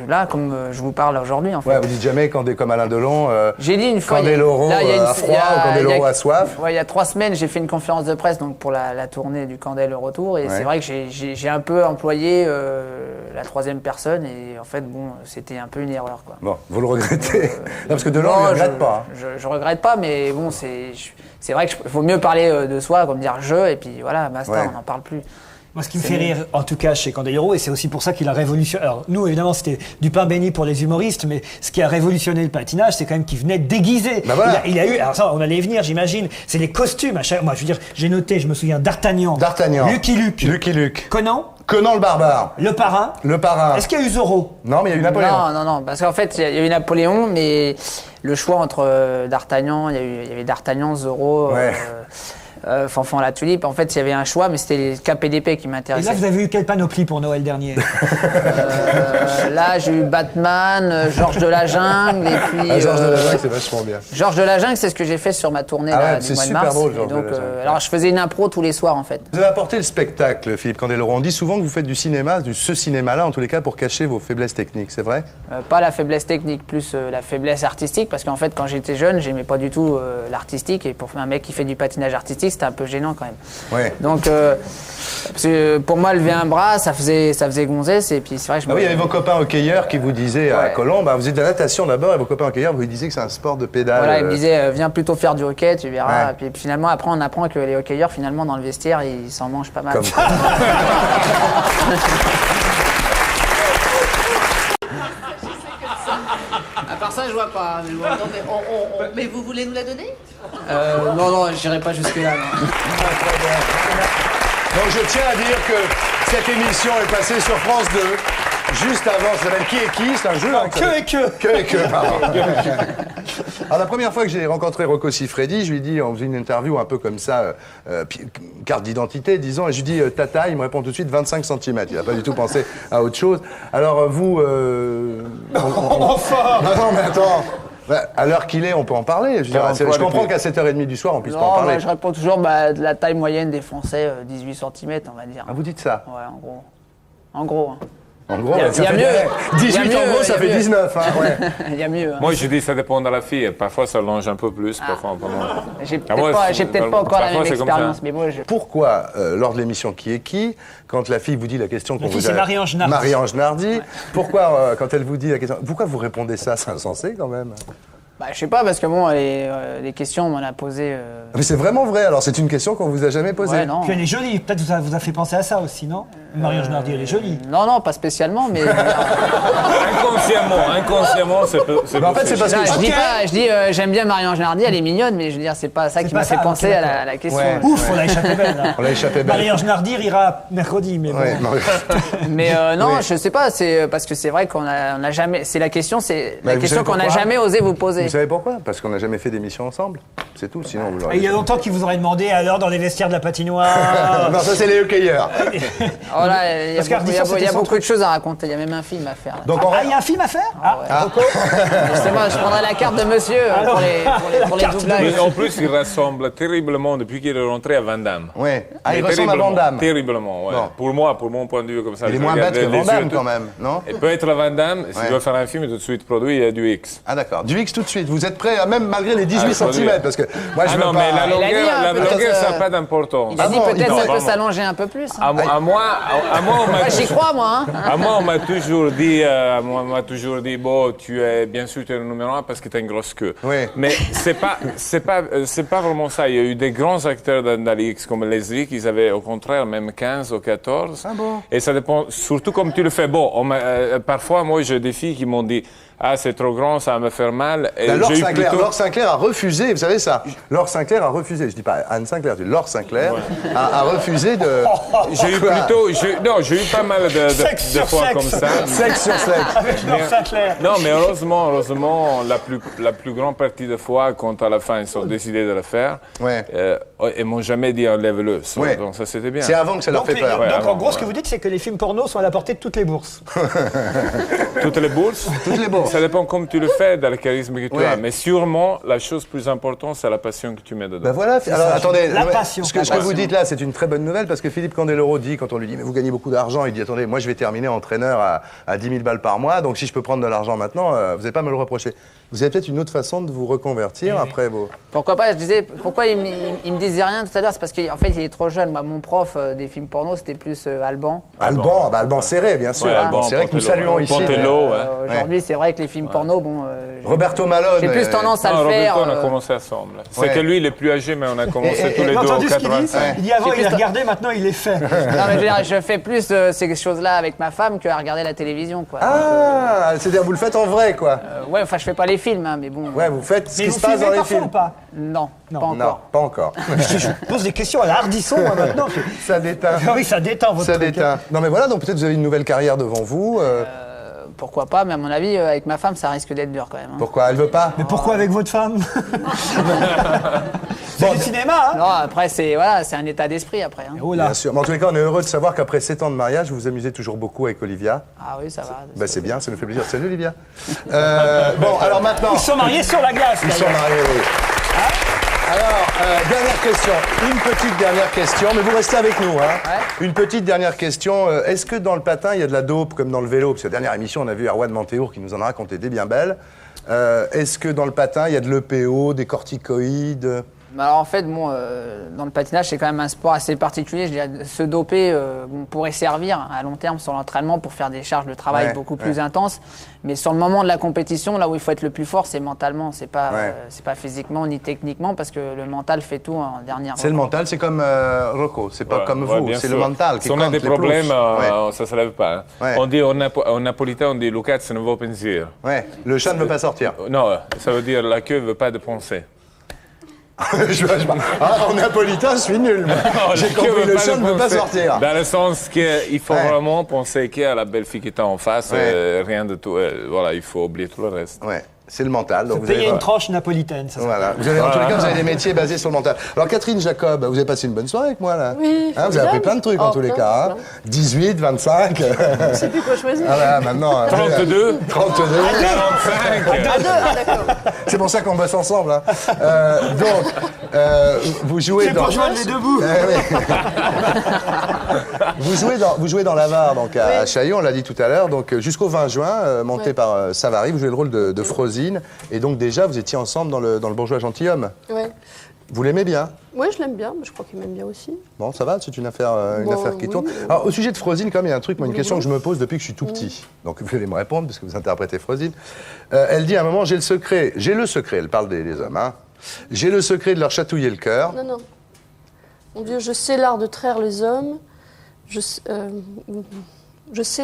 là comme je vous parle aujourd'hui en fait. Ouais, vous dites jamais comme Alain Delon. J'ai dit une fois. Candeloro à froid ou Candeloro à soif. Ouais, il y a 3 semaines, j'ai fait une conférence de presse donc pour la tournée du Candel Retour et c'est vrai que j'ai un peu employé la troisième personne et en fait bon, c'était un peu une erreur quoi. Bon, vous le regrettez? Non, parce que Delon ne regrette pas. Je regrette pas, mais bon, c'est vrai qu'il faut mieux parler de soi, comme dire je et puis voilà, basta, on n'en parle plus. Moi, ce qui me fait rire, en tout cas, chez Candeloro, et c'est aussi pour ça qu'il a révolutionné... Alors, nous, évidemment, c'était du pain béni pour les humoristes, mais ce qui a révolutionné le patinage, c'est quand même qu'il venait déguisé. Bah voilà. Il a eu... Alors ça, on allait y venir, j'imagine. C'est les costumes. Moi, je veux dire, j'ai noté, je me souviens, D'Artagnan. Lucky Luke. Conan le barbare. Le parrain. Est-ce qu'il y a eu Zorro? Non, mais il y a eu Napoléon. Non, parce qu'en fait, il y a eu Napoléon, mais le choix entre D'Artagnan, il y avait D'Artagnan, Zorro, Fanfan la Tulipe. En fait, il y avait un choix, mais c'était les KPDP qui Et m'intéressaient. là, vous avez eu quelle panoplie pour Noël dernier? Là, j'ai eu Batman, Georges de la Jungle, et puis... Georges de la Jungle, c'est vachement bien. Georges de la Jungle, c'est ce que j'ai fait sur ma tournée là, du mois de mars. C'est super drôle, Georges donc, de la Jungle. alors, je faisais une impro tous les soirs, en fait. Vous avez apporté le spectacle, Philippe Candeloro. On dit souvent que vous faites du cinéma, ce cinéma-là, en tous les cas, pour cacher vos faiblesses techniques, c'est vrai? Pas la faiblesse technique, plus la faiblesse artistique, parce qu'en fait, quand j'étais jeune, j'aimais pas du tout l'artistique, et pour un mec qui fait du patinage artistique, c'était un peu gênant quand même. Ouais. Donc, parce que pour moi, lever un bras, ça faisait gonzesse, et puis c'est vrai que il y avait vos copains hockeyeurs qui vous disaient à Colombe, vous êtes de la natation d'abord, et vos copains hockeyeurs vous disaient que c'est un sport de pédale. Voilà, ils me disaient, viens plutôt faire du hockey, tu verras. Et puis finalement, après, on apprend que les hockeyeurs, finalement, dans le vestiaire, ils s'en mangent pas mal. Comme ça. À part ça, je vois pas. Mais, bon, mais vous voulez nous la donner? Non, j'irai pas jusque-là. Donc je tiens à dire que cette émission est passée sur France 2. Juste avant, ça s'appelle Qui est qui? C'est un jeu. Que, pardon. Alors la première fois que j'ai rencontré Rocco Siffredi, je lui ai dit, on faisait une interview un peu comme ça, carte d'identité, disons, et je lui dis ta taille, il me répond tout de suite 25 cm. Il n'a pas du tout pensé à autre chose. Alors vous... Enfin Non, mais attends. À l'heure qu'il est, on peut en parler. Je comprends qu'à 7h30 du soir, on puisse pas en parler. Je réponds toujours de la taille moyenne des Français, 18 cm, on va dire. Ah, vous dites ça? Ouais, en gros. En gros. En gros, il y a mieux. 18 en gros, ça fait 19. Hein, ouais. Il y a mieux. Moi, je dis ça dépend de la fille. Parfois, ça longe un peu plus. Parfois, un peu moins. J'ai peut-être pas encore la même expérience. Mais moi, Pourquoi, lors de l'émission Qui est qui, quand la fille vous dit la question qu'on vous a... c'est Marie-Ange Nardi. Marie-Ange Nardi. Pourquoi, quand elle vous dit la question... Pourquoi vous répondez ça? C'est insensé, quand même. Je sais pas, parce que bon, les questions, on m'en a posé... Mais c'est vraiment vrai, alors c'est une question qu'on vous a jamais posée. Ouais, non. Puis elle est jolie, peut-être vous a fait penser à ça aussi, non? Marie-Ange Nardi, elle est jolie. Non, pas spécialement, mais... Inconsciemment, c'est en fait, c'est parce que... Je dis j'aime bien Marie-Ange Nardi, elle est mignonne, mais je veux dire, c'est pas ça qui m'a fait penser à la question. Ouais. Ouf, on l'a échappé belle, là. On l'a échappé belle. Marie-Ange Nardi ira mercredi, mais bon. Ouais, mais non, je sais pas, c'est parce que c'est vrai qu'on a jamais... C'est la question, qu'on n'a jamais osé vous poser. Vous savez pourquoi? Parce qu'on n'a jamais fait d'émission ensemble. C'est tout, sinon vous l'aurez... Il y a longtemps qu'ils vous auraient demandé alors dans les vestiaires de la patinoire. Non, ça c'est les hockeyeurs. Voilà, il y a beaucoup de choses à raconter, il y a même un film à faire. Donc il y a un film à faire? Justement, je prendrai la carte de monsieur pour les doublages. Mais en plus, il ressemble terriblement depuis qu'il est rentré à Van Damme. Ouais. Ah, il ressemble à Van Damme. Terriblement, ouais. Bon. Pour mon point de vue comme ça. Il est moins bête que Van Damme quand même, non? Et peut-être la Van Damme, s'il doit faire un film tout de suite produit, il y a du X. Ah d'accord, du X tout de suite. Vous êtes prêt, même malgré les 18 cm, parce que moi je veux non, pas... mais la longueur, ça n'a pas d'importance. Il a dit peut-être ça peut s'allonger un peu plus. À moi, j'y crois, moi. À moi, on m'a toujours dit, bon, tu es bien sûr tu es le numéro 1 parce que tu as une grosse queue. Oui. Mais c'est pas vraiment ça. Il y a eu des grands acteurs dans les X comme Leslie qui avaient au contraire même 15 ou 14. Ah bon? Et ça dépend surtout comme tu le fais. Bon, parfois moi j'ai des filles qui m'ont dit ah, c'est trop grand, ça va me faire mal. Et Laure Sinclair a refusé, vous savez ça? Laure Sinclair a refusé, je dis pas Anne Sinclair, je dis Laure Sinclair a refusé de... J'ai eu j'ai eu pas mal de fois comme ça. Sexe sur sexe. Avec Laure Sinclair. Non, mais heureusement, la plus grande partie des fois, quand à la fin ils ont décidé de le faire, ils m'ont jamais dit enlève-le. Ouais. Donc ça c'était bien. C'est avant que ça leur fait peur. Donc en gros, ce que vous dites, c'est que les films porno sont à la portée de toutes les bourses. Toutes les bourses? Toutes les bourses. Ça dépend comme tu le fais, dans le charisme que tu as. Mais sûrement, la chose plus importante, c'est la passion que tu mets dedans. Ben voilà, alors attendez, la passion. Ce que vous dites là, c'est une très bonne nouvelle parce que Philippe Candeloro dit, quand on lui dit mais vous gagnez beaucoup d'argent, il dit attendez, moi je vais terminer entraîneur à 10 000 balles par mois, donc si je peux prendre de l'argent maintenant, vous n'allez pas me le reprocher. Vous avez peut-être une autre façon de vous reconvertir après vos... Pourquoi pas? Je disais, pourquoi il me disait rien tout à l'heure? C'est parce qu'en fait, il est trop jeune. Moi, mon prof des films porno, c'était plus Alban. Alban Serré, bien sûr. Ouais, Alban Serré que nous saluons ici. Pontello, Aujourd'hui, c'est vrai que les films porno, bon, Roberto Malone. J'ai plus tendance à Non, le faire. Roberto, on a commencé ensemble. C'est Ouais. que lui, il est plus âgé, mais on a commencé tous les deux T'as en entendu ce qu'il dit 85. Il dit avant, il a regardé, maintenant il est fait. Non, mais je veux dire, je fais plus ces choses-là avec ma femme qu'à regarder la télévision, quoi. Ah, c'est-à-dire vous le faites en vrai, quoi. Ouais, enfin, je fais pas les films, hein, mais bon. Ouais, vous faites ce Mais qui vous se passe filmez dans les parfois films. ou pas Non, pas Non, encore. pas encore. Je pose des questions à la Hardisson, moi, maintenant. Ça déteint. Ah oui, ça détend votre Ça truc. déteint. Non, mais voilà, donc peut-être vous avez une nouvelle carrière devant vous. Pourquoi pas, mais à mon avis, avec ma femme, ça risque d'être dur quand même. Hein. Pourquoi? Elle veut pas? Mais pourquoi avec votre femme? C'est du cinéma, hein? Non, après, c'est un état d'esprit, après. Hein. Oh là. Bien sûr. Mais en tous les cas, on est heureux de savoir qu'après 7 ans de mariage, vous vous amusez toujours beaucoup avec Olivia. Ah oui, ça va. Bah, c'est bien, ça nous fait plaisir. Salut, Olivia. Bon, alors maintenant. Ils sont mariés sur la glace. Ils sont d'ailleurs. mariés, oui. Alors, dernière question. Une petite dernière question, mais vous restez avec nous, hein. Ouais. Une petite dernière question. Est-ce que dans le patin, il y a de la dope comme dans le vélo? Parce que la dernière émission, on a vu Erwan Mantéour qui nous en a raconté des bien belles. Est-ce que dans le patin, il y a de l'EPO, des corticoïdes? Alors en fait, bon, dans le patinage, c'est quand même un sport assez particulier. Je dirais, se doper pourrait servir à long terme sur l'entraînement pour faire des charges de travail beaucoup plus intenses. Mais sur le moment de la compétition, là où il faut être le plus fort, c'est mentalement. C'est pas physiquement ni techniquement, parce que le mental fait tout en dernière. C'est le mental, c'est comme Rocco, c'est pas comme vous, c'est le mental qui Si on compte. a des les problèmes, plus. ça ne se lève pas. Hein. Ouais. On dit en napolitain, on dit le cazzo ne va pensiero. Ouais, le chat ne veut pas sortir. Non, ça veut dire la queue ne veut pas de penser. En napolitain, je suis nul. J'ai compris, le chat ne veut pas sortir. Dans le sens qu'il faut vraiment penser qu'il y a la belle fille qui est en face, rien de tout. Voilà, il faut oublier tout le reste. Ouais. C'est le mental. Donc Vous avez une tranche napolitaine, ça. Voilà. Vous avez, en tous les cas, vous avez des métiers basés sur le mental. Alors, Catherine Jacob, vous avez passé une bonne soirée avec moi, là. Oui. Vous avez appris plein de trucs, en tous les cas. Hein. 18, 25. Je ne sais plus quoi choisir. Voilà, maintenant. 32. 32. 45. D'accord. C'est pour ça qu'on bosse ensemble. Hein. Vous jouez C'est dans. pour joindre les deux bouts. Vous jouez dans l'Avare, donc à Chaillot, on l'a dit tout à l'heure, donc jusqu'au 20 juin, monté par Savary, vous jouez le rôle de Frosine, et donc déjà vous étiez ensemble dans le Bourgeois gentilhomme. Ouais. Vous l'aimez bien? Oui, je l'aime bien, mais je crois qu'il m'aime bien aussi. Bon, ça va, c'est une affaire qui tourne. Alors, au sujet de Frosine, quand même, il y a un truc, moi, une question que je me pose depuis que je suis tout petit. Donc, vous allez me répondre, parce que vous interprétez Frosine. Elle dit à un moment, j'ai le secret, elle parle des hommes, hein. J'ai le secret de leur chatouiller le cœur. Non, non. Mon Dieu, je sais l'art de traire les hommes. Je sais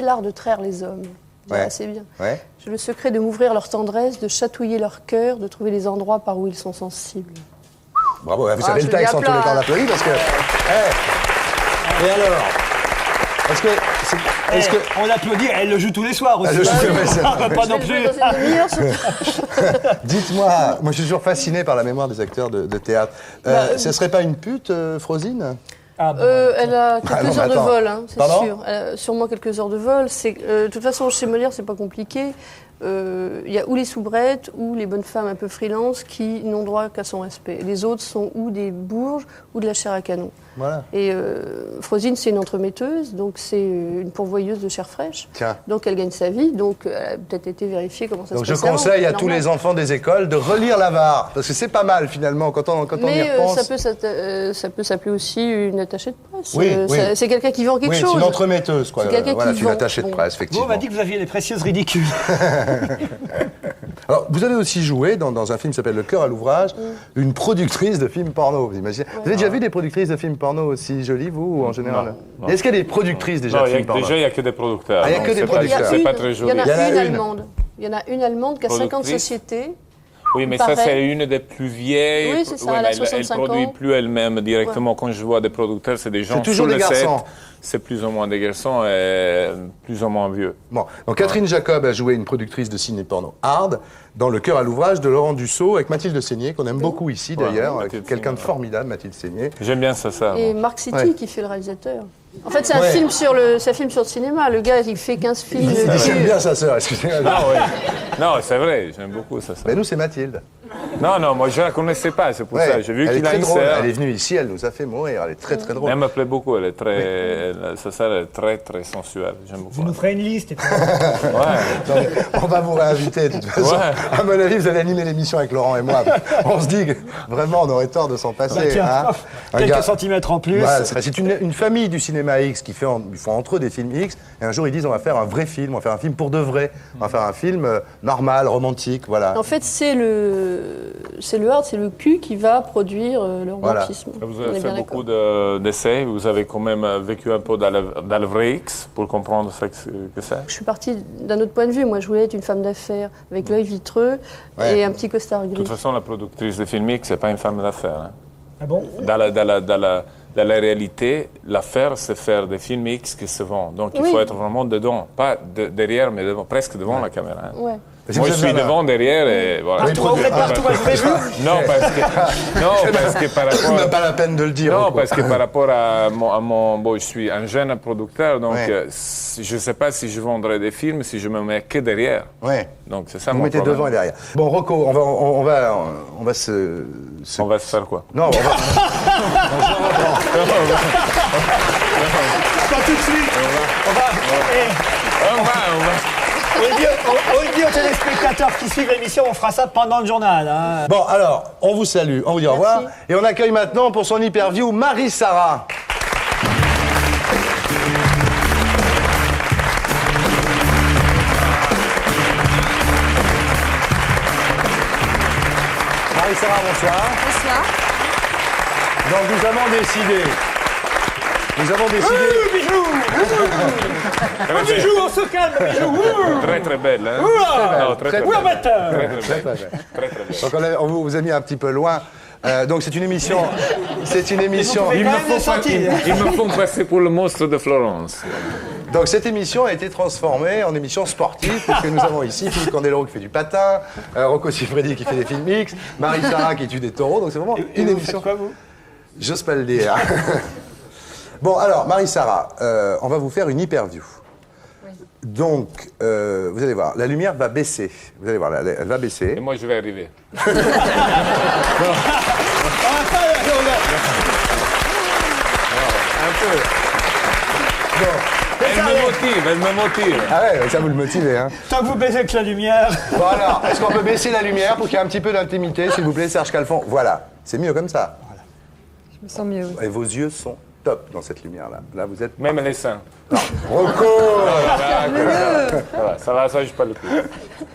l'art de traire les hommes. Ouais. C'est bien. Ouais. J'ai le secret de m'ouvrir leur tendresse, de chatouiller leur cœur, de trouver les endroits par où ils sont sensibles. Bravo, vous savez le texte en tous les cas, on applaudit parce que... Et alors? Est-ce que... On applaudit, elle le joue tous les soirs aussi. Elle le joue tous les soirs. Pas non plus. Dites-moi, moi je suis toujours fasciné par la mémoire des acteurs de théâtre. Ce serait pas une pute, Frosine? Elle a quelques heures de vol, hein, c'est Pardon? sûr. Elle a sûrement quelques heures de vol. De toute façon, chez Molière, c'est pas compliqué. Il y a ou les soubrettes ou les bonnes femmes un peu freelance qui n'ont droit qu'à son respect. Les autres sont ou des bourges ou de la chair à canon. Voilà. Et Frosine, c'est une entremetteuse, donc c'est une pourvoyeuse de chair fraîche. Tiens. Donc elle gagne sa vie, donc elle a peut-être été vérifiée comment ça Donc se je passe. conseille à tous les enfants des écoles de relire l'Avare, parce que c'est pas mal finalement quand on y repense. ça peut s'appeler aussi une attachée de presse. Oui, oui. C'est quelqu'un qui vend quelque chose. C'est une entremetteuse, quoi. C'est quelqu'un Voilà, qui c'est une vend. attachée de presse, effectivement. Vous, on m'a dit que vous aviez des précieuses ridicules. Alors, vous avez aussi joué dans un film qui s'appelle Le cœur à l'ouvrage, une productrice de films porno. Vous imaginez? Vous avez déjà vu des productrices de films porno aussi jolies, vous, ou en général? Non. Est-ce qu'il y a des productrices déjà de films porno? Déjà, il n'y a que des producteurs. Ah, il n'y a que des producteurs. C'est pas très joli. Il y en a une allemande. Il y en a une allemande qui a 50 Productrice. sociétés. Oui, mais Pareil. ça, c'est une des plus vieilles. Oui, c'est ça, Ouais, elle a mais 65 elle produit ans. plus elle-même directement. Quand je vois des producteurs, c'est des gens toujours sur des le set. garçons. C'est plus ou moins des garçons et plus ou moins vieux. Bon, donc Catherine Jacob a joué une productrice de ciné porno hard dans Le cœur à l'ouvrage de Laurent Dussault avec Mathilde Seigné, qu'on aime beaucoup ici d'ailleurs, quelqu'un de formidable, Mathilde Seigné. J'aime bien ça. Et Marc City qui fait le réalisateur. En fait, c'est un film sur le cinéma. Le gars, il fait 15 films. J'aime bien sa sœur, excusez-moi. Non, c'est vrai, j'aime beaucoup ça. Mais nous, c'est Mathilde. Non, moi je ne la connaissais pas, c'est pour ça. J'ai vu elle est qu'il a très une drôle. sœur. Elle est venue ici, elle nous a fait mourir. Elle est très très drôle. Elle me plaît beaucoup, elle est très, sa sœur est très très sensuelle. J'aime beaucoup. Vous nous ferez une liste. Et puis... Donc, on va vous réinviter de toute façon. À mon avis, vous allez animer l'émission avec Laurent et moi. On se dit que vraiment on aurait tort de s'en passer. Tiens, quelques centimètres en plus. Voilà, c'est une famille du cinéma X qui font entre eux des films X. Et un jour ils disent on va faire un vrai film, on va faire un film pour de vrai. On va faire un film normal, romantique, voilà. En fait, c'est le hard, c'est le cul qui va produire le romantisme. Vous avez fait beaucoup d'essais, vous avez quand même vécu un peu dans le vrai X pour comprendre ce que c'est. Je suis partie d'un autre point de vue. Moi, je voulais être une femme d'affaires avec l'œil vitreux et un petit costard gris. De toute façon, la productrice de film X, c'est pas une femme d'affaires. Hein. Ah bon? Dans la réalité, l'affaire, c'est faire des films X qui se vendent. Donc, il faut être vraiment dedans, pas derrière, mais devant, presque devant la caméra. Hein. Ouais. Moi, je suis devant, derrière et voilà. Partout, Non, parce que par rapport... C'est même pas la peine de le dire. Non, parce que par rapport à mon... Bon, je suis un jeune producteur, donc je ne sais pas si je vendrai des films si je me mets que derrière. Ouais. Donc c'est ça vous mon mettez problème. devant et derrière. Bon, Rocco, on va se... On va se faire quoi? Non, on va... Pas tout de suite. On dit aux téléspectateurs qui suivent l'émission, on fera ça pendant le journal. Hein. Bon, alors, on vous salue, on vous dit au revoir. Et on accueille maintenant pour son hyperview Marie-Sara. Marie-Sara, bonsoir. Bonsoir. Donc nous avons décidé... Bijou, on se calme, Bijou. Très très belle. Hein? Très belle. Donc on vous a mis un petit peu loin. Donc c'est une émission... Ils me font passer pour le monstre de Florence. Donc cette émission a été transformée en émission sportive, puisque nous avons ici Philippe Candeloro qui fait du patin, Rocco Siffredi qui fait des films X, Marie-Sara qui tue des taureaux, donc c'est vraiment une émission... Quoi, vous? J'ose pas le dire. Bon, alors, Marie-Sara, on va vous faire une hyperview. Oui. Donc, vous allez voir, la lumière va baisser. Vous allez voir, elle va baisser. Et moi, je vais arriver. Un peu. Bon. Elle me motive. Ah ouais, ça vous le motivez, hein. Tant que vous baissez avec la lumière. Bon alors, est-ce qu'on peut baisser la lumière pour qu'il y ait un petit peu d'intimité, s'il vous plaît, Serge Calfon? Voilà, c'est mieux comme ça. Voilà. Je me sens mieux, oui. Et vos yeux sont top dans cette lumière-là. Là, vous êtes... Même les seins. Non. Rocco. Ça va, ça, je parle plus.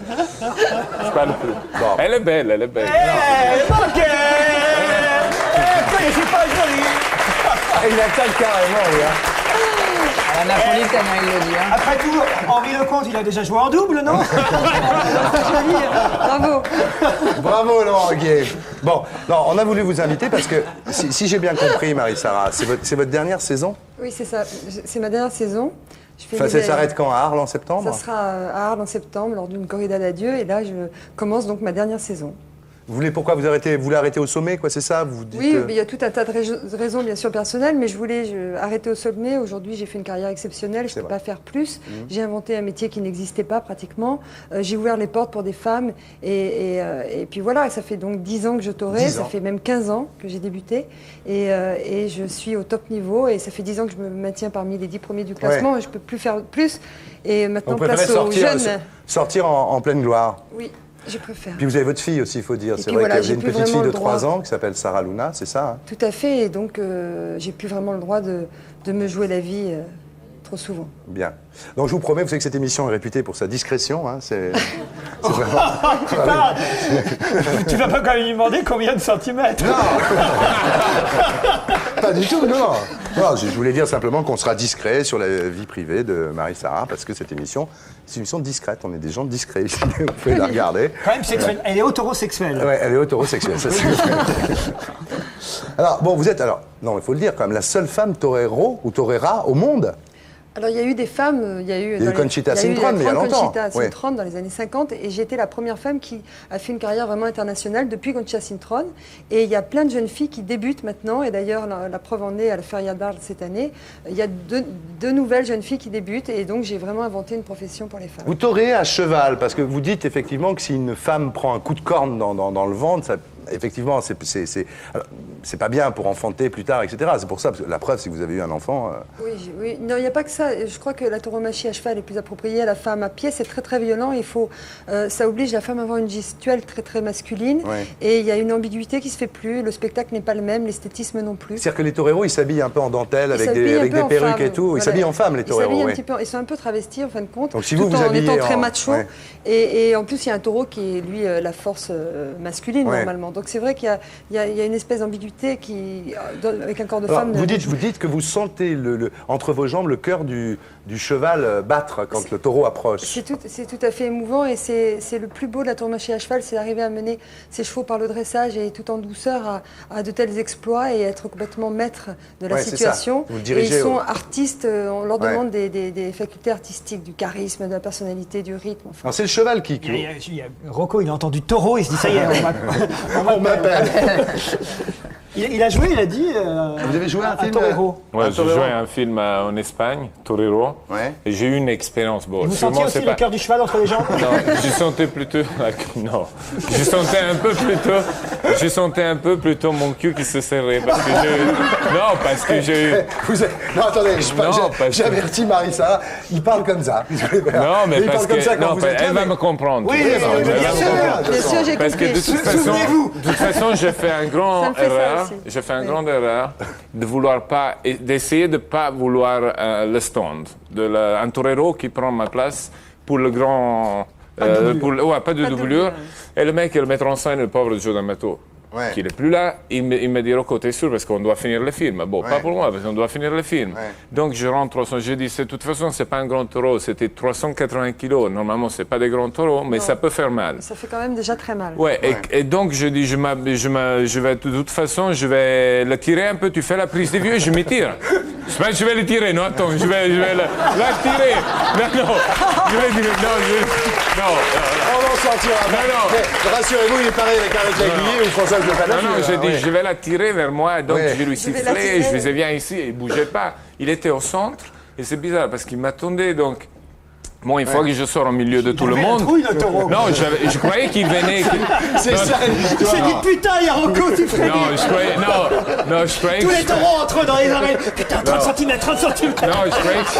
Je parle plus. Bon. Elle est belle. Je suis pas joli. Il attaque carrément, oui. À la napolitaine, il le dit. Hein. Après tout, Henri Lecomte, il a déjà joué en double, non? Bravo. Bravo, Laurent Guier. Bon, non, on a voulu vous inviter parce que, si j'ai bien compris, Marie-Sara, c'est votre dernière saison? Oui, c'est ça. C'est ma dernière saison. Ça s'arrête quand? À Arles en septembre? Ça sera à Arles en septembre, lors d'une corrida d'adieu. Et là, je commence donc ma dernière saison. Vous voulez pourquoi vous voulez arrêter au sommet, quoi, c'est ça? Vous dites, oui, il y a tout un tas de raisons, bien sûr, personnelles, mais je voulais arrêter au sommet. Aujourd'hui, j'ai fait une carrière exceptionnelle, je ne peux pas faire plus. J'ai inventé un métier qui n'existait pas pratiquement. J'ai ouvert les portes pour des femmes. Et puis voilà, ça fait donc 10 ans que je taurais, ça fait même 15 ans que j'ai débuté. Et je suis au top niveau, et ça fait 10 ans que je me maintiens parmi les 10 premiers du classement, et je ne peux plus faire plus. Et maintenant, place aux jeunes. Sortir en pleine gloire. Oui. Je préfère. Puis vous avez votre fille aussi, il faut dire. C'est vrai voilà, que vous avez une petite fille de 3 droit. ans qui s'appelle Sarah Luna, c'est ça? Hein? Tout à fait, et donc j'ai plus vraiment le droit de me jouer la vie trop souvent. Bien. Donc je vous promets, vous savez que cette émission est réputée pour sa discrétion. Hein, c'est vraiment... Tu vas pas quand même lui demander combien de centimètres? Non. Pas du tout, non. Non, je voulais dire simplement qu'on sera discret sur la vie privée de Marie-Sara, parce que cette émission, c'est une émission discrète. On est des gens discrets ici. Vous pouvez la regarder. Quand même sexuelle. Elle est hétérosexuelle. Ouais, elle est hétérosexuelle. Ça, alors, bon, vous êtes, non, il faut le dire quand même, la seule femme torero ou torera au monde. Alors, il y a eu des femmes, il y a eu Conchita Sintron, mais il y a longtemps. Conchita Sintron dans les années 50, et j'ai été la première femme qui a fait une carrière vraiment internationale depuis Conchita Sintron. Et il y a plein de jeunes filles qui débutent maintenant, et d'ailleurs, la preuve en est à la Feria d'Arles cette année. Il y a deux nouvelles jeunes filles qui débutent, et donc j'ai vraiment inventé une profession pour les femmes. Vous toréez à cheval, parce que vous dites effectivement que si une femme prend un coup de corne dans le ventre, ça, effectivement, c'est pas bien pour enfanter plus tard, etc. C'est pour ça, parce que la preuve, si vous avez eu un enfant... Oui, non, il n'y a pas que ça. Je crois que la tauromachie à cheval est plus appropriée à la femme à pied. C'est très, très violent. Ça oblige la femme à avoir une gestuelle très, très masculine. Ouais. Et il y a une ambiguïté qui se fait plus. Le spectacle n'est pas le même, l'esthétisme non plus. C'est-à-dire que les toreros, ils s'habillent un peu en dentelle, avec des perruques et tout. Ils s'habillent en femme, les toreros. Ils sont un peu travestis, en fin de compte, donc, si tout vous en habillez étant très macho. Ouais. Et en plus, il y a un taureau qui est, lui, la force masculine, normalement. Donc c'est vrai qu'il y a une espèce d'ambiguïté avec un corps de femme. Vous dites que vous sentez entre vos jambes le cœur du cheval battre quand le taureau approche. C'est tout à fait émouvant, et c'est le plus beau de la tauromachie à cheval, c'est d'arriver à mener ses chevaux par le dressage et tout en douceur à de tels exploits et être complètement maître de la situation. Et ils sont artistes, on leur demande des facultés artistiques, du charisme, de la personnalité, du rythme. Enfin. C'est le cheval qui... Rocco, il a entendu taureau, il se dit ça y est, on m'appelle. Il a joué, il a dit. Vous avez joué un film Torero. Ouais, j'ai joué un film en Espagne, Torero. Ouais. Et j'ai eu une expérience. Bon, vous sentiez aussi le cœur du cheval entre les jambes? Non, je sentais plutôt. Non, je sentais un peu plutôt mon cul qui se serrait parce que j'ai eu. Non, attendez, j'avertis Marissa, il parle comme ça. Non, mais parce que elle va me comprendre. Oui, bien sûr, j'ai compris. Parce que de toute façon, j'ai fait un grand erreur. J'ai fait une grande erreur d'essayer de ne pas vouloir le stand. Un torero qui prend ma place pour le grand... pas de doublure. Et le mec, le metteur en scène, le pauvre Joe D'Amato, qui n'est plus là, il me dit Rocco, t'es sûr parce qu'on doit finir le film. Bon, pas pour moi, parce qu'on doit finir le film. Donc je rentre 300, je dis, de toute façon, c'est pas un grand taureau, c'était 380 kilos. Normalement, c'est pas des grands taureaux, mais ça peut faire mal. Ça fait quand même déjà très mal. Et donc je dis, je vais, de toute façon, je vais le tirer un peu, tu fais la prise des vieux, je m'y tire. Je vais le tirer, non, attends, je vais la tirer. Non, je vais dire, non. On en sortira. Non. Rassurez-vous, il est pareil avec l'aiguille ou François de Panache. Non, j'ai dit, je vais la tirer vers moi, donc je lui sifflais, je disais, viens ici, et il ne bougeait pas. Il était au centre, et c'est bizarre, parce qu'il m'attendait, donc... Bon, une fois que je sors au milieu de tout le monde... Non, je croyais qu'il venait... C'est ça, il s'est dit, putain, il y a Rocco, tu ferais Non, je croyais... Tous les taureaux entre eux dans les oreilles. Putain, 30 cm, 30 cm. Non, je croyais que...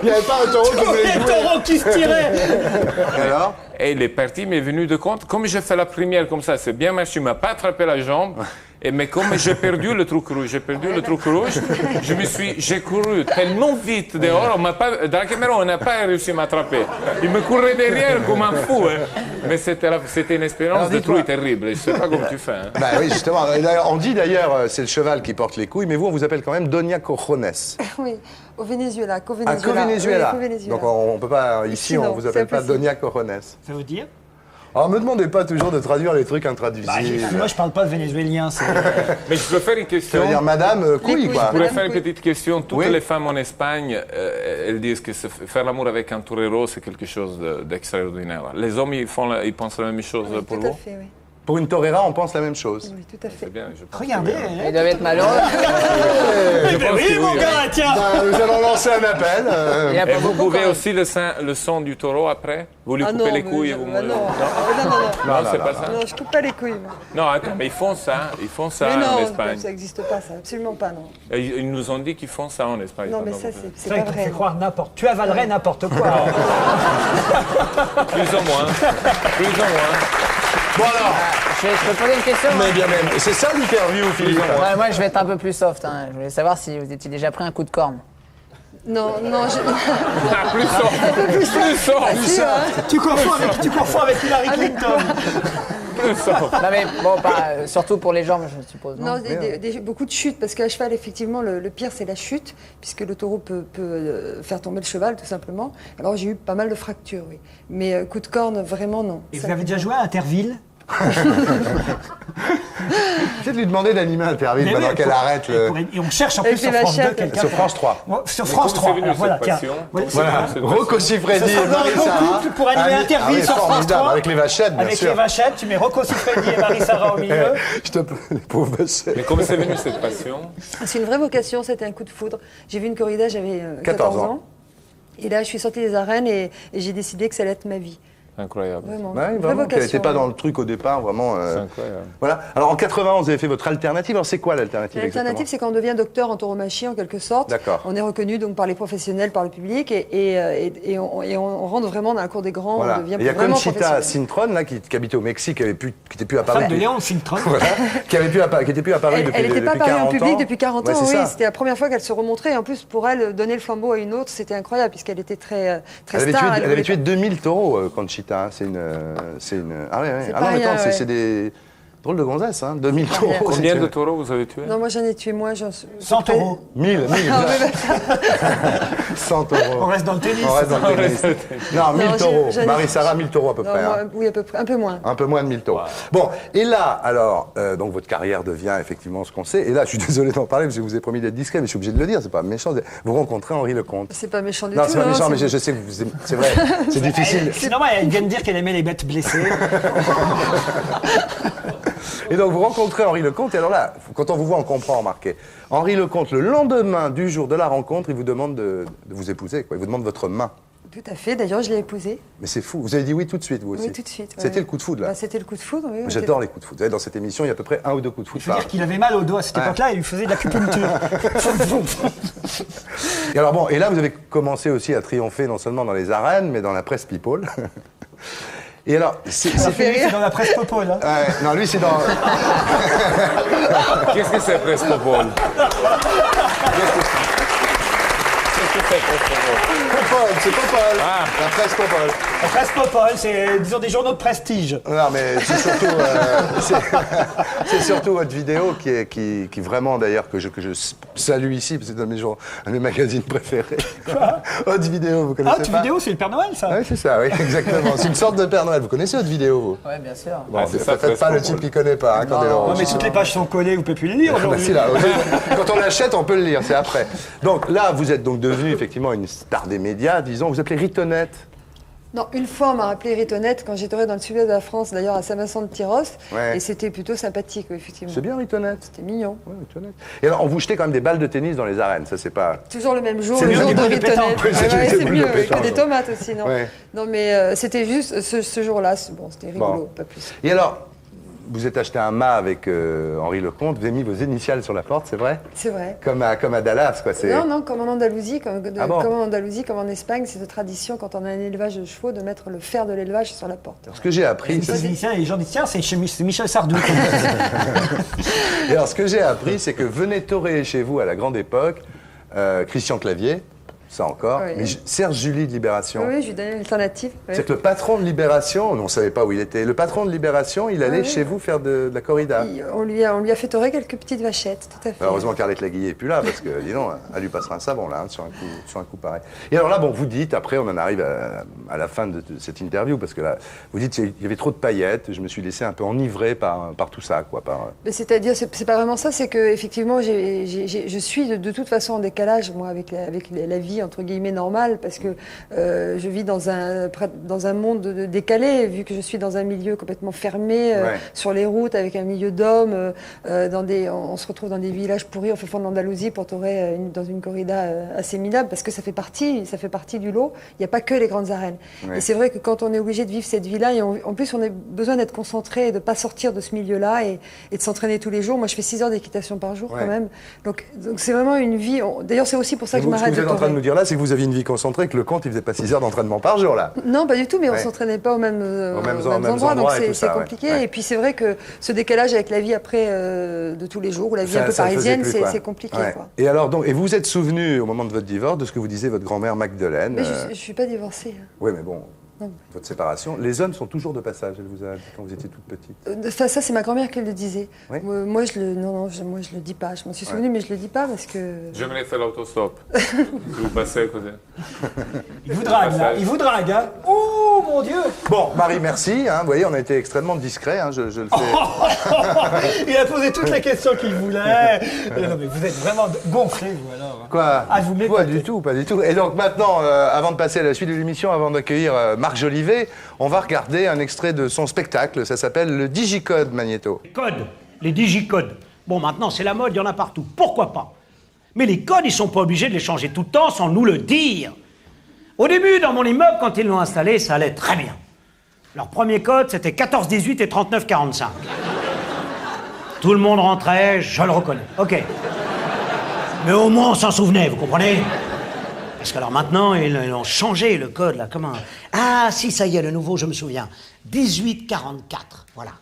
Il n'y avait pas un taureau qui voulait jouer. Tous les taureaux qui se tiraient. Alors? Et il est parti, il m'est venu de compte. Comme j'ai fait la première comme ça, c'est bien marché, il ne m'a pas attrapé la jambe. Mais comme j'ai perdu le truc rouge, j'ai couru tellement vite dehors, dans la caméra, on n'a pas réussi à m'attraper. Il me courait derrière comme un fou. Mais c'était une expérience de trouille terrible. Je ne sais pas comment tu fais. Bah oui, justement. On dit d'ailleurs, c'est le cheval qui porte les couilles, mais vous, on vous appelle quand même Doña Cojones. Oui, au Venezuela. Venezuela. Donc on ne peut pas, ici, on ne vous appelle pas Doña Cojones. Ça veut dire? Alors, me demandez pas toujours de traduire les trucs intraduisibles. Moi, je parle pas de vénézuélien. Mais je peux faire une question. Ça veut dire Madame Couille, quoi. Je pourrais faire une petite question. Toutes les femmes en Espagne, elles disent que faire l'amour avec un torero, c'est quelque chose d'extraordinaire. Les hommes, ils pensent la même chose pour vous? Tout à fait, oui. Pour une torera, on pense la même chose. Oui, tout à fait. Bien, regardez. Il doit être malheureux. Oui, mon gars, tiens. Nous allons lancer un appel. Et vous pouvez aussi le sang du taureau après? Vous lui coupez les couilles et vous mourrez? Non, c'est pas ça. Non, je coupe pas les couilles. Non, attends, mais ils font ça en Espagne. Non, ça n'existe pas, ça. Absolument pas, non. Ils nous ont dit qu'ils font ça en Espagne. Non, mais ça, c'est pas vrai. Croire n'importe. Tu avalerais n'importe quoi. Plus ou moins. Bon alors, je peux poser une question? Mais bien même. C'est ça l'interview, Philippe. Moi, je vais être un peu plus soft. Je voulais savoir si vous étiez déjà pris un coup de corne. Non, plus soft. Tu confonds avec Hillary Clinton. Non mais bon, surtout pour les jambes, je suppose. Non, beaucoup de chutes, parce qu'à cheval, effectivement, le pire, c'est la chute, puisque le taureau peut faire tomber le cheval, tout simplement. Alors j'ai eu pas mal de fractures, oui. Mais coup de corne, vraiment, non. Et vous avez déjà joué à Interville? Peut-être lui demander d'animer Interville pendant qu'elle arrête le... Et on cherche en plus sur France 2 quelqu'un. Sur France 3. Sur France 3. Voilà, tiens. Voilà. Rocco Siffredi et Marie-Sarah. Pour animer Interville sur France 3. Avec les vachettes, bien sûr. Avec les vachettes, tu mets Rocco Siffredi et Marie-Sarah au milieu. Je te plaît, les pauvres vachettes. Mais comment c'est venu cette passion? C'est une vraie vocation, c'était un coup de foudre. J'ai vu une corrida, j'avais 14 ans. Et là, je suis sortie des arènes et j'ai décidé que ça allait être ma vie. Incroyable. Vraiment. Ouais, vraiment qu'elle n'était pas dans le truc au départ, vraiment. C'est incroyable. Voilà. Alors en 91, vous avez fait votre alternative. Alors c'est quoi l'alternative L'alternative, c'est quand on devient docteur en tauromachie, en quelque sorte. D'accord. On est reconnu donc par les professionnels, par le public, et on rentre vraiment dans la cour des grands. Voilà. On devient Il y a vraiment Conchita professionnel. Sintron, là, qui habitait au Mexique, qui n'était plus apparue. Femme de Léon Sintron. Voilà. Qui n'était plus apparue depuis 40 ans. Elle n'était pas apparue en public depuis 40 ans, ouais, oui. C'était la première fois qu'elle se remontrait. Et en plus, pour elle, donner le flambeau à une autre, c'était incroyable, puisqu'elle était très star. Elle avait tué 2000 taureaux, Conchita. Hein. C'est une... Ah ouais. Ah non, mais attends, c'est des drôles de gonzesses, hein. 2000 taureaux. Combien de taureaux vous avez tués? Non, moi j'en ai tué moins. 100 taureaux. 1000. 100 taureaux. On reste dans le tennis. Non, 1000 taureaux. Marie-Sarah, 1000 taureaux à peu près. Moi, oui, à peu près. Un peu moins. Un peu moins de 1000 taureaux. Bon, et là, alors, donc votre carrière devient effectivement ce qu'on sait. Et là, je suis désolé d'en parler parce que je vous ai promis d'être discret, mais je suis obligé de le dire, c'est pas méchant. Vous rencontrez Henri Lecomte. C'est pas méchant du tout. Non, c'est pas méchant, mais je sais que c'est vrai. C'est difficile. C'est normal, elle vient de dire qu'elle aimait les bêtes blessées. Et donc vous rencontrez Henri Lecomte, et alors là, quand on vous voit, on comprend, remarquez. Henri Lecomte, le lendemain du jour de la rencontre, il vous demande de vous épouser, quoi. Il vous demande votre main. Tout à fait, d'ailleurs je l'ai épousée. Mais c'est fou, vous avez dit oui tout de suite, vous aussi? Oui, tout de suite. Ouais. C'était le coup de foudre, là? C'était le coup de foudre, oui. J'adore les coups de foudre. Vous savez, dans cette émission, il y a à peu près 1 ou 2 coups de foudre. Il faut dire qu'il avait mal au dos à cette époque-là, et il lui faisait de l'acupuncture. Et alors bon, et là vous avez commencé aussi à triompher non seulement dans les arènes, mais dans la presse people. Et alors, c'est dans la presse people. Hein. Non, lui, c'est dans... Qu'est-ce que c'est presse people? Popol, c'est Popol. Ah. La presse Popol. La presse Popol, c'est, disons, des journaux de prestige. Non, mais c'est surtout, c'est surtout votre vidéo qui vraiment, d'ailleurs, que je salue ici, parce que c'est un de mes magazines préférés. Quoi? Haute vidéo, vous connaissez pas? Haute vidéo, c'est le Père Noël, ça? Oui, c'est ça, oui, exactement. C'est une sorte de Père Noël. Vous connaissez Haute vidéo, vous? Oui, bien sûr. Bon, c'est peut-être pas le type qui connaît pas, hein, quand non, mais toutes les pages sont collées, vous ne pouvez plus les lire aujourd'hui. Si, là, quand on l'achète, on peut le lire, c'est après. Donc là, vous êtes donc devenu effectivement une star des médias, disons, vous appelez Ritonette. Non, une fois, on m'a rappelé Ritonette quand j'étais dans le sud-est de la France, d'ailleurs à Saint-Vincent-de-Tyros, Ouais. et c'était plutôt sympathique, oui, effectivement. C'est bien Ritonette. C'était mignon. Ouais, Ritonette. Et alors, on vous jetait quand même des balles de tennis dans les arènes, ça c'est pas... Toujours le même jour, C'est le mieux jour des de boules de Ritonette. pétanque. Oui, c'est Ouais, des c'est boules de mieux, pétanque. que des tomates aussi, non? Ouais. Non, mais c'était juste ce jour-là, bon, c'était rigolo, Bon. pas plus. Et alors, vous êtes acheté un mât avec Henri Lecomte, vous avez mis vos initiales sur la porte, c'est vrai? C'est vrai. Comme à Dallas, quoi. Non, comme en Andalousie, comme bon en Andalousie, comme en Espagne, c'est de tradition, quand on a un élevage de chevaux, de mettre le fer de l'élevage sur la porte. Ce que j'ai appris... Les gens disent, tiens, c'est Michel Sardou. Et alors, ce que j'ai appris, c'est que venait toréer chez vous, à la grande époque, Christian Clavier, ça encore, Oui. mais Serge Julie de Libération. Oui, je lui donnais une alternative. Oui. C'est que le patron de Libération, on ne savait pas où il était, le patron de Libération, il allait Oui. chez vous faire de la corrida. On lui a fait torer quelques petites vachettes, tout à fait. Alors, heureusement qu'Arlette Laguillet n'est plus là, parce que, dis donc, elle lui passera un savon, là, hein, sur un coup pareil. Et alors là, bon, vous dites, après, on en arrive à la fin de cette interview, parce que là, vous dites qu'il y avait trop de paillettes, je me suis laissé un peu enivrer par tout ça, quoi. Mais c'est-à-dire, c'est pas vraiment ça, c'est que effectivement, je suis de toute façon en décalage, moi, avec la vie, entre guillemets, normale, parce que je vis dans un monde décalé, vu que je suis dans un milieu complètement fermé, sur les routes, avec un milieu d'hommes, on se retrouve dans des villages pourris au fond de l'Andalousie pour torer dans une corrida assez minable, parce que ça fait partie du lot, il n'y a pas que les grandes arènes. Ouais. Et c'est vrai que quand on est obligé de vivre cette vie-là, et en plus on a besoin d'être concentré et de ne pas sortir de ce milieu-là et de s'entraîner tous les jours. Moi je fais 6 heures d'équitation par jour quand même, donc c'est vraiment une vie, d'ailleurs c'est aussi pour ça que je m'arrête de Ce que vous êtes en train de torer. nous dire là, c'est que vous aviez une vie concentrée, que le comte il faisait pas 6 heures d'entraînement par jour là. Non, pas du tout, mais on Ouais. s'entraînait pas aux mêmes endroits donc et tout c'est ça, compliqué. ouais. Et puis c'est vrai que ce décalage avec la vie après de tous les jours, ou la vie un peu Ça le faisait parisienne, plus, quoi. c'est compliqué. Ouais. Quoi. Et alors, donc, et vous vous êtes souvenu au moment de votre divorce de ce que vous disait votre grand-mère Magdeleine. Mais je suis pas divorcée. Oui, mais bon, Non. votre séparation. Les hommes sont toujours de passage, elle vous a dit quand vous étiez toute petite. Ça, c'est ma grand-mère qui le disait. Oui. Moi, je le dis pas. Je m'en suis souvenue, mais je le dis pas parce que. J'aimerais faire l'autostop. Vous passez à côté. Il vous drague, là. Il vous drague, hein. Ouh, mon Dieu. Bon, Marie, merci. Vous voyez, on a été extrêmement discret. Je le fais. Il a posé toutes les questions qu'il voulait. Non, mais vous êtes vraiment gonflé, vous, alors. Quoi? Ah, vous m'écoutez. Pas du tout. Et donc maintenant, avant de passer à la suite de l'émission, avant d'accueillir Marc Jolivet, on va regarder un extrait de son spectacle. Ça s'appelle le Digicode, Magnéto. Les digicodes. Bon, maintenant, c'est la mode, il y en a partout. Pourquoi pas? Mais les codes, ils sont pas obligés de les changer tout le temps sans nous le dire. Au début, dans mon immeuble, quand ils l'ont installé, ça allait très bien. Leur premier code, c'était 14-18 et 39-45. Tout le monde rentrait, je le reconnais. OK. Mais au moins, on s'en souvenait, vous comprenez? Parce que alors maintenant, ils ont changé le code, là. Comment? Ah, si, ça y est, le nouveau, je me souviens. 1844, voilà.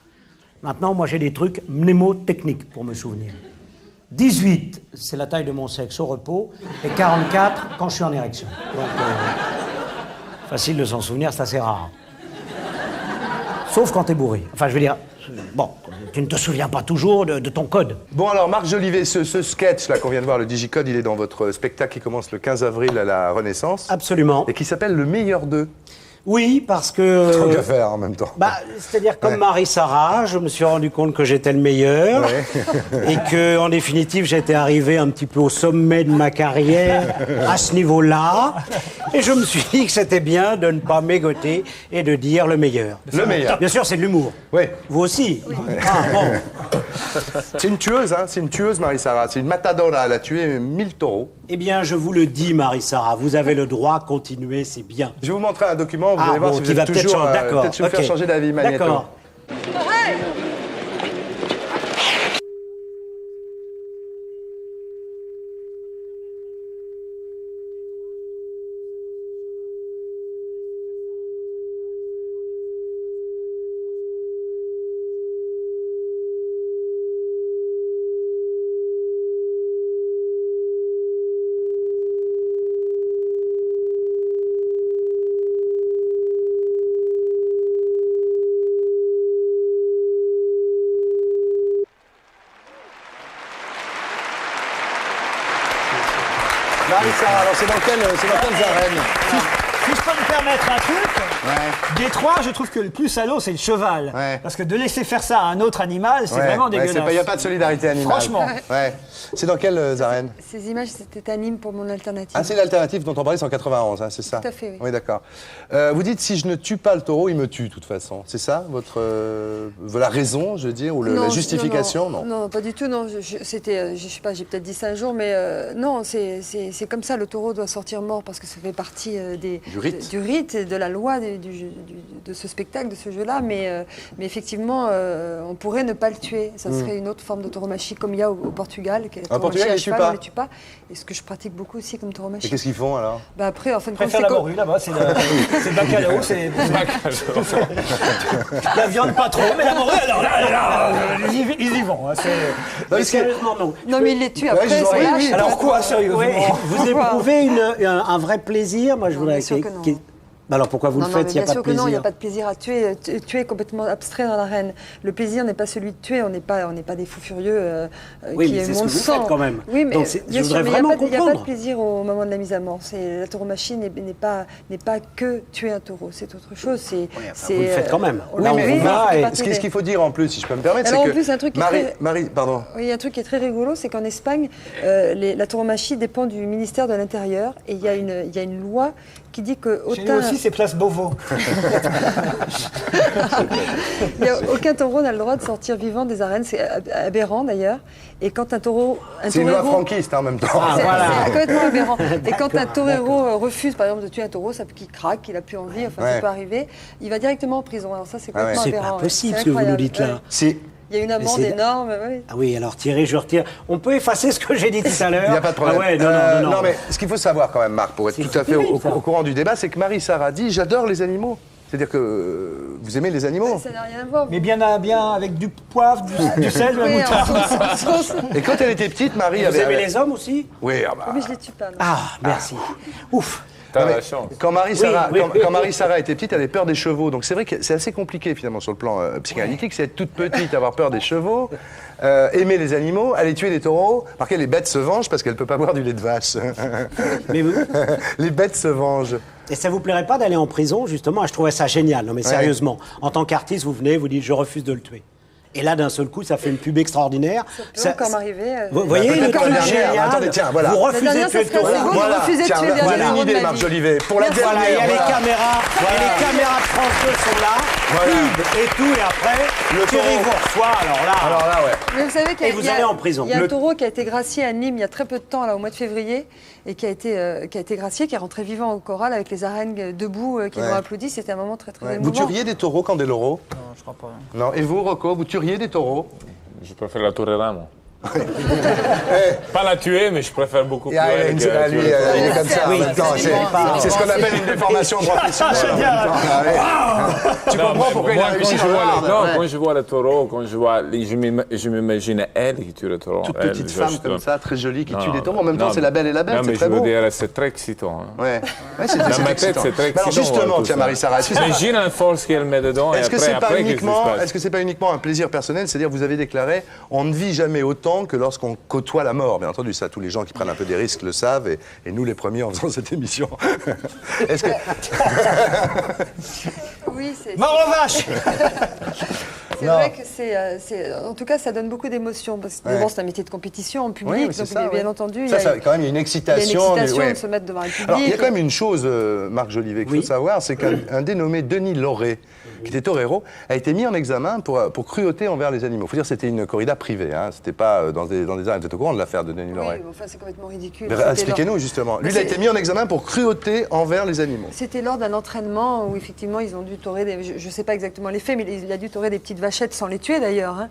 Maintenant, moi, j'ai des trucs mnémotechniques pour me souvenir. 18, c'est la taille de mon sexe au repos, et 44 quand je suis en érection. Donc, facile de s'en souvenir, c'est assez rare. Sauf quand t'es bourré. Enfin, je veux dire, bon, tu ne te souviens pas toujours de ton code. Bon, alors, Marc Jolivet, ce sketch là qu'on vient de voir, le Digicode, il est dans votre spectacle qui commence le 15 avril à la Renaissance. Absolument. Et qui s'appelle Le Meilleur d'eux. Oui, parce que... Tant qu'à faire en même temps. C'est-à-dire, comme Marie-Sara, je me suis rendu compte que j'étais le meilleur. Ouais. Et que, en définitive, j'étais arrivé un petit peu au sommet de ma carrière, à ce niveau-là. Et je me suis dit que c'était bien de ne pas mégoter et de dire le meilleur. Le meilleur. Bien sûr, c'est de l'humour. Oui. Vous aussi. Oui. Ah, bon. C'est une tueuse, c'est une tueuse, Marie-Sara. C'est une matadora, elle a tué 1000 taureaux. Eh bien, je vous le dis, Marie-Sara, vous avez le droit, continuez, c'est bien. Je vais vous montrer un document, vous allez voir si vous êtes toujours... Peut-être vous faire changer d'avis, Magnéto. D'accord. Marie-Sara, alors c'est dans quelle arène? Si je peux me permettre un truc, des trois, je trouve que le plus salaud, c'est le cheval. Parce que de laisser faire ça à un autre animal, c'est vraiment dégueulasse. Il n'y a pas de solidarité animale. Franchement. Ouais. C'est dans quelles arènes? Ces images, c'était à Nîmes pour mon alternative. Ah, c'est l'alternative dont on parlait, c'est en 91, c'est ça? Tout à fait, oui. Oui, d'accord. Vous dites, si je ne tue pas le taureau, il me tue, de toute façon. C'est ça, la raison, je veux dire, ou la justification? Non, pas du tout, non. Je sais pas, j'ai peut-être dit ça un jour, mais non, c'est comme ça, le taureau doit sortir mort, parce que ça fait partie du rite et de la loi de ce spectacle, de ce jeu-là, mais effectivement, on pourrait ne pas le tuer. Ça serait une autre forme de tauromachie, comme il y a au Portugal. Au Portugal, ils ne les tuent pas. Et ce que je pratique beaucoup aussi comme tauromachie. Et qu'est-ce qu'ils font, alors? Après, en fin de compte, c'est la morue, là-bas, c'est le bacalao, c'est... La viande, pas trop, mais la morue, alors là, ils y vont. Sérieusement, non. Non, mais ils les tuent après, c'est lâche. Alors quoi, sérieusement? Vous éprouvez un vrai plaisir? Moi, je voudrais... Alors pourquoi vous le faites? Il n'y a pas de plaisir. Non, il n'y a pas de plaisir à tuer. Tuer est complètement abstrait dans l'arène. Le plaisir n'est pas celui de tuer. On n'est pas des fous furieux oui, qui mais c'est ce que vous faites quand même. Oui, mais donc, je voudrais vraiment comprendre. Il n'y a pas de plaisir au moment de la mise à mort. La tauromachie n'est pas que tuer un taureau. C'est autre chose. Vous le faites quand même. Ce qu'il faut dire en plus, si je peux me permettre, c'est que... En plus, un truc Marie, pardon. Oui, un truc qui est très rigolo, c'est qu'en Espagne, la tauromachie dépend du ministère de l'Intérieur. Et il y a une loi qui dit que autant... Chez nous aussi, c'est Place Beauvau. Aucun taureau n'a le droit de sortir vivant des arènes. C'est aberrant, d'ailleurs. Et quand un taureau... C'est une loi franquiste, en même temps. C'est complètement aberrant. Et quand un torero refuse, par exemple, de tuer un taureau, qu'il craque, qu'il n'a plus envie, ça peut arriver, il va directement en prison. Alors ça, c'est complètement aberrant. C'est pas possible, ce que vous nous dites là. Il y a une amende énorme. Oui. Ah oui, alors tirez, je retire. On peut effacer ce que j'ai dit tout à l'heure. Il n'y a pas de problème. Ah ouais, non. Non, mais ce qu'il faut savoir quand même, Marc, pour être tout à fait au courant du débat, c'est que Marie-Sara dit « J'adore les animaux ». C'est-à-dire que vous aimez les animaux. Ça n'a rien à voir. Mais bien avec du poivre, du sel, de la moutarde. Et quand elle était petite, Marie avait... Vous aimez les hommes aussi? Oui. Mais je les tue pas. Ah, merci. Ouf. Quand Marie-Sara était petite, elle avait peur des chevaux. Donc c'est vrai que c'est assez compliqué finalement sur le plan psychanalytique. C'est être toute petite, avoir peur des chevaux, aimer les animaux, aller tuer des taureaux. Par contre, les bêtes se vengent parce qu'elles ne peuvent pas boire du lait de vache. Mais vous... Les bêtes se vengent. Et ça vous plairait pas d'aller en prison, justement? Je trouvais ça génial. Non, mais sérieusement. En tant qu'artiste, vous venez, vous dites, je refuse de le tuer. Et là, d'un seul coup, ça fait une pub extraordinaire. Ça peut encore m'arriver. Vous voyez, le truc génial. Attendez, tiens, voilà. Vous refusez de tuer le taureau. Voilà, tiens, voilà une idée, Marc Jolivet. Pour la dernière. Voilà, il y a les caméras. Et les caméras de France 2 sont là. Pub et tout. Et après, Thierry vous reçoit. Alors là, ouais. Mais vous savez qu'il et vous allez en prison. Il y a un taureau qui a été gracié à Nîmes il y a très peu de temps, là, au mois de février, et qui a été gracié, qui est rentré vivant au corral avec les arènes debout qui l'ont applaudi. C'était un moment très émouvant. Vous tueriez des taureaux, Candeloro? Non, je crois pas. Non. Et vous, Rocco, vous tueriez des taureaux? Je préfère la torera, moi. Pas la tuer, mais je préfère beaucoup plus. Il est comme ça. Oui, c'est ce qu'on appelle une déformation professionnelle. Tu comprends pourquoi il a réussi dans le Non, quand je vois le taureau, je m'imagine elle qui tue le taureau. Toute petite femme comme ça, très jolie, qui tue des taureaux. En même temps, c'est la belle et la bête, c'est très beau. Non, mais je veux dire, c'est très excitant. Ouais, c'est dans ma tête, c'est très excitant. Alors justement, tiens, Marie-Sarah, imagine la force qu'elle met dedans. Est-ce que c'est pas uniquement un plaisir personnel? C'est-à-dire, vous avez déclaré, on ne vit jamais autant que lorsqu'on côtoie la mort. Bien entendu, ça, tous les gens qui prennent un peu des risques le savent, et nous les premiers en faisant cette émission. Est-ce que... Oui, c'est... Mort aux vaches. C'est vrai que en tout cas, ça donne beaucoup d'émotions, parce que d'abord, c'est un métier de compétition en public, donc bien entendu... Quand même, il y a une excitation. De se mettre devant un public. Alors, il y a quand même une chose, Marc Jolivet, qu'il faut savoir, c'est qu'un dénommé Denis Lauré, qui était torero, a été mis en examen pour cruauté envers les animaux. Il faut dire que c'était une corrida privée, hein. C'était pas dans des arènes. Vous êtes au courant de l'affaire de Denis Lauré? Oui, enfin, c'est complètement ridicule. Expliquez-nous, justement. Lui, il a été mis en examen pour cruauté envers les animaux. C'était lors d'un entraînement où, effectivement, ils ont dû torer je ne sais pas exactement les faits, mais il a dû torer des petites vachettes sans les tuer, d'ailleurs, hein,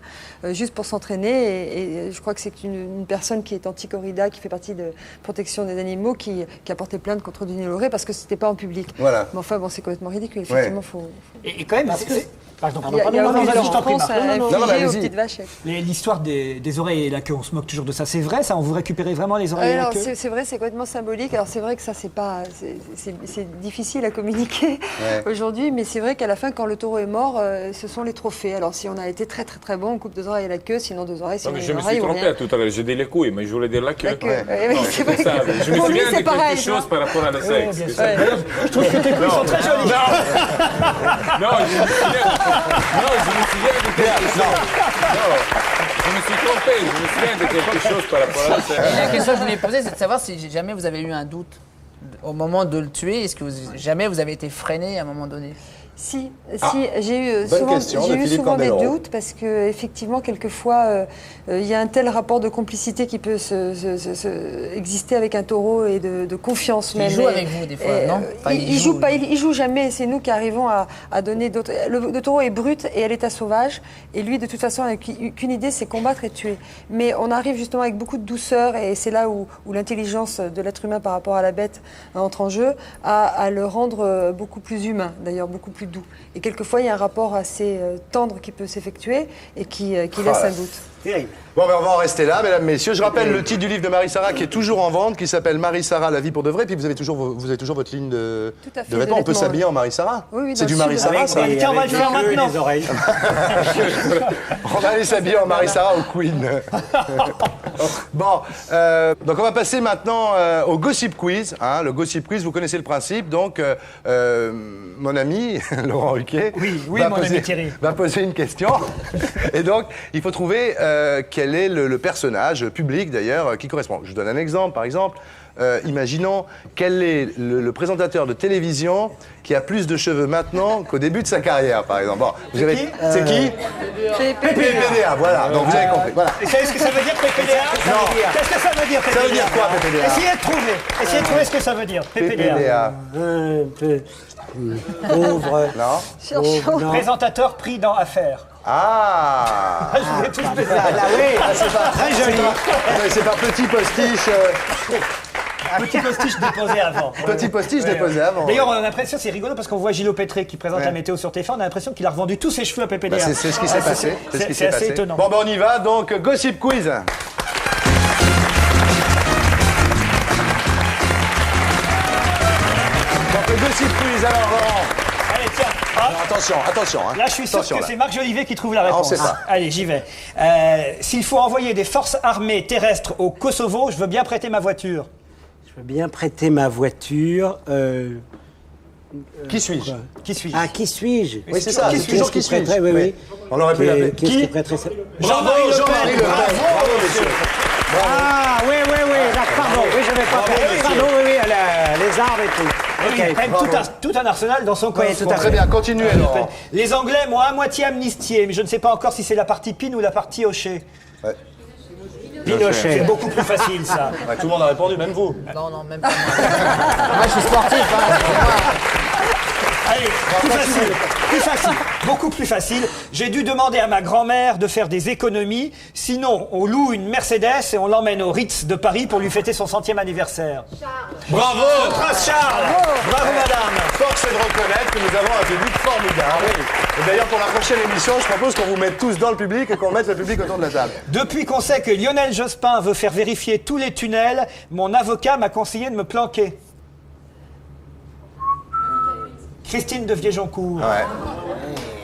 juste pour s'entraîner. Et je crois que c'est une personne qui est anti-corrida, qui fait partie de protection des animaux, qui a porté plainte contre Denis Lauré parce que c'était pas en public. Voilà. Mais enfin, bon, c'est complètement ridicule. Effectivement, faut... Et quand même, pardon, l'histoire des oreilles et la queue, on se moque toujours de ça. C'est vrai, ça? On vous récupérez vraiment les oreilles et la queue? C'est vrai, c'est complètement symbolique. Alors c'est vrai que ça, c'est difficile à communiquer aujourd'hui, mais c'est vrai qu'à la fin, quand le taureau est mort, ce sont les trophées. Alors si on a été très très très bon, on coupe 2 oreilles et la queue, sinon 2 oreilles, sinon je me suis trompé tout à l'heure. J'ai dit les couilles, mais je voulais dire la queue. C'est vrai je me souviens de quelque chose par rapport à la sexe. Je trouve que tes couilles sont très jolies. Non, je me souviens de quelque chose. Je me suis trompé, je me souviens de quelque chose par rapport à la sexe. La question que je voulais poser, c'est de savoir si jamais vous avez eu un doute au moment de le tuer. Est-ce que jamais vous avez été freiné à un moment donné? Si, j'ai eu souvent des doutes parce que effectivement, quelquefois, il y a un tel rapport de complicité qui peut exister avec un taureau et de confiance même. Il joue avec vous des fois, non? Il joue jamais. C'est nous qui arrivons à donner d'autres. Le taureau est brut et à l'état sauvage, et lui, de toute façon, n'a qu'une idée, c'est combattre et tuer. Mais on arrive justement avec beaucoup de douceur, et c'est là où l'intelligence de l'être humain par rapport à la bête entre en jeu, à le rendre beaucoup plus humain, d'ailleurs beaucoup plus doux. Et quelquefois, il y a un rapport assez tendre qui peut s'effectuer et qui laisse un doute. Bon, ben on va en rester là, mesdames, messieurs. Je rappelle le titre du livre de Marie-Sarah qui est toujours en vente, qui s'appelle Marie-Sarah, la vie pour de vrai. Puis vous avez toujours votre ligne de vêtements. On peut s'habiller en Marie-Sarah. Oui, c'est du Marie-Sarah, ça. Tiens, on va le faire maintenant. On va aller s'habiller en Marie-Sarah au Queen. Bon, donc on va passer maintenant au Gossip Quiz. Hein. Le Gossip Quiz, vous connaissez le principe. Donc, mon ami, Laurent Ruquier, va poser une question. Et donc, il faut trouver quel est le personnage public, d'ailleurs, qui correspond. Je vous donne un exemple, par exemple. Imaginons quel est le présentateur de télévision qui a plus de cheveux maintenant qu'au début de sa carrière, par exemple. Bon, c'est qui? PPDA, voilà. Donc vous avez compris. Voilà. Et savez ce que ça veut dire, PPDA? Non. Qu'est-ce que ça veut dire, PPDA? Ça veut dire quoi, PPDA? Essayez de trouver ce que ça veut dire, PPDA. Pauvre. Non. Présentateur pris dans Affaires. Ah, je vous ai tous fait ça. C'est pas très joli. C'est pas petit postiche. Petit postiche déposé avant. Petit postiche déposé avant. D'ailleurs, on a l'impression, c'est rigolo parce qu'on voit Gilles Pétré qui présente la météo sur TF1, on a l'impression qu'il a revendu tous ses cheveux à PPDA. C'est ce qui s'est passé. C'est assez étonnant. Bon, ben on y va. Donc, Gossip Quiz. Donc, le Gossip Quiz, alors, Laurent. Allez, tiens. Alors, attention. Hein. Là, je suis sûr que c'est Marc Jolivet qui trouve la réponse. C'est ça. Allez, j'y vais. S'il faut envoyer des forces armées terrestres au Kosovo, je veux bien prêter ma voiture. Je veux bien prêter ma voiture. Qui suis-je? Qui suis-je? Ah, qui suis-je? Oui, c'est ça, c'est toujours qui suis-je. Oui, oui. On aurait pu l'appeler. Qui prêterait ça? Bravo, Jean-Marie Le Pen. Bravo, monsieur. Ah, oui, pardon, oui, je n'avais pas fait. Pardon, oui, les arbres et tout. Il a quand même tout un arsenal dans son coffre. Oui, tout à fait. Très bien, continuez alors. Les Anglais m'ont à moitié amnistié, mais je ne sais pas encore si c'est la partie Pine ou la partie Hocher. Ouais. Pinochet. C'est beaucoup plus facile, ça. Ouais, tout le monde a répondu, même vous. Non, même pas moi. Moi, je suis sportif. Allez, plus facile, beaucoup plus facile. J'ai dû demander à ma grand-mère de faire des économies, sinon on loue une Mercedes et on l'emmène au Ritz de Paris pour lui fêter son 100e anniversaire. Bravo, Le prince Charles. Bravo, madame. Force est de reconnaître que nous avons un public formidable. Et d'ailleurs, pour la prochaine émission, je propose qu'on vous mette tous dans le public et qu'on mette le public autour de la table. Depuis qu'on sait que Lionel Jospin veut faire vérifier tous les tunnels, mon avocat m'a conseillé de me planquer. Christine de Viéjoncourt. Ouais.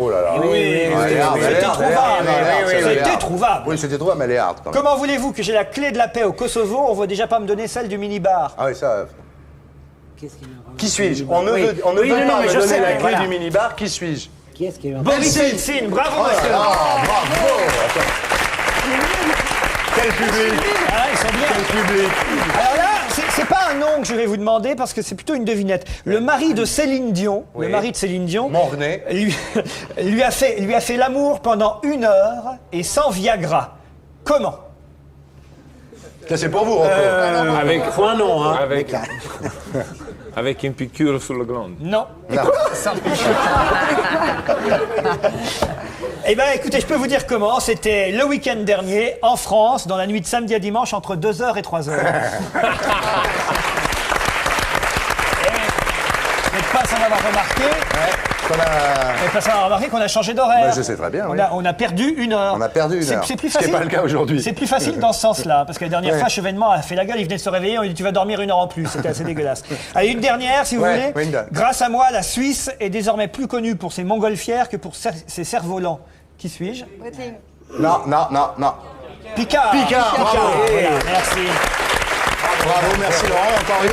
Oh là là. C'était trouvable. Oui, c'était trouvable, mais elle est hard quand même. Comment voulez-vous que j'ai la clé de la paix au Kosovo? On ne veut déjà pas me donner celle du minibar. Ah oui, ça... Qui suis-je? On ne veut pas me donner la clé du minibar. Qui suis-je? Qui est-ce qui est Boris Yeltsin. Bravo, monsieur. Bravo. Quel public. Ah, ils sont bien. Quel public. Alors là, c'est pas un nom que je vais vous demander parce que c'est plutôt une devinette. Le mari de Céline Dion, Mornay, lui a fait l'amour pendant 1 heure et sans Viagra. Comment? Ça, c'est pour vous, Rocco. Avec un nom, hein. Avec une piqûre sur le glande. Non. Eh bien, écoutez, je peux vous dire comment. C'était le week-end dernier, en France, dans la nuit de samedi à dimanche, entre 2h et 3h. N'êtes pas sans avoir remarqué. Pas sans avoir remarqué qu'on a changé d'horaire. Bah, je sais très bien. On a perdu 1 heure. On a perdu 1 heure. C'est plus Ce qui facile. n'est pas le cas aujourd'hui. C'est plus facile dans ce sens-là, parce que la dernière fois, Chevènement a fait la gueule, il venait de se réveiller, on lui dit tu vas dormir 1 heure en plus. C'était assez dégueulasse. Allez, une dernière, si vous voulez. Oui, Grâce à moi, la Suisse est désormais plus connue pour ses montgolfières que pour ses cerfs-volants. Qui suis-je? Non. Picard. Bravo. Voilà, merci. Bravo, merci Laurent. Encore une.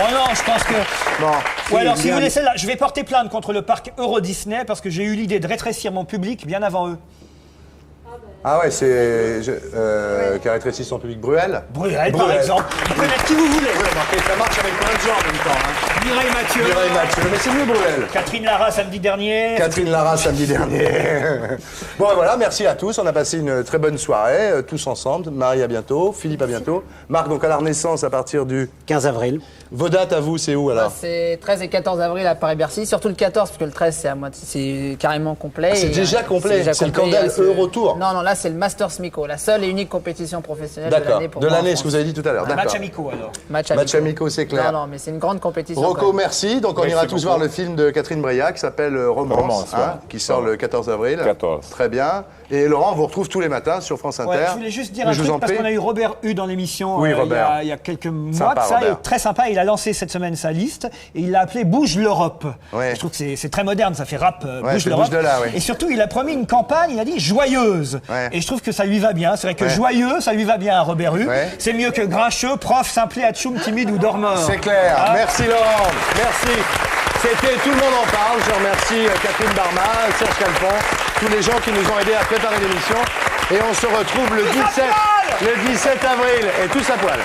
Oh non, je pense que... Non. Ou alors, si vous voulez celle-là, je vais porter plainte contre le parc Euro Disney parce que j'ai eu l'idée de rétrécir mon public bien avant eux. Ah ouais, c'est... qui a rétréci son public, Bruel. Bruel, par exemple. Vous pouvez mettre qui vous voulez. Oui, remarquez, ça marche avec plein de gens en même temps. Hein. Mireille Mathieu. Mais c'est mieux Bruel. Catherine Lara samedi dernier. Bon, voilà, merci à tous. On a passé une très bonne soirée, tous ensemble. Marie, à bientôt. Philippe, à bientôt. Marc, donc à la Renaissance à partir du 15 avril. Vos dates à vous, c'est où alors? C'est 13 et 14 avril à Paris-Bercy, surtout le 14, parce que le 13, c'est à moitié, c'est carrément complet. Ah, c'est déjà complet, c'est le Candel Eurotour. Non, là, c'est le Masters Mico, la seule et unique compétition professionnelle de l'année pour moi. De l'année, ce que vous avez dit tout à l'heure. Match amico alors. Match amico, c'est clair. Non, mais c'est une grande compétition. Rocco, merci. Donc on ira tous voir le film de Catherine Breillat qui s'appelle Romance, qui sort le 14 avril. 14. Très bien. Et Laurent, on vous retrouve tous les matins sur France Inter. Ouais, je voulais juste dire un truc parce qu'on a eu Robert Hu dans l'émission il y a quelques mois de ça. Robert. Et très sympa, il a lancé cette semaine sa liste et il l'a appelé Bouge l'Europe. Ouais. Je trouve que c'est très moderne, ça fait rap Bouge c'est l'Europe. Bouge de là, oui. Et surtout, il a promis une campagne, il a dit joyeuse. Ouais. Et je trouve que ça lui va bien. C'est vrai que joyeux, ça lui va bien à Robert Hu. Ouais. C'est mieux que grincheux, prof, simplet, atchoum, timide ou dormeur. C'est clair. Ah. Merci Laurent. Merci. C'était Tout le monde en parle. Je remercie Catherine Barma, Serge Calpon, tous les gens qui nous ont aidés à préparer l'émission. Et on se retrouve le 17 avril. Et tous à poil.